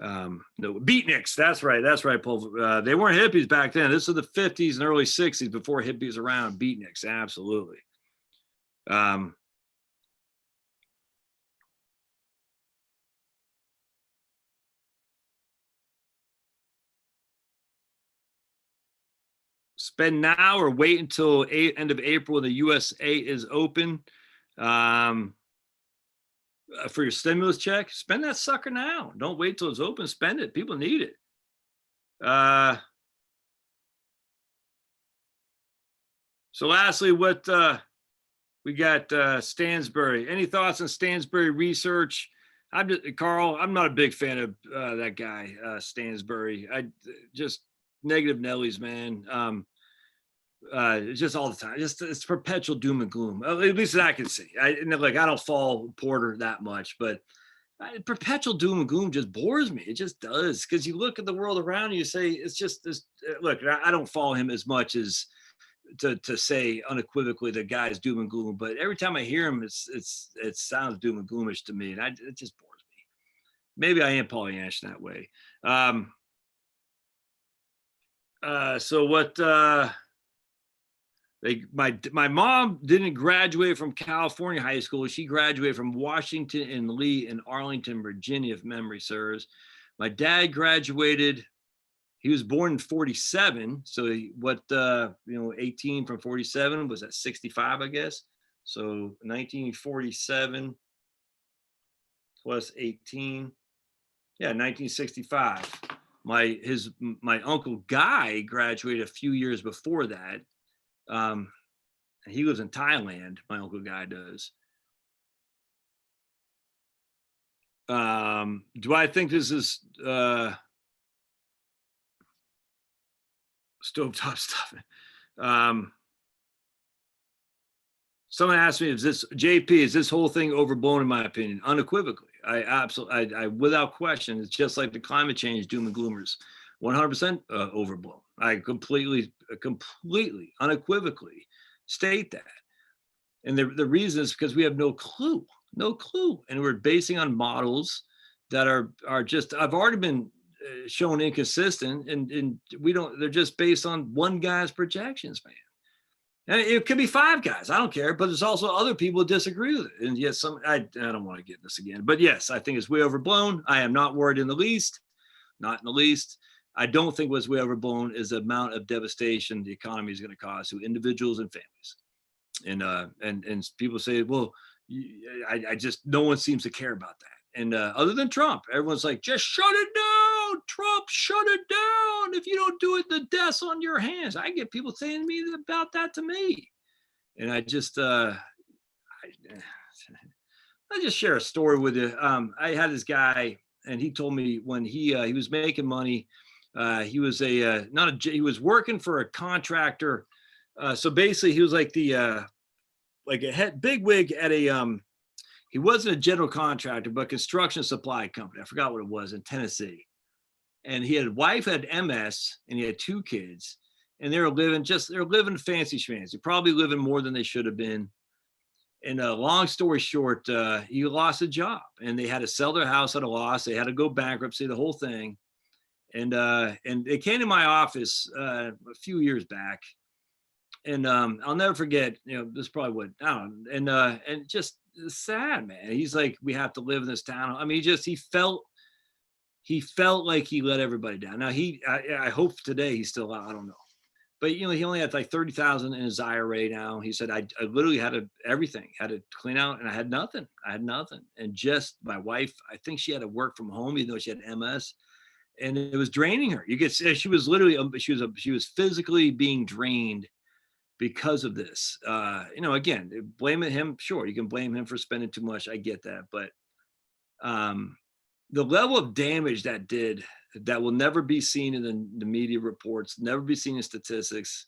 No, beatniks. That's right, Paul. They weren't hippies back then. This is the 50s and early 60s before hippies around. Beatniks, absolutely. Spend now or wait until end of April when the USA is open for your stimulus check. Spend that sucker now. Don't wait till it's open. Spend it. People need it. So lastly, what we got Stansbury. Any thoughts on Stansbury research? I'm just Carl. I'm not a big fan of that guy Stansbury. I just negative Nellies, man. It's just all the time. Just it's perpetual doom and gloom. At least that I can see. I don't follow Porter that much, but perpetual doom and gloom just bores me. It just does, because you look at the world around you, you say it's just this. Look, I don't follow him as much as to say unequivocally the guy's doom and gloom, but every time I hear him, it sounds doom and gloomish to me, and it just bores me. Maybe I am Pollyannish that way. So what? My mom didn't graduate from California high school. She graduated from Washington and Lee in Arlington, Virginia, if memory serves. My dad graduated. He was born in 47. So 18 from 47 was at 65, I guess. So 1947 plus 18. Yeah, 1965. My uncle Guy graduated a few years before that. He lives in Thailand. My uncle Guy does. Do I think this is stovetop stuff? Someone asked me, is this whole thing overblown? In my opinion, unequivocally, I absolutely, I without question, it's just like the climate change doom and gloomers, 100% overblown. I completely, unequivocally state that. And the reason is because we have no clue, and we're basing on models that are just, I've already been shown inconsistent, and they're just based on one guy's projections, man. And it could be five guys, I don't care, but there's also other people who disagree with it. And yes, I don't want to get this again, but yes, I think it's way overblown. I am not worried in the least, not in the least. I don't think what's way overblown is the amount of devastation the economy is going to cause to individuals and families. And people say, well, I just, no one seems to care about that. And other than Trump, everyone's like, just shut it down, Trump, shut it down. If you don't do it, the death's on your hands. I get people saying to me about that to me. And I just, I just share a story with you. I had this guy, and he told me when he was making money, he was he was working for a contractor. So basically he was like like a big wig at he wasn't a general contractor, but construction supply company. I forgot what it was, in Tennessee. And he had wife had MS, and he had two kids, and they were living fancy schmancy, probably living more than they should have been. And long story short, he lost a job, and they had to sell their house at a loss. They had to go bankruptcy, the whole thing. And they came to my office a few years back, and I'll never forget. This is probably what I don't know, and just sad, man. He's like, we have to live in this town. I mean, he felt like he let everybody down. Now I hope today he's still out. I don't know, but he only had like 30,000 in his IRA now. He said, I literally had everything, had to clean out, and I had nothing. And just my wife, I think she had to work from home, even though she had MS. And it was draining her. She was literally, she was physically being drained because of this. Again, blaming him, sure, you can blame him for spending too much. I get that. But the level of damage that will never be seen in the media reports, never be seen in statistics.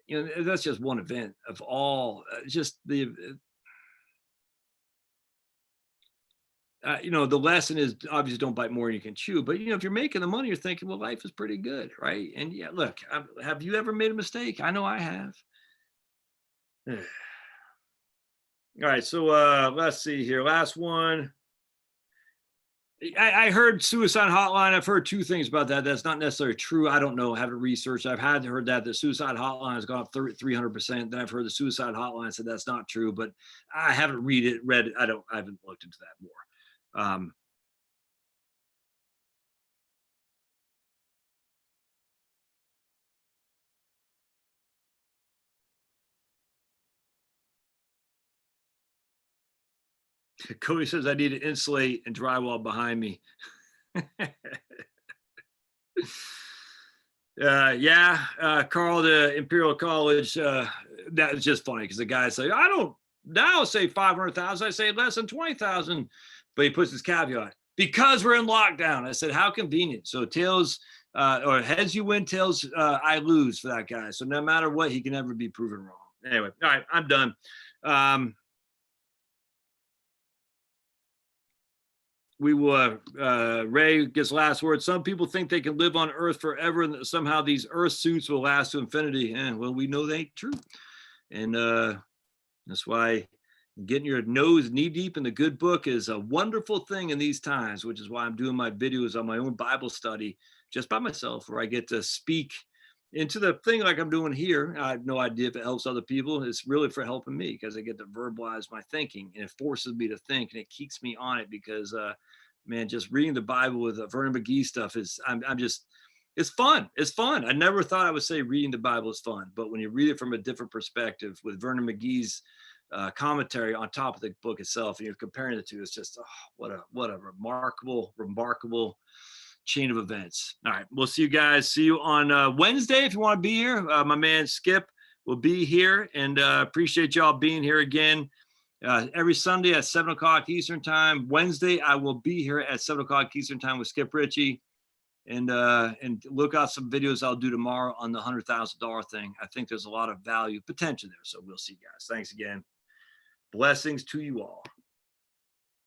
That's just one event of all. The lesson is obviously don't bite more than you can chew. But if you're making the money, you're thinking, well, life is pretty good, right? And yeah, look, have you ever made a mistake? I know I have. All right, so let's see here. Last one. I heard suicide hotline. I've heard two things about that. That's not necessarily true. I don't know. I haven't researched. I've heard that the suicide hotline has gone up 300%. Then I've heard the suicide hotline said that's not true, but I haven't read it. I haven't looked into that more. Cody says I need to insulate and drywall behind me. Carl, the Imperial College, that is just funny because the guy say, I don't now say 500,000, I say less than 20,000 But he puts this caveat, because we're in lockdown. I said, how convenient. So tails or heads you win, tails I lose for that guy. So no matter what, he can never be proven wrong. Anyway, all right, I'm done. We will, Ray gets last word. Some people think they can live on Earth forever and that somehow these Earth suits will last to infinity. Well, we know they ain't true. And that's why getting your nose knee deep in the good book is a wonderful thing in these times, which is why I'm doing my videos on my own Bible study just by myself, where I get to speak into the thing like I'm doing here. I have no idea if it helps other people. It's really for helping me because I get to verbalize my thinking, and it forces me to think, and it keeps me on it because, man, just reading the Bible with Vernon McGee stuff is, I'm just, it's fun. It's fun. I never thought I would say reading the Bible is fun, but when you read it from a different perspective with Vernon McGee's commentary on top of the book itself, and you're comparing the two, it's just, oh, what a remarkable chain of events. All right, we'll see you guys. See you on Wednesday if you want to be here. My man Skip will be here, and appreciate y'all being here again. Every Sunday at 7 o'clock Eastern time. Wednesday, I will be here at 7 o'clock Eastern time with Skip Ritchie. And look out some videos I'll do tomorrow on the $100,000 thing. I think there's a lot of value potential there. So we'll see, guys. Thanks again. Blessings to you all.